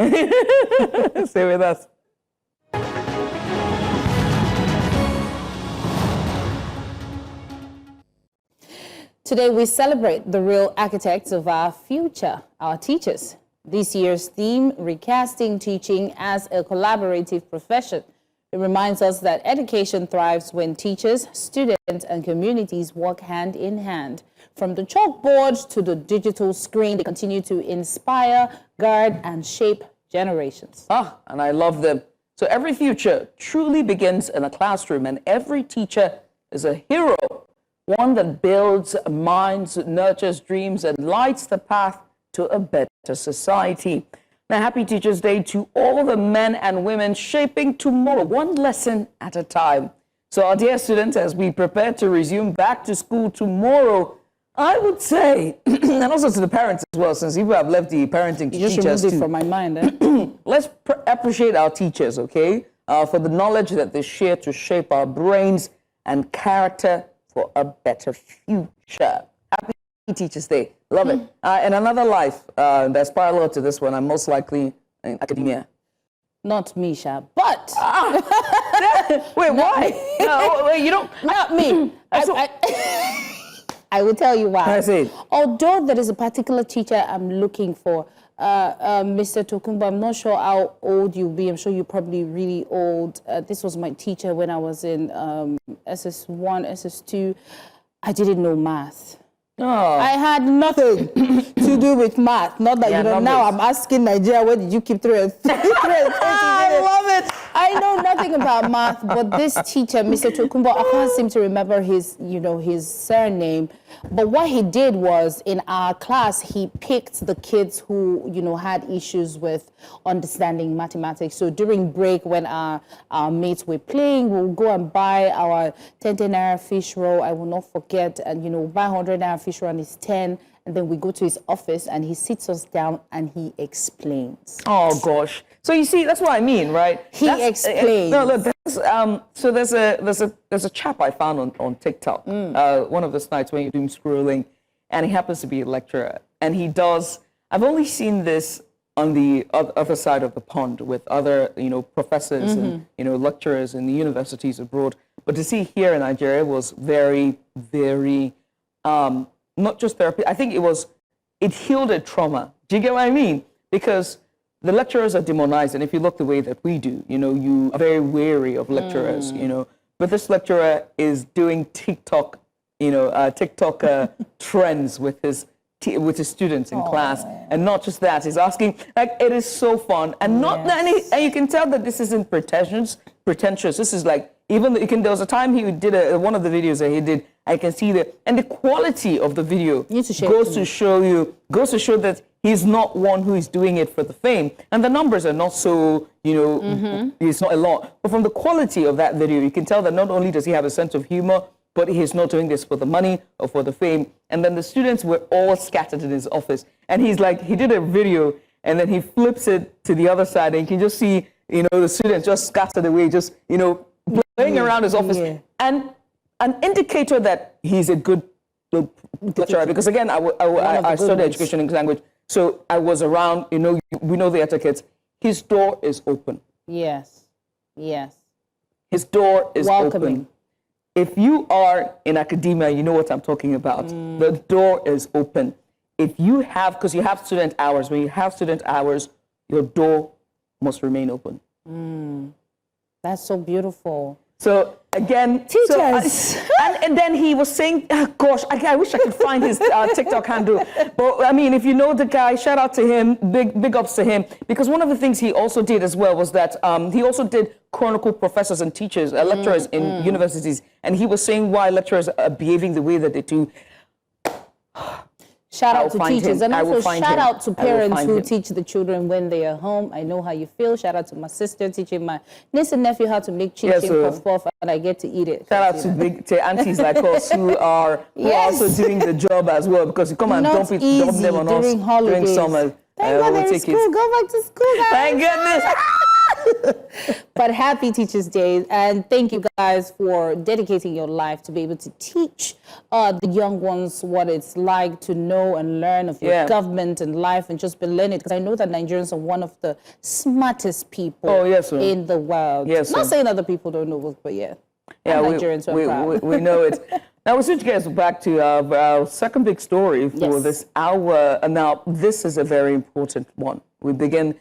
Stay with us. Today we celebrate the real architects of our future, our teachers. This year's theme, recasting teaching as a collaborative profession. It reminds us that education thrives when teachers, students, and communities work hand in hand. From the chalkboard to the digital screen, they continue to inspire, guard, and shape generations. And I love them. So every future truly begins in a classroom, and every teacher is a hero, one that builds minds, nurtures dreams, and lights the path to a better society. Now, happy Teachers' Day to all the men and women shaping tomorrow, one lesson at a time. So our dear students, as we prepare to resume back to school tomorrow, I would say, and also to the parents as well, since people have left the parenting to you just teachers removed it from my mind. Let's appreciate our teachers, okay, for the knowledge that they share to shape our brains and character for a better future. Happy Teachers' Day. Love it. In another life, there's parallel to this one. I'm most likely in academia. Not me, Sha, but... Wait, why? No, wait, you don't... Not me. I will tell you why. I see. Although there is a particular teacher I'm looking for, Mr. Tokumbo, I'm not sure how old you'll be. I'm sure you're probably really old. This was my teacher when I was in SS1, SS2. I didn't know math. Oh. I had nothing to do with math. Not that, you know, now I'm asking Nigeria, where did you keep 3 and 30? I love it. I know nothing about math, but this teacher, Mr. Tokumbo, I can't seem to remember his, you know, his surname. But what he did was, in our class, he picked the kids who, you know, had issues with understanding mathematics. So during break, when our mates were playing, we'll go and buy our 10 naira fish roll. I will not forget, and, you know, buy 100 naira fish roll and it's 10. And then we go to his office and he sits us down and he explains. Oh, gosh. So you see, that's what I mean, right? He explains. No, look, so there's a chap I found on TikTok one of those nights when you're doing scrolling, and he happens to be a lecturer. And he does, I've only seen this on the other side of the pond with other, you know, professors and, you know, lecturers in the universities abroad. But to see here in Nigeria was very, very, not just therapy. I think it healed a trauma. Do you get what I mean? Because the lecturers are demonized, and if you look the way that we do, you know, you are very wary of lecturers, you know. But this lecturer is doing TikTok, you know, TikTok trends with his students in class, and not just that, he's asking, like, it is so fun, and and you can tell that this isn't pretentious. This is like, even there was a time he did one of the videos that he did. I can see and the quality of the video goes to show that he's not one who is doing it for the fame, and the numbers are not so, you know, it's not a lot. But from the quality of that video, you can tell that not only does he have a sense of humor, but he's not doing this for the money or for the fame. And then the students were all scattered in his office, and he's like, he did a video, and then he flips it to the other side, and you can just see, you know, the students just scattered away, just, you know, playing around his office, and an indicator that he's a good lecturer. Because again, I studied education English language, so I was around. You know, we know the etiquette. His door is open. Yes, yes. His door is welcoming. Open. If you are in academia, you know what I'm talking about. The door is open. If you have, because you have student hours. When you have student hours, your door must remain open. That's so beautiful. So again, teachers, and then he was saying, "Gosh, I wish I could find his TikTok handle." But I mean, if you know the guy, shout out to him, big ups to him, because one of the things he also did as well was that he also did chronicle professors and teachers, lecturers in universities, and he was saying why lecturers are behaving the way that they do. Shout out to teachers, and also shout out to parents who teach the children when they are home. I know how you feel. Shout out to my sister teaching my niece and nephew how to make chinchin puff, and I get to eat it. Shout out to aunties like us who are also doing the job as well, because you come and dump them on us during summer. Thank God they're in school. Go back to school, guys. Thank goodness. But happy Teachers Day, and thank you guys for dedicating your life to be able to teach the young ones what it's like to know and learn of your government and life, and just be learning, because I know that Nigerians are one of the smartest people in the world. Not saying other people don't know, but Nigerians are proud. We know it. Now, we'll switch gears back to our second big story for this hour. Now, this is a very important one. We begin,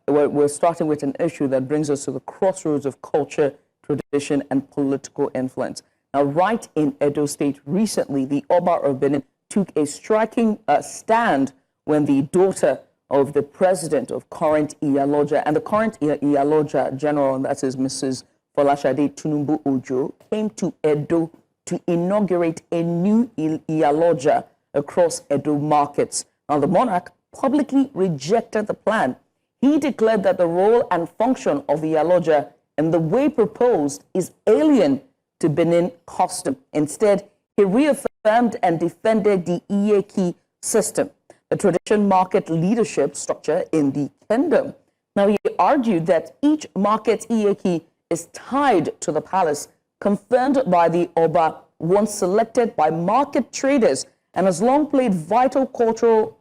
we're starting with an issue that brings us to the crossroads of culture, tradition, and political influence. Now, right in Edo State recently, the Oba of Benin took a striking stand when the daughter of the president of current Iyaloja and the current Iyaloja general, and that is Mrs. Tinubu-Ojo, came to Edo to inaugurate a new Iyaloja across Edo markets. Now, the monarch publicly rejected the plan. He declared that the role and function of Iyaloja and the way proposed is alien to Benin custom. Instead, he reaffirmed and defended the Iyeki system, the tradition market leadership structure in the kingdom. Now, he argued that each market Iyeki is tied to the palace, confirmed by the Oba, once selected by market traders, and has long played vital cultural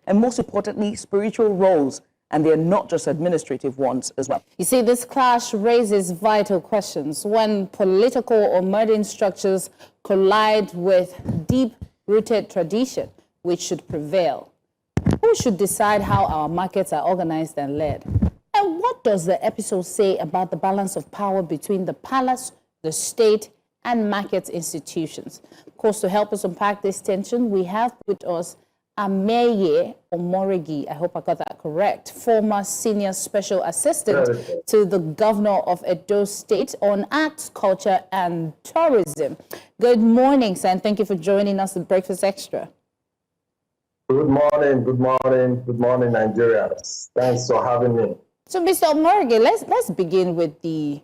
and, most importantly, spiritual roles. And they're not just administrative ones as well. You see, this clash raises vital questions when political or modern structures collide with deep-rooted tradition, which should prevail. Who should decide how our markets are organized and led? And what does the episode say about the balance of power between the palace, the state, and market institutions? Of course, to help us unpack this tension, we have with us Amienye Omorogie, I hope I got that correct, former senior special assistant to the governor of Edo State on arts, culture, and tourism. Good morning, sir, and thank you for joining us at Breakfast Extra. Good morning, Nigerians. Thanks for having me. So, Mr. Omorogie, let's begin with the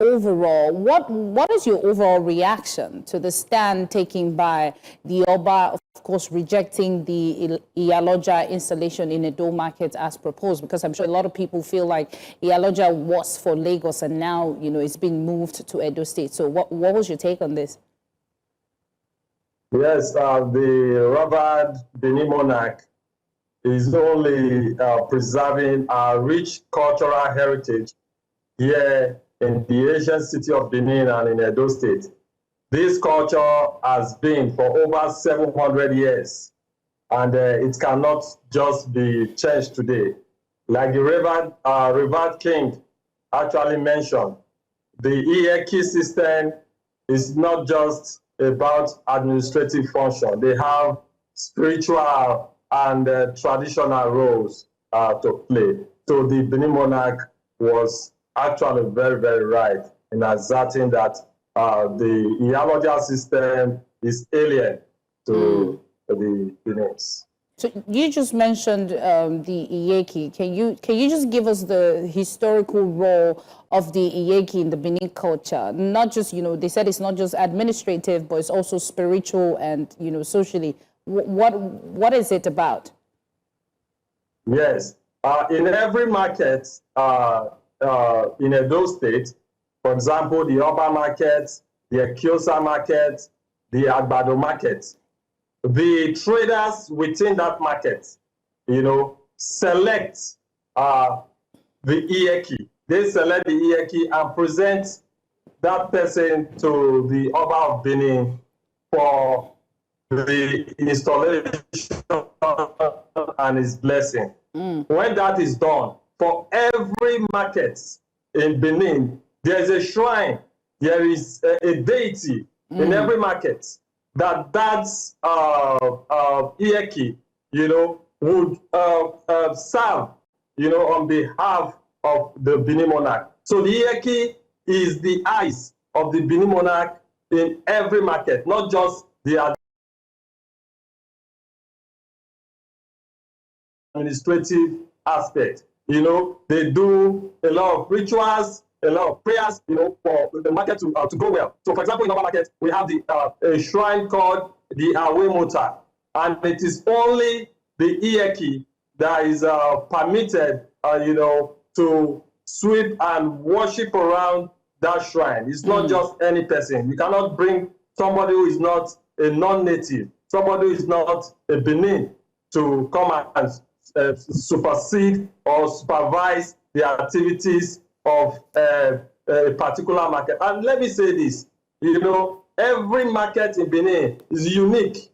overall. What is your overall reaction to the stand taken by the Oba, of course, rejecting the Iyaloja installation in Edo market as proposed? Because I'm sure a lot of people feel like Iyaloja was for Lagos and now, you know, it's been moved to Edo State. So what was your take on this? Yes, the revered Benin monarch is only preserving our rich cultural heritage here in the ancient city of Benin and in Edo State. This culture has been for over 700 years, and it cannot just be changed today. Like the revered king actually mentioned, the Iyeki system is not just about administrative function. They have spiritual and traditional roles to play. So the Benin monarch was actually very, very right in asserting that the Iyaloja system is alien to the Benin. So you just mentioned the Iyeki. Can you just give us the historical role of the Iyeki in the Benin culture? Not just, you know, they said it's not just administrative, but it's also spiritual and, you know, socially. What is it about? Yes, in every market in Edo State, for example, the Oba market, the Ekiosa market, the Agbado market, the traders within that market, you know, select the Iyeki. They select the Iyeki and present that person to the Oba of Benin for the installation and his blessing. When that is done, for every market in Benin, there is a shrine, there is a deity in every market that's Iyeki, you know, would serve, you know, on behalf of the Benin monarch. So the Iyeki is the eyes of the Benin monarch in every market, not just the administrative aspect. You know, they do a lot of rituals, a lot of prayers, you know, for the market to go well. So, for example, in our market, we have a shrine called the Awemota, and it is only the Iyeki that is permitted, you know, to sweep and worship around that shrine. It's not just any person. You cannot bring somebody who is not a non-native, somebody who is not a Benin, to come and supersede or supervise the activities of a particular market. And let me say this, you know, every market in Benin is unique.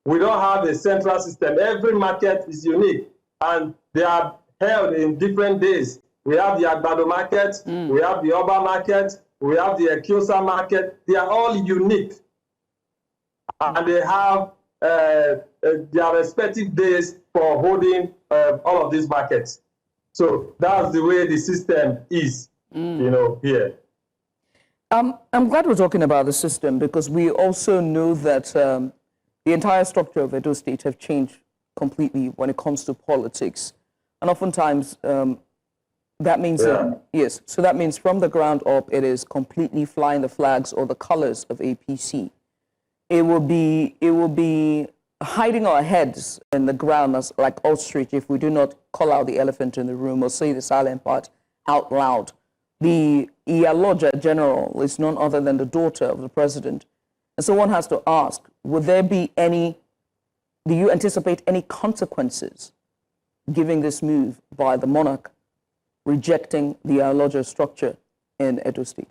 We don't have a central system. Every market is unique, and they are held in different days. We have the Agbado market, we have the Oba market, we have the Ekiosa market. They are all unique, and they have their respective days for holding all of these markets. So that's the way the system is, you know, here. I'm glad we're talking about the system, because we also know that the entire structure of Edo State have changed completely when it comes to politics. And oftentimes that means, yes, so that means from the ground up, it is completely flying the flags or the colors of APC. It will be hiding our heads in the ground as like ostrich if we do not call out the elephant in the room or say the silent part out loud. The Iyaloja general is none other than the daughter of the president. And so one has to ask, would there be any, do you anticipate any consequences giving this move by the monarch rejecting the Iyaloja structure in Edo State?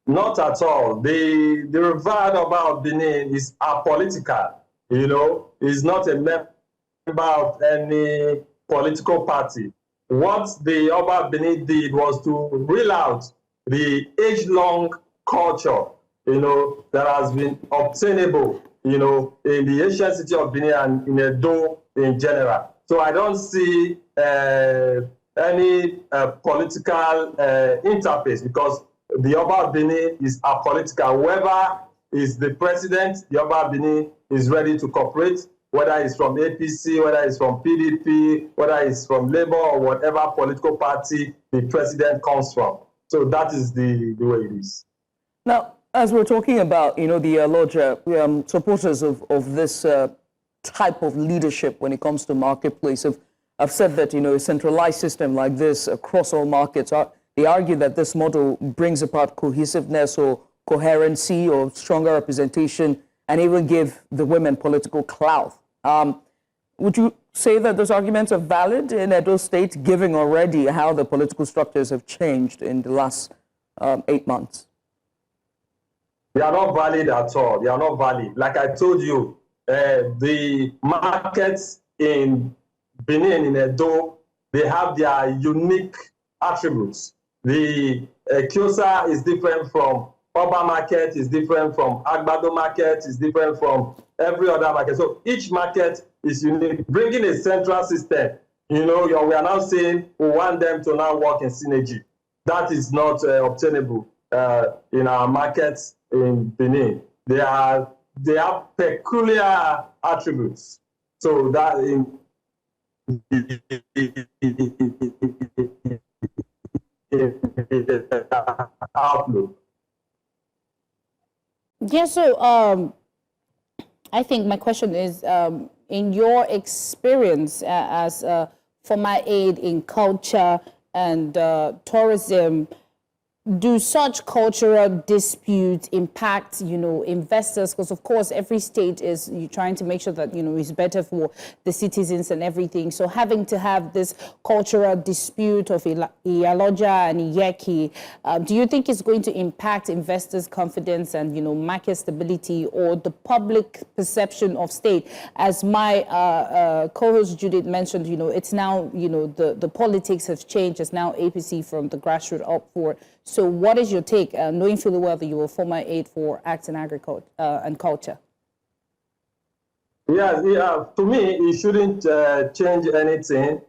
Not at all. The revered Oba of Benin is apolitical. is not a member of any political party. What the Oba of Benin did was to reel out the age-long culture, that has been obtainable, in the ancient city of Benin and in Edo in general. So I don't see any political interface, because the Oba of Benin is apolitical. Whoever is the president, the Oba of Benin is ready to cooperate, whether it's from APC, whether it's from PDP, whether it's from Labour, or whatever political party the president comes from. So that is the way it is. Now, as we're talking about, the Iyaloja, supporters of this type of leadership when it comes to marketplace have said that, a centralized system like this across all markets, they argue that this model brings about cohesiveness or coherency or stronger representation, and even give the women political clout. Would you say that those arguments are valid in Edo State, given already how the political structures have changed in the last 8 months? They are not valid at all. They are not valid. Like I told you, the markets in Benin, in Edo, they have their unique attributes. The Kiosa is different from Oba market, is different from Agbado market, is different from every other market. So each market is unique. Bringing a central system, we are now saying we want them to now work in synergy. That is not obtainable in our markets in Benin. They have peculiar attributes. So that outlook. Yeah, so I think my question is, in your experience as former aide in culture and tourism, do such cultural disputes impact, investors? Because, of course, every state is trying to make sure that, it's better for the citizens and everything. So having to have this cultural dispute of Iyaloja and Iyeki, do you think it's going to impact investors' confidence and, market stability, or the public perception of state? As my co-host Judith mentioned, it's now, the politics have changed. It's now APC from the grassroots upward. So what is your take, knowing fully well that you were former aide for Arts and Agriculture and Culture? Yeah. To me, it shouldn't change anything.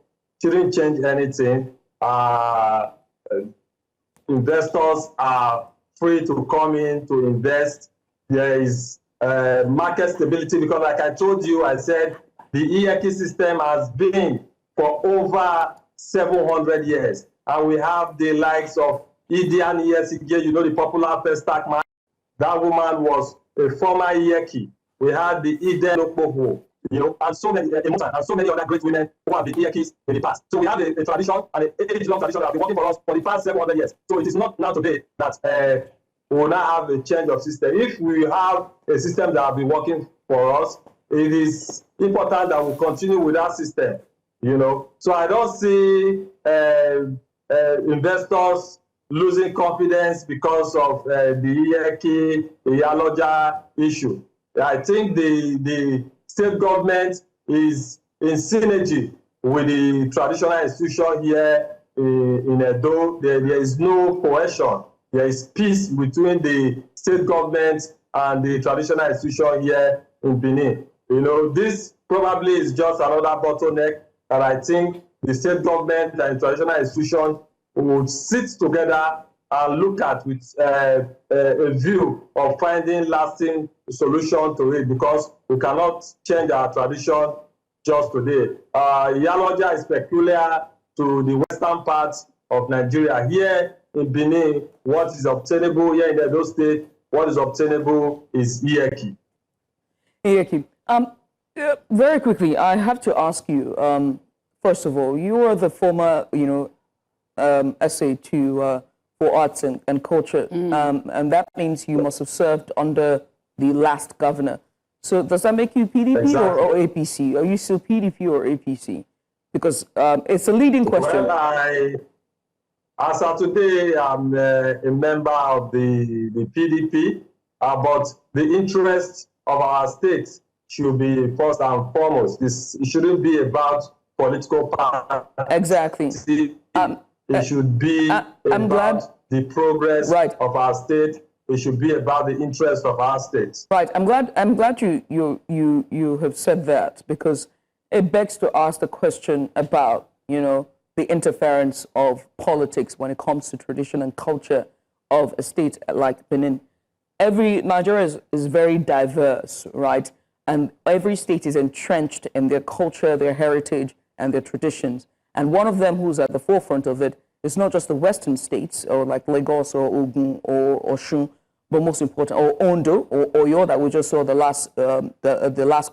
Investors are free to come in to invest. There is market stability, because like I told you, I said the Iyeki system has been for over 700 years. And we have the likes of Idian Iyeki, the popular Pestac man. That woman was a former Iyeki. We had the Eden Okpoho, and so many other great women who have been Iyekis in the past. So we have a tradition, and an age-long tradition that has been working for us for the past 700 years. So it is not now today that we will now have a change of system. If we have a system that has been working for us, it is important that we continue with that system. So I don't see investors losing confidence because of the Iyeki, Iyaloja issue. I think the state government is in synergy with the traditional institution here in Edo. There is no coercion. There is peace between the state government and the traditional institution here in Benin. This probably is just another bottleneck, and I think the state government and traditional institution would sit together and look at with a view of finding lasting solution to it, because we cannot change our tradition just today. Iyaloja is peculiar to the western parts of Nigeria. Here in Benin, what is obtainable here in Edo State, what is obtainable is Iyeki. Iyeki, very quickly, I have to ask you, first of all, you are the former, SA for Arts and Culture, and that means you must have served under the last governor. So does that make you PDP or APC? Are you still PDP or APC? Because it's a leading question. Well, as of today, I'm a member of the PDP, but the interest of our state should be first and foremost. It shouldn't be about political power. Exactly. It should be about the progress of our state. It should be about the interest of our state. Right. I'm glad you have said that, because it begs to ask the question about, you know, the interference of politics when it comes to tradition and culture of a state like Benin. Nigeria is very diverse, right? And every state is entrenched in their culture, their heritage, and their traditions. And one of them who's at the forefront of it is not just the Western states, or like Lagos or Ogun or Osun, but most important, or Ondo or Oyo that we just saw the last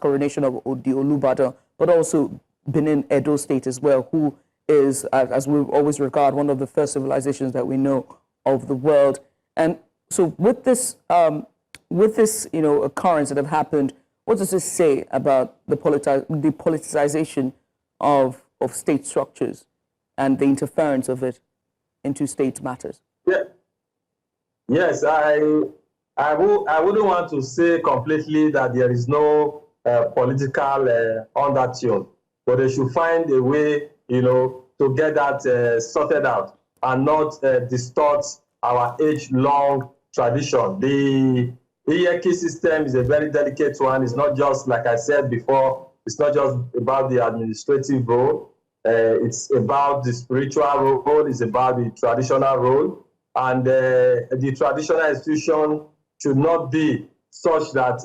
coronation of the Olubadan, but also Benin, Edo State as well, who is, as we always regard, one of the first civilizations that we know of the world. And so with this, you know, occurrence that have happened, what does this say about the politicization of state structures and the interference of it into state matters? Yeah. Yes, I wouldn't want to say completely that there is no political undertone, but they should find a way, you know, to get that sorted out and not distort our age-long tradition. The Iyeki system is a very delicate one. It's not just, like I said before, it's not just about the administrative role. It's about the spiritual role. It's about the traditional role. And the traditional institution should not be such that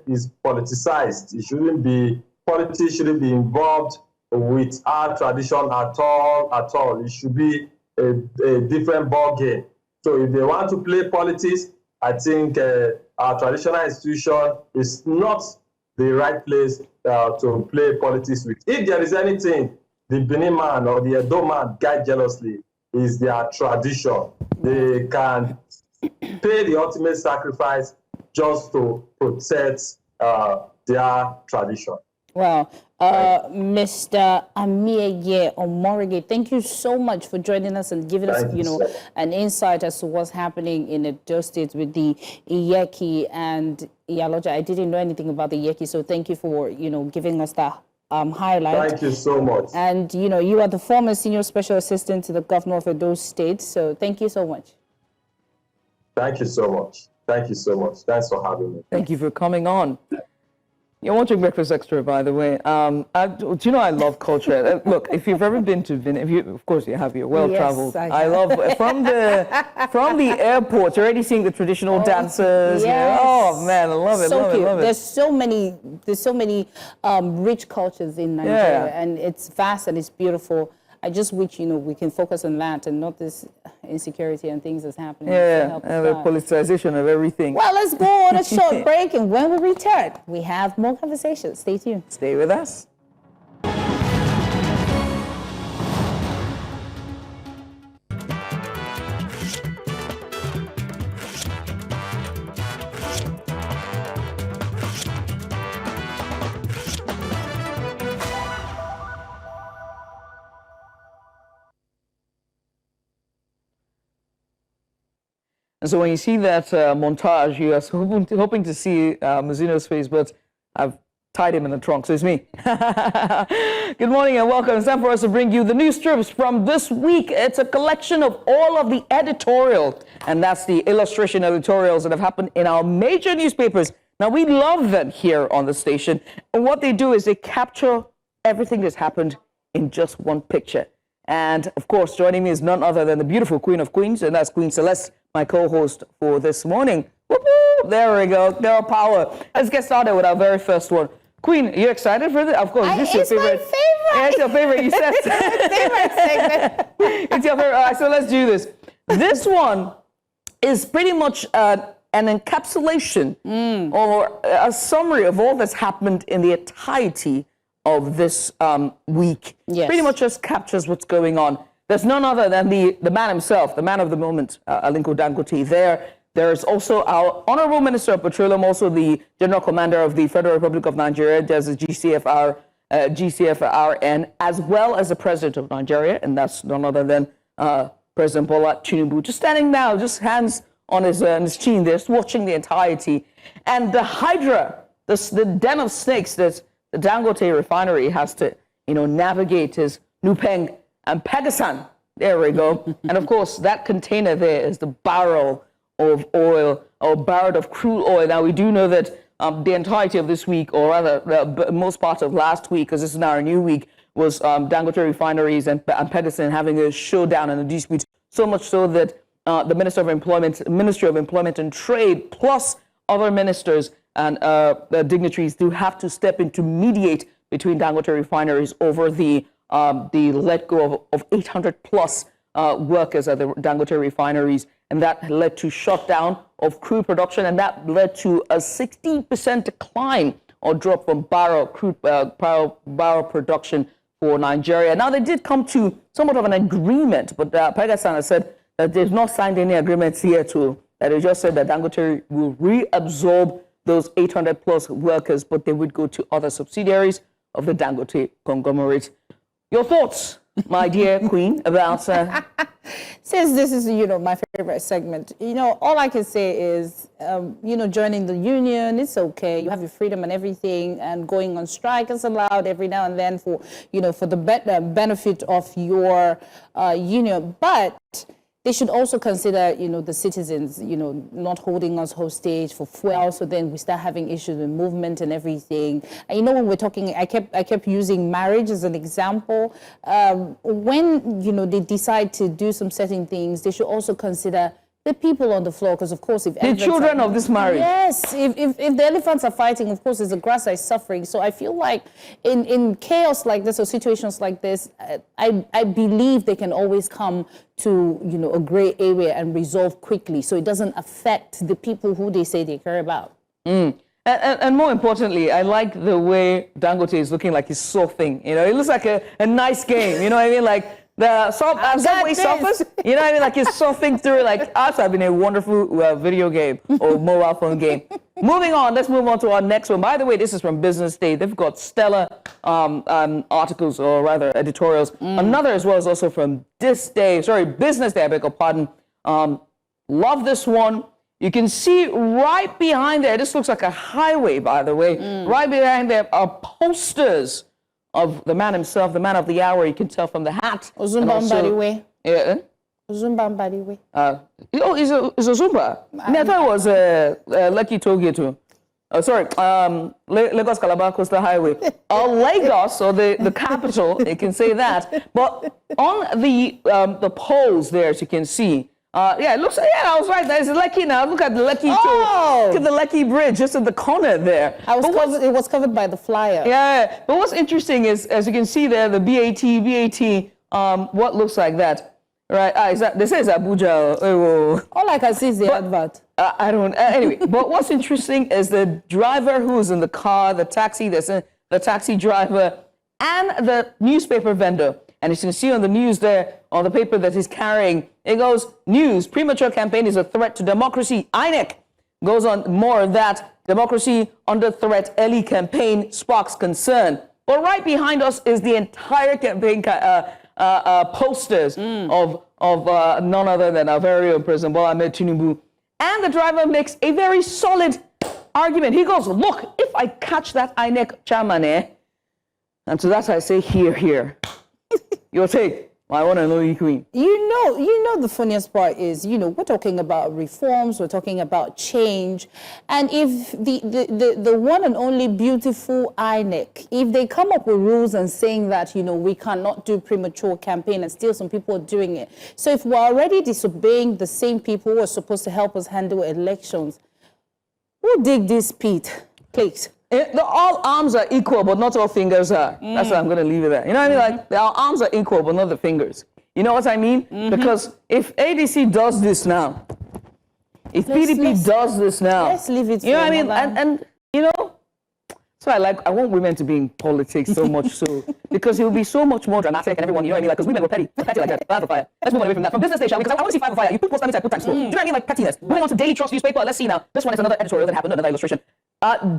is politicized. It shouldn't be, politics shouldn't be involved with our tradition at all. It should be a different ball game. So if they want to play politics, I think our traditional institution is not the right place to play politics with. If there is anything the Benin man or the Edo man guide jealously, is their tradition. They can pay the ultimate sacrifice just to protect their tradition. Wow. Mr. Amienye Omorogie, thank you so much for joining us and giving us, you know, an insight as to what's happening in Edo State with the Iyeki and Iyaloja. I didn't know anything about the Iyeki, so thank you for, you know, giving us that highlight. Thank you so much. And, you know, you are the former senior special assistant to the governor of Edo State, so thank you so much. Thank you so much. Thank you so much. Thanks for having me. Thank you for coming on. You're watching Breakfast Extra, by the way. Do you know I love culture? Look, if you've ever been to Benin, of course you have, you're well-traveled. Yes, I love, from the airport, you're already seeing the traditional dancers. Yes. You know, oh man, I love it, So love cute. it, love it. There's so many rich cultures in Nigeria, and it's vast and it's beautiful. I just wish, you know, we can focus on that and not this insecurity and things that's happening. Yeah, and the politicization of everything. Well, let's go on a short break, and when we return, we have more conversations. Stay tuned. Stay with us. And so when you see that montage, you are hoping to see Mazino's face, but I've tied him in the trunk, so it's me. Good morning and welcome. It's time for us to bring you the news strips from this week. It's a collection of all of the editorial, and that's the illustration editorials that have happened in our major newspapers. Now, we love them here on the station, and what they do is they capture everything that's happened in just one picture. And, of course, joining me is none other than the beautiful Queen of Queens, and that's Queen Celeste, my co-host for this morning. Woo-hoo! There we go. Girl power. Let's get started with our very first one. Queen, are you excited for this? Of course, this is your favorite. It's my favorite. Yeah, it's your favorite. You said favorite segment. It's your favorite. All right, so let's do this. This one is pretty much an encapsulation or a summary of all that's happened in the entirety of this week. Yes. Pretty much just captures what's going on. There's none other than the man himself, the man of the moment, Aliko Dangote there. There's also our Honorable Minister of Petroleum, also the General Commander of the Federal Republic of Nigeria. There's a GCFRN, as well as the President of Nigeria, and that's none other than President Bola Tinubu, just standing now, just hands on his chin there, just watching the entirety. And the Hydra the den of snakes that the Dangote refinery has to, navigate is Nupeng and Pegasan. There we go. And of course, that container there is the barrel of oil or barrel of crude oil. Now, we do know that the entirety of this week, or rather, most part of last week, because this is now a new week, was Dangote refineries and Pegasan having a showdown and a dispute. So much so that the Ministry of Employment and Trade, plus other ministers and dignitaries do have to step in to mediate between Dangote refineries over the let go of 800 plus workers at the Dangote refineries, and that led to shutdown of crude production, and that led to a 60% decline or drop from barrel production for Nigeria. Now, they did come to somewhat of an agreement, but Pegasan has said that they've not signed any agreements here too. That they just said that Dangote will reabsorb those 800 plus workers, but they would go to other subsidiaries of the Dangote conglomerate. Your thoughts, my dear Queen, about... Since this is, my favorite segment, all I can say is, joining the union, it's okay. You have your freedom and everything, and going on strike is allowed every now and then for, for the benefit of your union. But they should also consider, the citizens, not holding us hostage for fuel. So then we start having issues with movement and everything. And when we're talking, I kept using marriage as an example. When, they decide to do some certain things, they should also consider the people on the floor, because of course, if the children of this marriage. Yes, if the elephants are fighting, of course, it's the grass that is suffering. So I feel like in chaos like this or situations like this, I believe they can always come to a gray area and resolve quickly, so it doesn't affect the people who they say they care about. And more importantly, I like the way Dangote is looking like he's surfing. It looks like a nice game. You know what I mean? Like the subway surfers. You know what I mean? Like he's surfing through. Like us have been a wonderful video game or mobile phone game. Moving on, let's move on to our next one. By the way, this is from Business Day. They've got stellar articles, or rather editorials. Another as well is also from Business Day. I beg your pardon. Love this one. You can see right behind there, this looks like a highway, by the way. Right behind there are posters of the man himself, the man of the hour. You can tell from the hat. Ozumbambadiwe. Yeah. Ozumbambadiwe. He's a Zumba. I thought it was Lucky Togeto. Lagos Calabar Coastal Highway. Lagos, or the capital, you can say that. But on the poles there, as you can see, it looks, I was right. There's Lekki now. Look at the Lekki Look at the Lekki Bridge just at the corner there. It was covered by the flyer. Yeah, but what's interesting is, as you can see there, the BAT, what looks like that, right? This is Abuja. All I can see is the advert. I don't, anyway, but what's interesting is the driver who's in the car, the taxi driver, and the newspaper vendor. And as you can see on the news there, on the paper that he's carrying, it goes, news, premature campaign is a threat to democracy. INEC goes on more of that. Democracy under threat, early campaign sparks concern. But right behind us is the entire campaign posters of none other than our very own President Bola Ahmed Tinubu. And the driver makes a very solid argument. He goes, look, if I catch that INEC chairman, and to that I say, here. Your take, my one and only Queen. You know the funniest part is, we're talking about reforms, we're talking about change, and if the one and only beautiful INEC, if they come up with rules and saying that, we cannot do premature campaign, and still some people are doing it. So if we're already disobeying the same people who are supposed to help us handle elections, who dig this pit, please? All arms are equal, but not all fingers are. That's why I'm going to leave it there. You know what I mean? Like, our arms are equal, but not the fingers. You know what I mean? Because if ADC does this now, if PDP does this now, let's leave it. You know what I mean? And so I want women to be in politics so much so, because it will be so much more dramatic and everyone, you know what I mean? Like, because women were petty like that. Fire for fire. Let's move away from that. From Business Day, shall we? Because I want to see fire for fire. You put post I put times 4. Do you know what I mean? Like pettiness. Moving on to Daily Trust newspaper. Let's see now. This one is another editorial that happened, another illustration.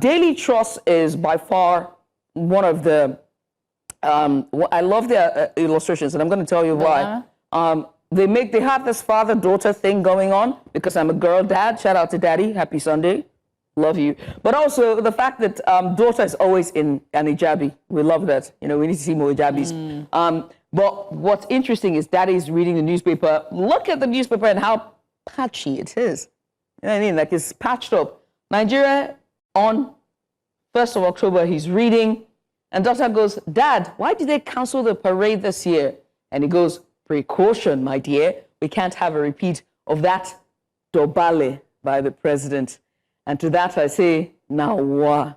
Daily Trust is by far one of the, I love their illustrations, and I'm going to tell you why. They have this father-daughter thing going on, because I'm a girl dad. Shout out to Daddy. Happy Sunday. Love you. But also the fact that daughter is always in an hijabi. We love that. You know, we need to see more hijabis. But what's interesting is daddy is reading the newspaper. Look at the newspaper and how patchy it is. You know what I mean? Like it's patched up. Nigeria on 1st of October, he's reading. And daughter goes, Dad, why did they cancel the parade this year? And he goes, precaution, my dear. We can't have a repeat of that dobale by the president. And to that I say, now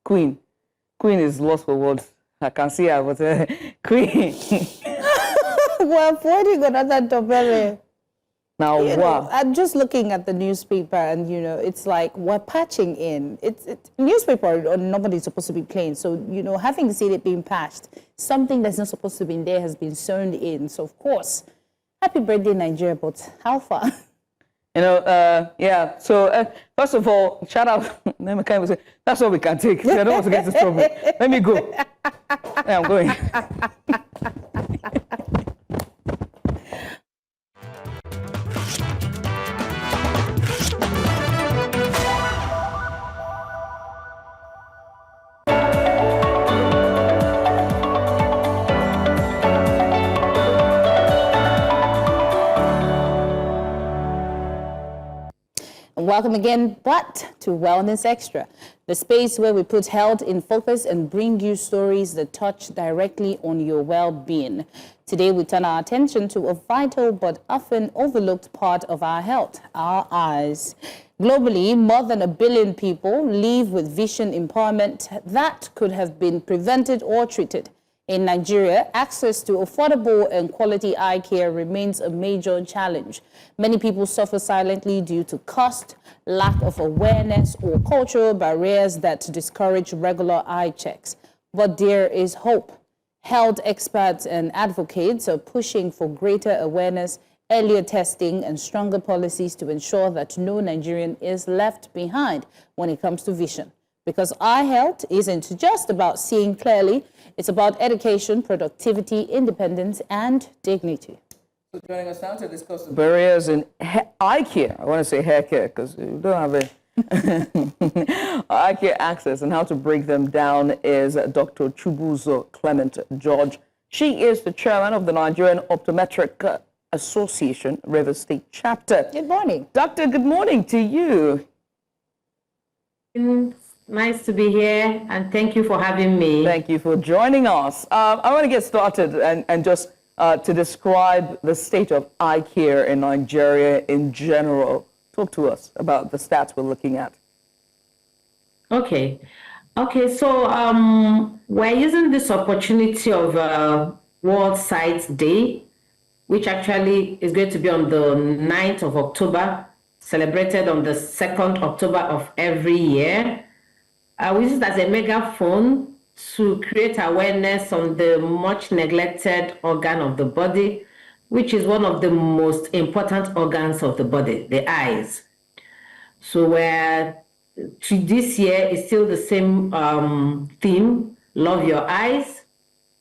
Queen is lost for words. I can see her, but Queen. We're avoiding another dobele. Now, I'm just looking at the newspaper, and it's like we're patching in. It's newspaper. Nobody's supposed to be plain. So having seen it being patched, something that's not supposed to be in there has been sewn in. So of course, happy birthday, Nigeria. But how far? Yeah. So first of all, shout out. That's all we can take. I don't want to get into trouble. Let me go. Yeah, I'm going. Welcome again, but to Wellness Extra, the space where we put health in focus and bring you stories that touch directly on your well-being. Today, we turn our attention to a vital but often overlooked part of our health, our eyes. Globally, more than 1 billion people live with vision impairment that could have been prevented or treated. In Nigeria, access to affordable and quality eye care remains a major challenge. Many people suffer silently due to cost, lack of awareness, or cultural barriers that discourage regular eye checks. But there is hope. Health experts and advocates are pushing for greater awareness, earlier testing, and stronger policies to ensure that no Nigerian is left behind when it comes to vision. Because eye health isn't just about seeing clearly, it's about education, productivity, independence, and dignity. So joining us now to discuss the barriers in eye care. I want to say hair care because we don't have eye care access and how to break them down is Dr. Chibuzo Clement George. She is the chairman of the Nigerian Optometric Association, River State Chapter. Good morning. Doctor, good morning to you. Nice to be here, and thank you for having me. Thank you for joining us. I want to get started and just to describe the state of eye care in Nigeria in general. Talk to us about the stats we're looking at. Okay, so we're using this opportunity of World Sight Day, which actually is going to be on the 9th of October, celebrated on the 2nd October of every year. We use it as a megaphone to create awareness on the much neglected organ of the body, which is one of the most important organs of the body, the eyes. So this year is still the same theme, love your eyes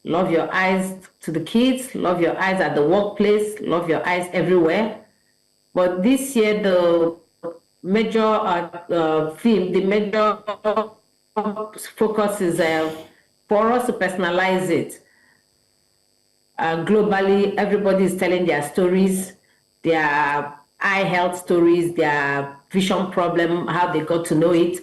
to the kids, love your eyes at the workplace, love your eyes everywhere. But this year, the major theme, the major focus is for us to personalize it. Globally, everybody is telling their stories, their eye health stories, their vision problem, how they got to know it.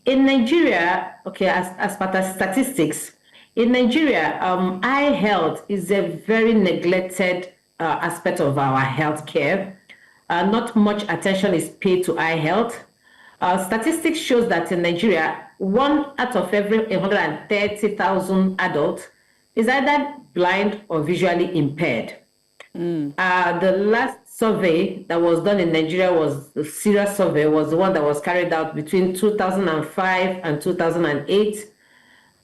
In Nigeria, as part of statistics, in Nigeria, eye health is a very neglected aspect of our health care. Not much attention is paid to eye health. Statistics shows that in Nigeria, 1 out of every 130,000 adults is either blind or visually impaired. The last survey that was done in Nigeria was the serious survey, was the one that was carried out between 2005 and 2008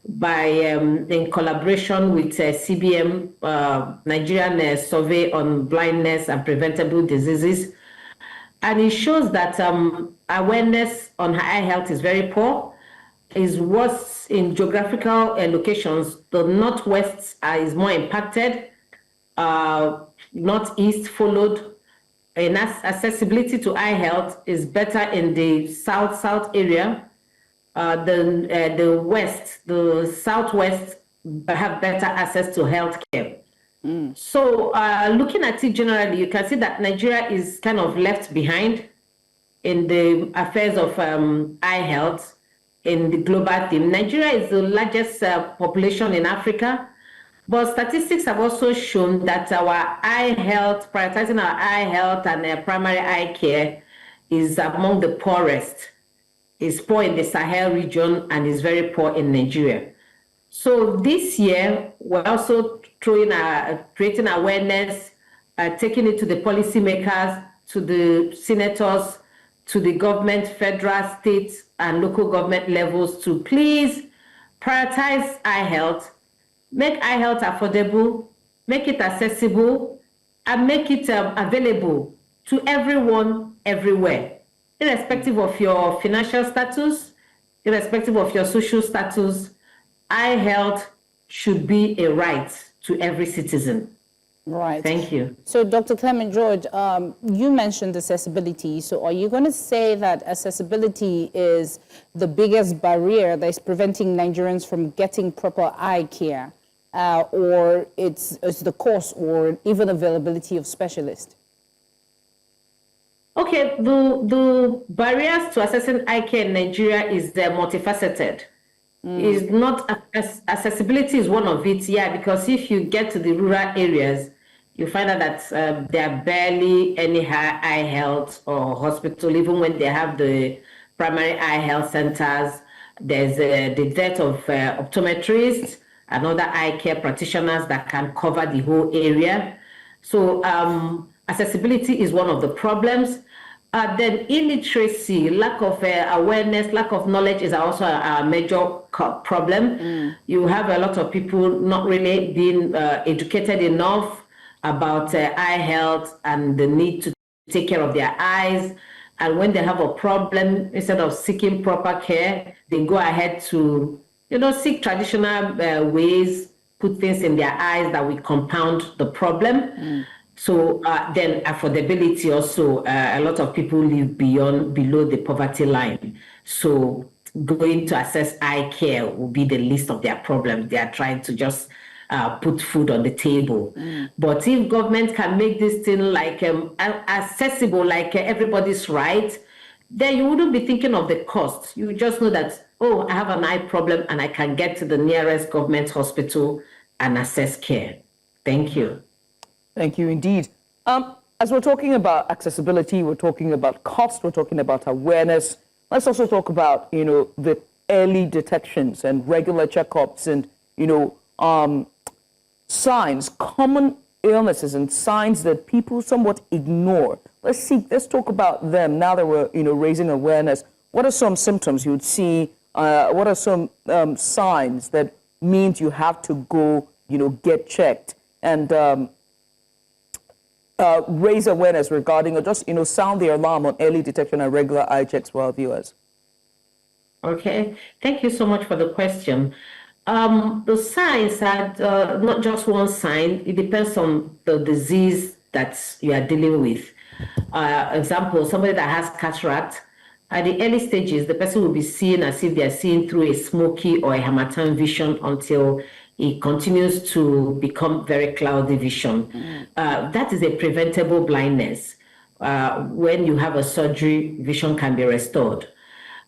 by in collaboration with CBM, Nigerian Survey on Blindness and Preventable Diseases. And it shows that awareness on eye health is very poor, is worse in geographical locations. The Northwest is more impacted. Northeast followed. And accessibility to eye health is better in the south area. The west, the southwest have better access to healthcare. So looking at it generally, you can see that Nigeria is kind of left behind in the affairs of eye health in the global theme. Nigeria is the largest population in Africa, but statistics have also shown that our eye health, prioritizing our eye health and primary eye care is among the poorest. It's poor in the Sahel region and is very poor in Nigeria. So this year, we're also creating awareness, taking it to the policymakers, to the senators, to the government, federal, state, and local government levels to please prioritize eye health, make eye health affordable, make it accessible, and make it available to everyone, everywhere, irrespective of your financial status, irrespective of your social status. Eye health should be a right to every citizen. Right. Thank you. So, Dr. Clement George, you mentioned accessibility. So are you going to say that accessibility is the biggest barrier that is preventing Nigerians from getting proper eye care, or it's the cost or even availability of specialists? Okay, the barriers to accessing eye care in Nigeria is multifaceted. Is not accessibility is one of it, yeah, because if you get to the rural areas, you find out that there are barely any eye health or hospital, even when they have the primary eye health centers. There's the dearth of optometrists and other eye care practitioners that can cover the whole area. So accessibility is one of the problems. Then illiteracy, lack of awareness, lack of knowledge is also a major problem. You have a lot of people not really being educated enough about eye health and the need to take care of their eyes. And when they have a problem, instead of seeking proper care, they go ahead to, seek traditional ways, put things in their eyes that will compound the problem. So then affordability also, a lot of people live below the poverty line. So going to access eye care will be the least of their problems. They are trying to just put food on the table. But if government can make this thing like accessible, like everybody's right, then you wouldn't be thinking of the cost. You just know that, oh, I have an eye problem and I can get to the nearest government hospital and access care. Thank you. Thank you indeed. As we're talking about accessibility, we're talking about cost, we're talking about awareness. Let's also talk about, the early detections and regular checkups and, signs, common illnesses and signs that people somewhat ignore. Let's talk about them now that we're, raising awareness. What are some symptoms you would see? What are some signs that means you have to go, get checked and raise awareness regarding, or just, sound the alarm on early detection and regular eye checks for our viewers? Okay, thank you so much for the question. The signs are not just one sign. It depends on the disease that you are dealing with. Example, somebody that has cataract, at the early stages, the person will be seeing as if they're seeing through a smoky or a harmattan vision until it continues to become very cloudy vision. That is a preventable blindness. When you have a surgery, vision can be restored.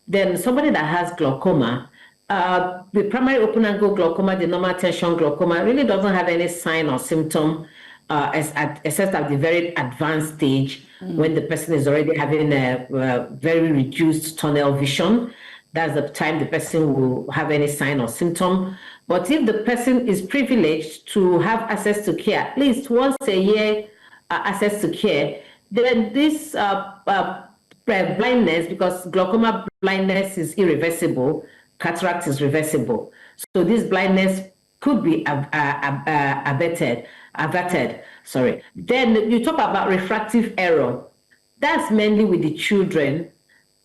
Then somebody that has glaucoma, the primary open angle glaucoma, the normal tension glaucoma, really doesn't have any sign or symptom except at the very advanced stage when the person is already having a very reduced tunnel vision. That's the time the person will have any sign or symptom. But if the person is privileged to have access to care, at least once a year, access to care, then this blindness, because glaucoma blindness is irreversible, cataract is reversible. So this blindness could be averted. Then you talk about refractive error. That's mainly with the children.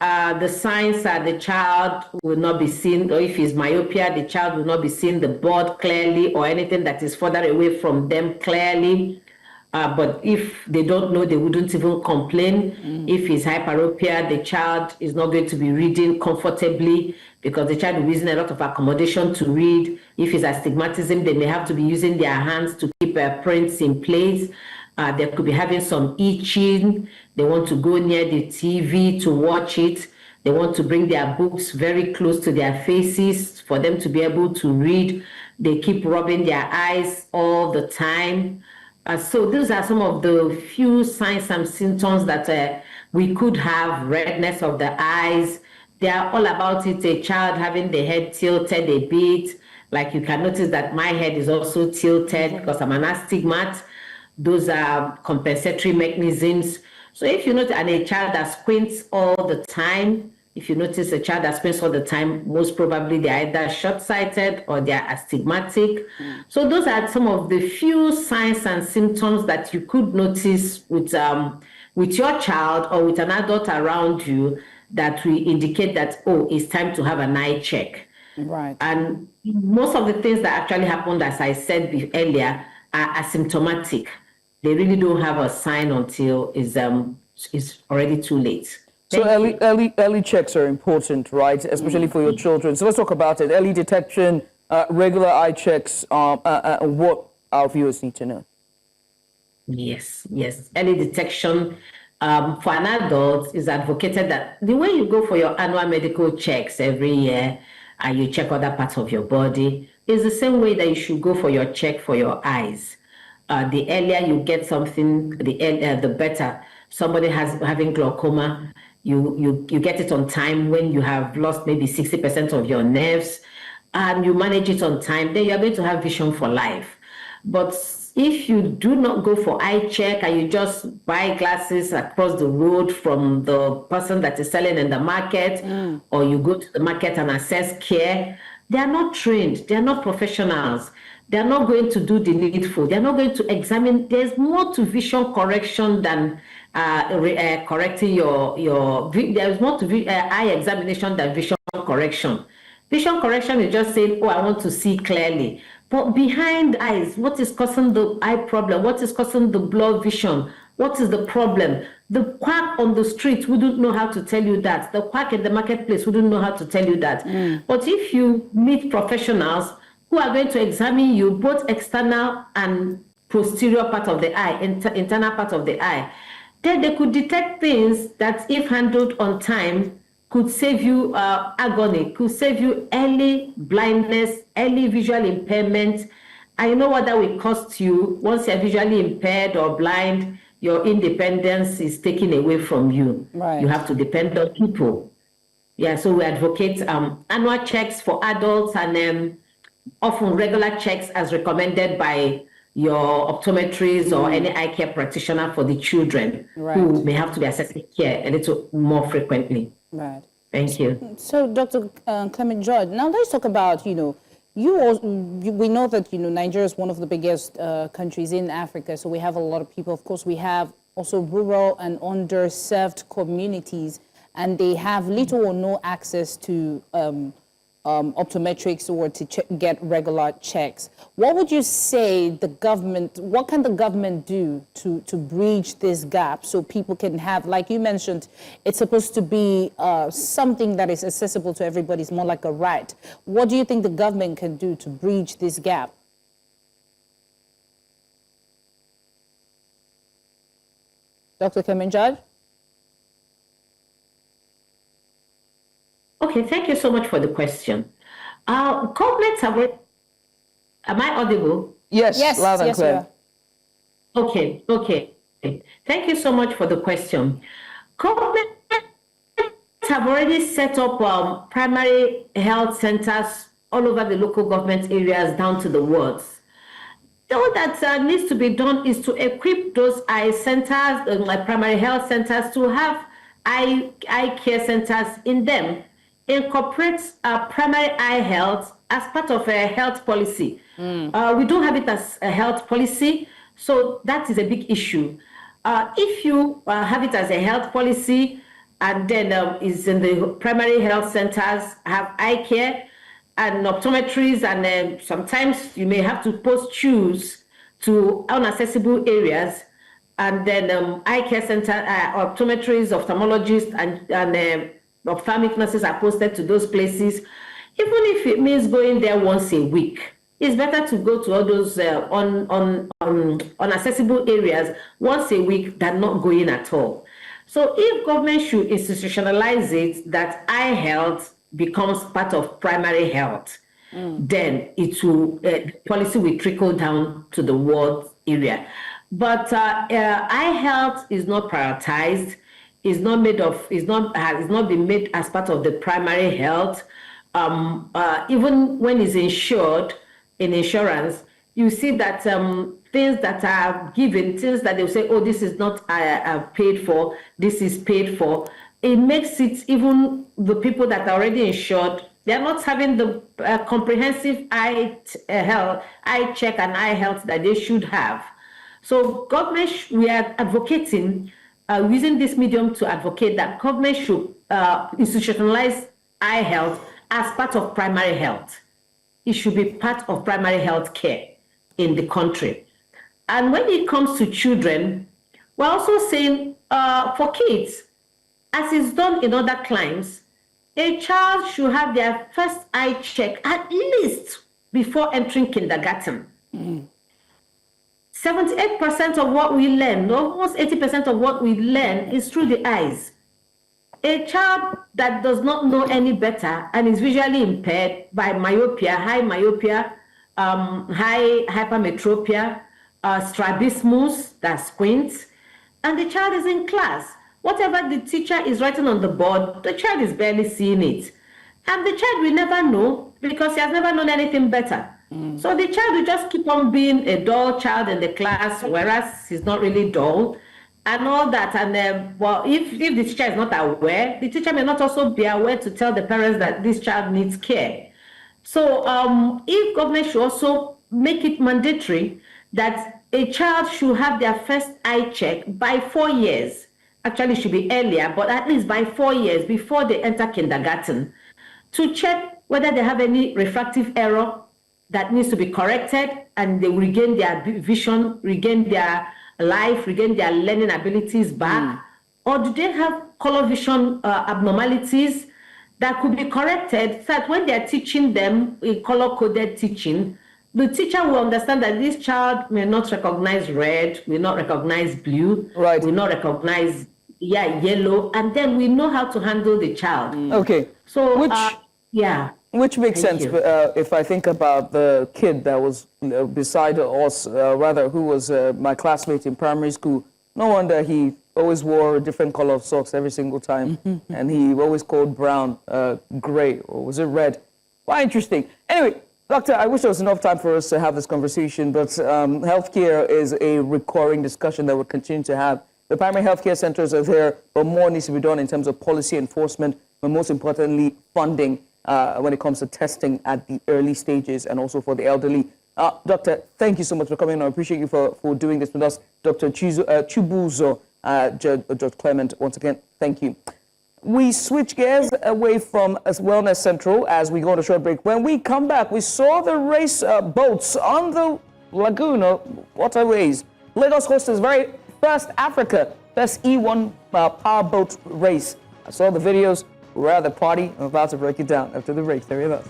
The signs are the child will not be seen, or if it's myopia, the child will not be seeing the board clearly or anything that is further away from them clearly. But if they don't know, they wouldn't even complain. If it's hyperopia, the child is not going to be reading comfortably because the child will be using a lot of accommodation to read. If it's astigmatism, they may have to be using their hands to keep prints in place. They could be having some itching. They want to go near the TV to watch it. They want to bring their books very close to their faces for them to be able to read. They keep rubbing their eyes all the time. So those are some of the few signs and symptoms that we could have. Redness of the eyes. They are all about it. A child having the head tilted a bit. Like you can notice that my head is also tilted because I'm an astigmat. Those are compensatory mechanisms. So if you notice, and a child that squints all the time, if you notice a child that squints all the time, most probably they're either short-sighted or they're astigmatic. So those are some of the few signs and symptoms that you could notice with your child or with an adult around you that will indicate that, oh, it's time to have an eye check. Right. And most of the things that actually happened, as I said earlier, are asymptomatic. They really don't have a sign until it's already too late. So early checks are important, right? Especially for your children. So let's talk about it. Early detection, regular eye checks, what our viewers need to know. Yes. Early detection for an adult is advocated that the way you go for your annual medical checks every year and you check other parts of your body is the same way that you should go for your check for your eyes. The earlier you get something, the better. Somebody having glaucoma, you get it on time when you have lost maybe 60% of your nerves, and you manage it on time, then you're going to have vision for life. But if you do not go for eye check and you just buy glasses across the road from the person that is selling in the market, or you go to the market and assess care, they are not trained, they are not professionals. They're not going to do the needful. They're not going to examine. There's more to vision correction than correcting your. There's more to eye examination than vision correction. Vision correction is just saying, oh, I want to see clearly. But behind eyes, what is causing the eye problem? What is causing the blurred vision? What is the problem? The quack on the street wouldn't know how to tell you that. The quack in the marketplace wouldn't know how to tell you that. But if you meet professionals who are going to examine you, both external and posterior part of the eye, internal part of the eye, then they could detect things that, if handled on time, could save you agony, could save you early blindness, early visual impairment. And you know what that will cost you? Once you're visually impaired or blind, your independence is taken away from you. Right. You have to depend on people. Yeah, so we advocate annual checks for adults and often regular checks as recommended by your optometrist or any eye care practitioner for the children who may have to be assessing care a little more frequently. Right. Thank you. So, Dr. Clement George, now let's talk about, we know that, Nigeria is one of the biggest countries in Africa, so we have a lot of people. Of course, we have also rural and underserved communities, and they have little or no access to optometrics or to get regular checks. What would you say what can the government do to bridge this gap so people can have, like you mentioned, it's supposed to be something that is accessible to everybody, it's more like a right. What do you think the government can do to bridge this gap? Dr. Clement George? Okay, thank you so much for the question. Governments have... Am I audible? Yes, loud and clear. Okay. Thank you so much for the question. Governments have already set up primary health centers all over the local government areas down to the wards. All that needs to be done is to equip those eye centers, like primary health centers, to have eye care centers in them. Incorporate primary eye health as part of a health policy. We don't have it as a health policy, so that is a big issue. If you have it as a health policy and then is in the primary health centers, have eye care and optometries, and sometimes you may have to post shoes to inaccessible areas, and then eye care center, optometrists, ophthalmologists, and ophthalmic nurses are posted to those places. Even if it means going there once a week, it's better to go to all those unaccessible areas once a week than not going at all. So if government should institutionalize it, that eye health becomes part of primary health, then it will policy will trickle down to the ward area. But eye health is not prioritized. Is not been made as part of the primary health. Even when it's insured in insurance, you see that things that are given, things that they'll say, oh, this is not paid for, this is paid for. It makes it, even the people that are already insured, they're not having the comprehensive eye check and eye health that they should have. So government, we are advocating, using this medium to advocate that government should institutionalize eye health as part of primary health. It should be part of primary health care in the country. And when it comes to children, we're also saying for kids, as is done in other climes, a child should have their first eye check at least before entering kindergarten. 78% of what we learn, almost 80% of what we learn is through the eyes. A child that does not know any better and is visually impaired by myopia, high hypermetropia, strabismus, that squints, and the child is in class. Whatever the teacher is writing on the board, the child is barely seeing it. And the child will never know because he has never known anything better. So the child will just keep on being a dull child in the class, whereas he's not really dull, and all that. And well, if the teacher is not aware, the teacher may not also be aware to tell the parents that this child needs care. So if government should also make it mandatory that a child should have their first eye check by 4 years, actually it should be earlier, but at least by 4 years before they enter kindergarten, to check whether they have any refractive error that needs to be corrected, and they regain their vision, regain their life, regain their learning abilities back, or do they have color vision abnormalities that could be corrected so that when they're teaching them in color-coded teaching, the teacher will understand that this child may not recognize red, will not recognize blue, will not recognize yellow, and then we know how to handle the child. Okay. So, Which makes sense if I think about the kid that was beside us, rather, who was my classmate in primary school. No wonder he always wore a different color of socks every single time. And he always called brown gray, or was it red? Quite interesting. Anyway, Doctor, I wish there was enough time for us to have this conversation, but healthcare is a recurring discussion that we'll continue to have. The primary healthcare centers are there, but more needs to be done in terms of policy enforcement, but most importantly, funding. When it comes to testing at the early stages and also for the elderly. Doctor, thank you so much for coming on. I appreciate you for doing this with us. Dr. Chibuzo, Judge Clement, once again, thank you. We switch gears away from Wellness Central as we go on a short break. When we come back, we saw the race boats on the lagoon or waterways. Lagos hosts its very first first E1 powerboat race. I saw the videos. We're at the party. I'm about to break it down after the break. There it is.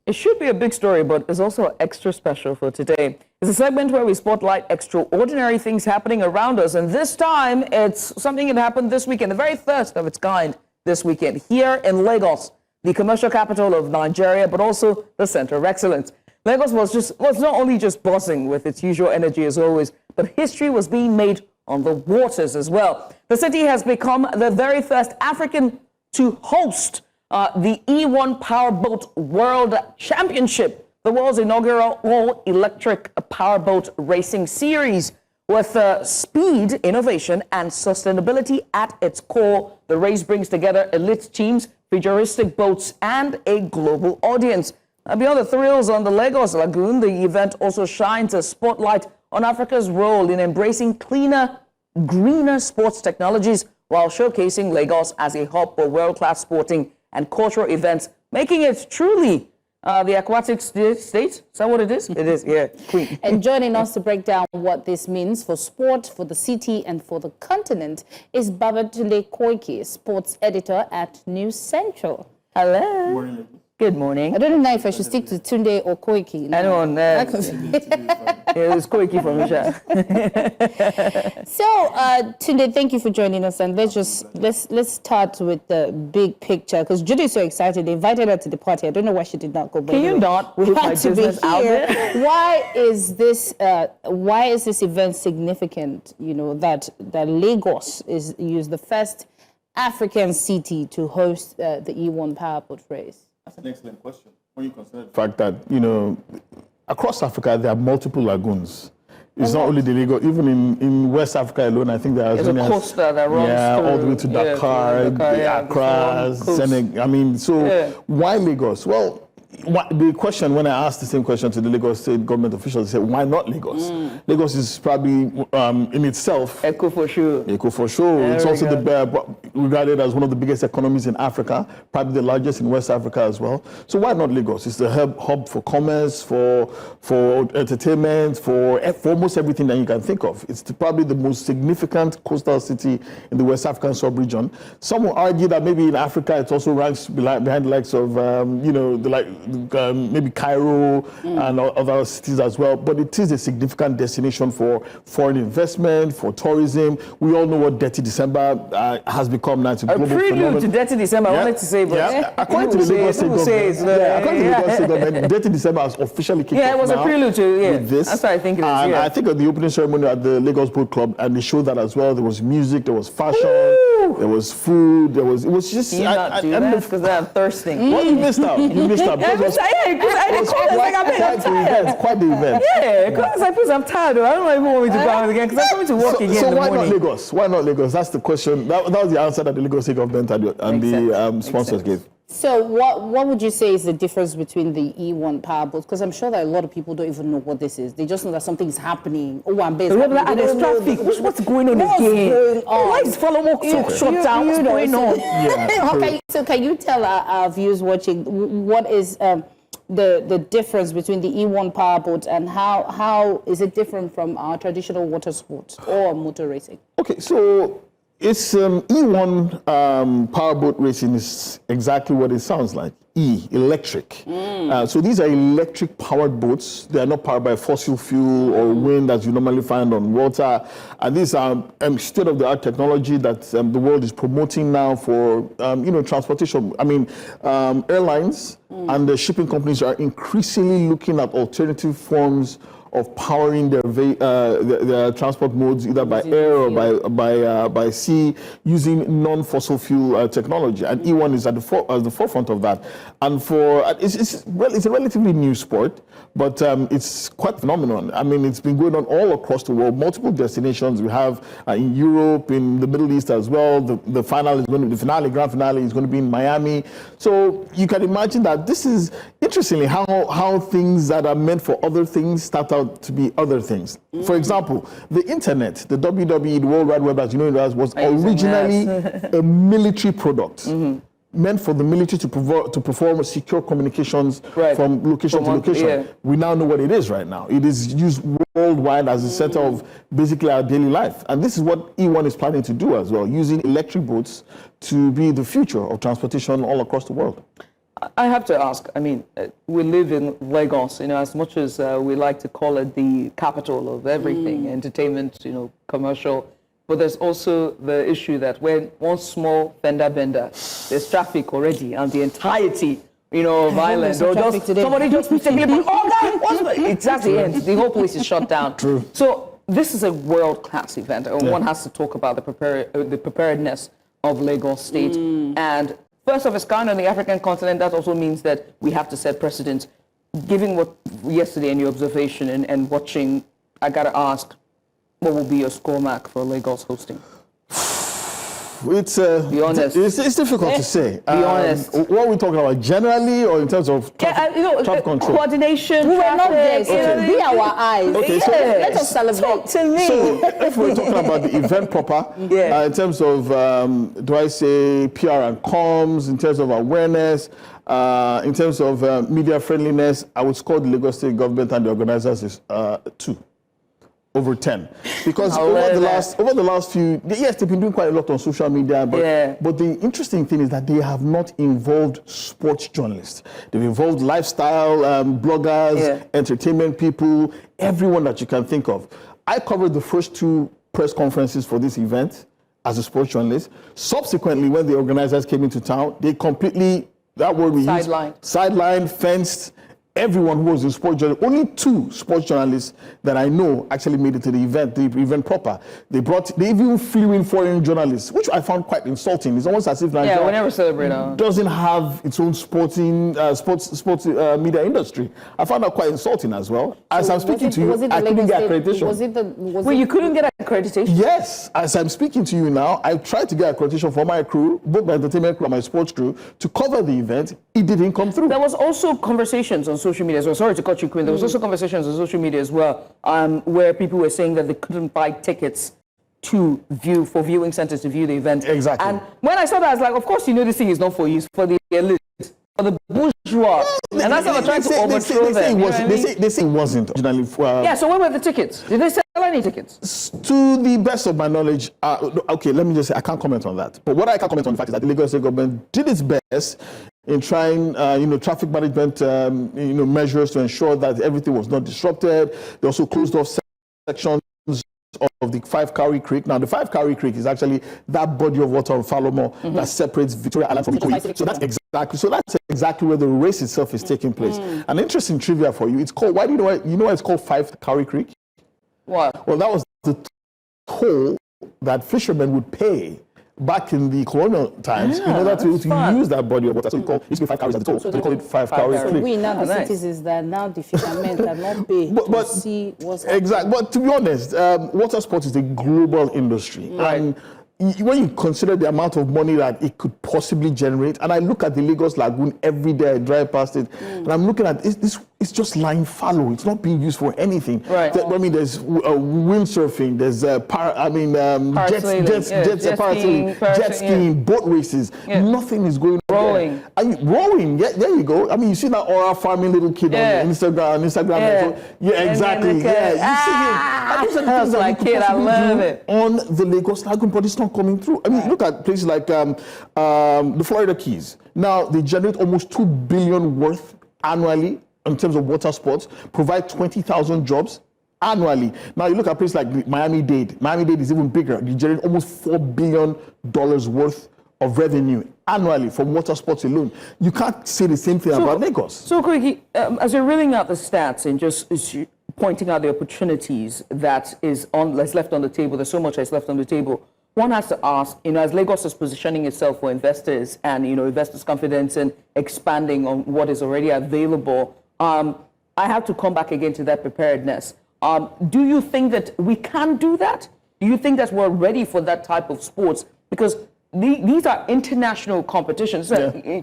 It should be a big story, but it's also extra special for today. It's a segment where we spotlight extraordinary things happening around us. And this time, it's something that happened this weekend, the very first of its kind this weekend, here in Lagos, the commercial capital of Nigeria, but also the center of excellence. Lagos was not only just buzzing with its usual energy as always, but history was being made on the waters as well. The city has become the very first African to host the E1 Powerboat World Championship, the world's inaugural all-electric powerboat racing series. With speed, innovation, and sustainability at its core, the race brings together elite teams, futuristic boats, and a global audience. Beyond the thrills on the Lagos Lagoon, the event also shines a spotlight on Africa's role in embracing cleaner, greener sports technologies while showcasing Lagos as a hub for world-class sporting and cultural events, making it truly the aquatic state. Is that what it is? It is, yeah, Queen. And joining us to break down what this means for sport, for the city, and for the continent is Babatunde Koiki, sports editor at News Central. Hello. Good morning. Good morning. I don't know if I should stick to Tunde or Koiki. I don't know. It was Koiki from Isha. So, Tunde, thank you for joining us, and let's start with the big picture because Judy is so excited. They invited her to the party. I don't know why she did not go. Can you not we put had my to be business out here. there? Why is this event significant? You know that Lagos is the first African city to host the E1 powerboat race. That's an excellent question. When you consider the fact that, you know, across Africa, there are multiple lagoons. It's not only the Lagos, even in West Africa alone, I think there are There's a coaster that runs through, all the way to Dakar, Accra, Senegal. I mean, why Lagos? Well, the question, when I asked the same question to the Lagos State government officials, they said, why not Lagos? Lagos is probably, in itself... Echo for sure. Echo for sure. It's also regarded as one of the biggest economies in Africa, probably the largest in West Africa as well. So why not Lagos? It's the hub for commerce, for entertainment, for almost everything that you can think of. It's probably the most significant coastal city in the West African sub-region. Some will argue that maybe in Africa it also ranks behind the likes of, maybe Cairo and other cities as well, but it is a significant destination for foreign investment, for tourism. We all know what Dirty December has become now. It's a global phenomenon. To Dirty December, I wanted to say, but according to the Lagos State government, Dirty December has officially kicked off. Yeah, it was a prelude to this. That's what I think it is. And I think at the opening ceremony at the Lagos Boat Club, and they showed that as well. There was music, there was fashion, there was food, it was just. You not do that because I'm thirsting. Well, you missed out. You missed out. Quite the event. Yeah, because I'm tired. I don't even want me to go out again because I'm coming to work again. So in the why morning. not Lagos? Why not Lagos? That's the question. That was the answer that the Lagos State government and the sponsors gave. So what would you say is the difference between the E1 powerboats? Because I'm sure that a lot of people don't even know what this is. They just know that something is happening. Oh, I'm based. There's traffic. What's going on again? Why is follow shut down? What's going on? So can you tell our viewers watching what is the difference between the E1 powerboat and how is it different from our traditional water sports or motor racing? Okay, so it's E1 powerboat racing is exactly what it sounds like. Electric. So these are electric powered boats. They are not powered by fossil fuel or wind as you normally find on water. And these are state-of-the-art technology that the world is promoting now for transportation. I mean, airlines and the shipping companies are increasingly looking at alternative forms of powering their transport modes either by air or by sea using non-fossil fuel technology, and E1 is at the forefront of that. And it's a relatively new sport, but it's quite phenomenal. I mean, it's been going on all across the world, multiple destinations. We have in Europe, in the Middle East as well. The grand finale is going to be in Miami. So you can imagine that this is interestingly how things that are meant for other things start out to be other things. For example, the internet, the WWE, the World Wide Web, as you know, was originally a military product. Meant for the military to perform secure communications from location to location. Yeah. We now know what it is right now. It is used worldwide as a center of basically our daily life. And this is what E1 is planning to do as well, using electric boats to be the future of transportation all across the world. I have to ask, I mean, we live in Lagos, as much as we like to call it the capital of everything, entertainment, commercial, but there's also the issue that when one small fender bender, there's traffic already, and the entirety, of island, or somebody just mistakenly, it's at the end, the whole place is shut down. True. So this is a world-class event, and one has to talk about the preparedness of Lagos State, and first of its kind on the African continent. That also means that we have to set precedents. Given what yesterday in your observation and watching, I got to ask, what will be your score mark for Lagos hosting? It's be honest. It's difficult to say. Be honest. What are we talking about, generally, or in terms of traffic, traffic control? Coordination. We were not there, so Okay. be our eyes. Okay, so Let us celebrate. Talk to me. So if we're talking about the event proper, in terms of, do I say PR and comms, in terms of awareness, in terms of media friendliness, I would score the Lagos State government and the organizers is 2 over 10. Because over the last few, yes, they've been doing quite a lot on social media, but the interesting thing is that they have not involved sports journalists. They've involved lifestyle bloggers, entertainment people, everyone that you can think of. I covered the first 2 press conferences for this event as a sports journalist. Subsequently, when the organizers came into town, they completely, that word we used, sidelined, fenced everyone who was in sports journalism. Only 2 sports journalists that I know actually made it to the event proper. They even flew in foreign journalists, which I found quite insulting. It's almost as if Nigeria we never celebrate doesn't have its own sports media industry. I found that quite insulting as well. As I'm speaking to you, I couldn't get accreditation. Wait, you couldn't get accreditation? Yes. As I'm speaking to you now, I tried to get accreditation for my crew, both my entertainment crew and my sports crew, to cover the event. It didn't come through. There was also conversations on social media as well. Sorry to cut you, Queen. There was also conversations on social media as well, where people were saying that they couldn't buy tickets to viewing centers to view the event. Exactly. And when I saw that, I was like, of course, you know this thing is not for you, it's for the elite, for the bourgeois. And that's how I'm trying to overthrow them. They say it wasn't originally. Yeah, so where were the tickets? Did they sell any tickets? To the best of my knowledge, okay, let me just say, I can't comment on that. But what I can comment on the fact is that the Lagos State government did its best in trying, traffic management, measures to ensure that everything was not disrupted. They also closed off sections of the 5 Cowrie Creek. Now, the 5 Cowrie Creek is actually that body of water on Falomo that separates Victoria Island from Ikoyi. So that's exactly where the race itself is taking place. An interesting trivia for you. It's called, why do you know why it's called 5 Cowrie Creek? What? Well, that was the toll that fishermen would pay back in the colonial times in order to use that body of water. So it used to be 5 cowries as the toll. So they call it 5 cowries. So we now the citizens that now the fishermen cannot pay to see what's happening. Exactly. But to be honest, water sports is a global industry. Right. And when you consider the amount of money that it could possibly generate, and I look at the Lagos Lagoon every day, I drive past it, and I'm looking at it's just lying fallow. It's not being used for anything. Right. I mean, there's windsurfing, there's jet skiing, boat races. Nothing is going on. Rowing. Rowing. Yeah, there you go. I mean, you see that Aura farming little kid on Instagram. Exactly. Yeah, you see him. I was like, kid, I love it. On the Lagos Lagoon, but it's not coming through. I mean, look at places like the Florida Keys. Now, they generate almost $2 billion worth annually in terms of water sports, provide 20,000 jobs annually. Now, you look at places like Miami-Dade. Miami-Dade is even bigger. They generate almost $4 billion worth of revenue annually from water sports alone. You can't say the same thing about Lagos. So, Koiki, as you're reeling out the stats and just pointing out the opportunities that is left on the table, there's so much that's left on the table. One has to ask, as Lagos is positioning itself for investors and, investors' confidence in expanding on what is already available, I have to come back again to that preparedness. Do you think that we can do that? Do you think that we're ready for that type of sports? Because these are international competitions,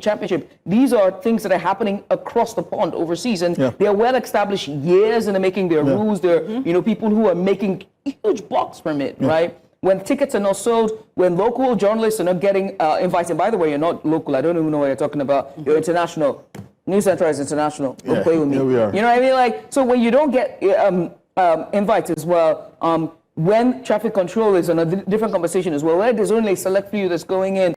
championship. These are things that are happening across the pond overseas, and they're well established years in the making. Their rules. There, people who are making huge bucks from it, right? When tickets are not sold, when local journalists are not getting invited. By the way, you're not local. I don't even know what you're talking about. You're international. News Center is international. Don't play with me. We are. You know what I mean? So when you don't get invites as well, when traffic control is on a different conversation as well, where there's only a select few that's going in.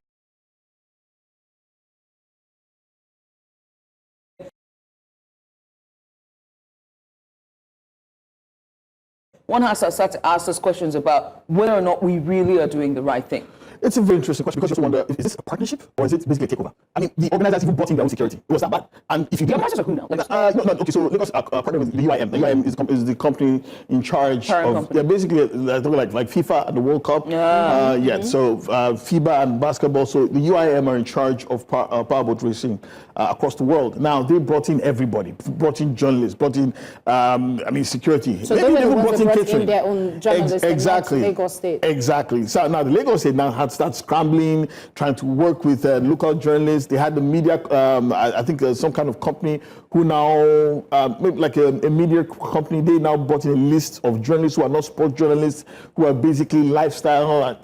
One has to start to ask us questions about whether or not we really are doing the right thing. It's a very interesting question because you also wonder, is this a partnership or is it basically a takeover? I mean, the organizers even brought in their own security. It was that bad. And if you the organizers are who now? Okay, so Lagos partner with the UIM. The UIM is the company in charge of basically like FIFA and the World Cup. So FIBA and basketball. So the UIM are in charge of powerboat racing across the world. Now they brought in everybody, brought in journalists, brought in security. So they even brought in their own journalists. Exactly. Lagos State. Exactly. So now the Lagos State now had to start scrambling, trying to work with local journalists. They had the media, I think some kind of company who now, maybe like a media company, they now brought in a list of journalists who are not sports journalists, who are basically lifestyle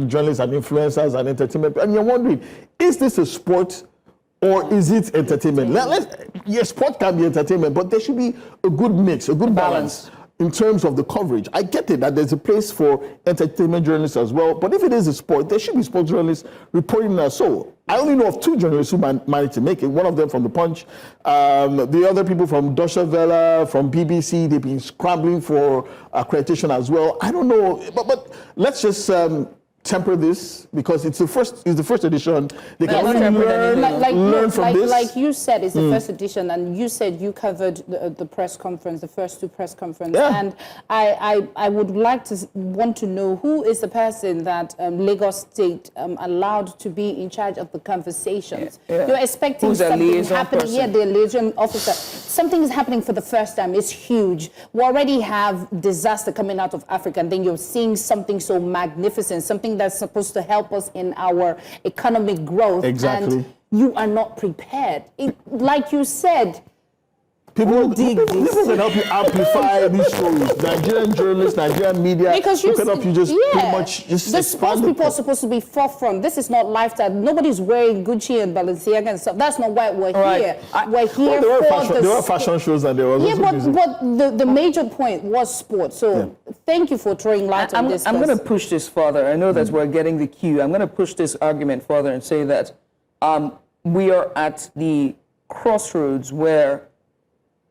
journalists and influencers and entertainment. And you're wondering, is this a sport or is it entertainment? Yes, sport can be entertainment, but there should be a good mix, a good balance in terms of the coverage. I get it that there's a place for entertainment journalists as well, but if it is a sport, there should be sports journalists reporting that. So I only know of 2 journalists who managed to make it. One of them from The Punch, the other people from Deutsche Welle, from BBC, they've been scrambling for accreditation as well. I don't know, but let's just temper this because it's the first edition. They can only learn from this. Like you said, it's the first edition, and you said you covered the press conference, the first 2 press conferences. Yeah. And I would want to know who is the person that Lagos State allowed to be in charge of the conversations. Yeah. You're expecting something happening. Yeah, the liaison officer. Something is happening for the first time. It's huge. We already have disaster coming out of Africa, and then you're seeing something so magnificent, something that's supposed to help us in our economic growth. Exactly. And you are not prepared. Like you said, people can help you amplify these stories. Nigerian journalists, Nigerian media, because who can help you just pretty much just the sports people are supposed to be forefront. This is not lifestyle. Nobody's wearing Gucci and Balenciaga and stuff. That's not why we're here. We're here there were fashion shows and there was but the major point was sports. So thank you for throwing light on this. I'm going to push this further. I know that we're getting the cue. I'm going to push this argument further and say that we are at the crossroads where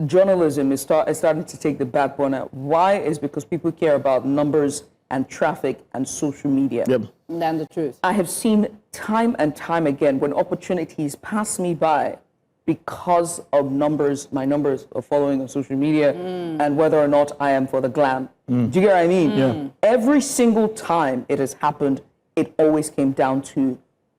journalism is starting to take the backbone out. Why? Is because people care about numbers and traffic and social media. Yep. Than the truth. I have seen time and time again when opportunities pass me by because of numbers, my numbers of following on social media, and whether or not I am for the glam. Do you get what I mean? Yeah. Every single time it has happened, it always came down to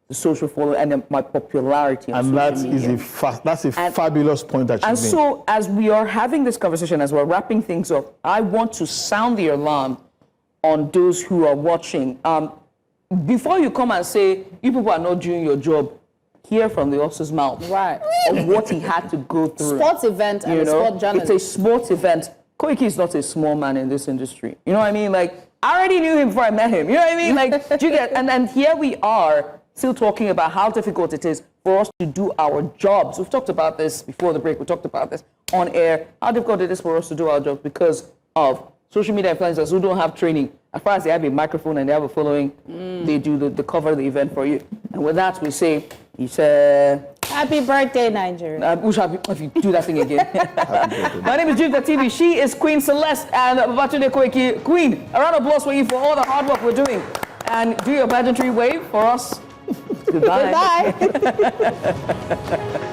the social following and my popularity on social media. That's a fabulous point that you made. And so as we are having this conversation, as we're wrapping things up, I want to sound the alarm on those who are watching. Before you come and say, you people are not doing your job, hear from the horse's mouth. Right. Of what he had to go through. Sports event and sport journalism. It's a sports event. Koiki is not a small man in this industry. You know what I mean? Like, I already knew him before I met him. You know what I mean? Like, do you get? And here we are, still talking about how difficult it is for us to do our jobs. We've talked about this before the break. We talked about this on air. How difficult it is for us to do our jobs because of social media influencers who don't have training. As far as they have a microphone and they have a following, they do the cover of the event for you. And with that, we say, happy birthday, Nigeria. If you do that thing again. My name is Jibia TV. She is Queen Celeste and Babatunde Koiki. Queen, a round of applause for you for all the hard work we're doing. And do your pageantry wave for us. Goodbye. Goodbye.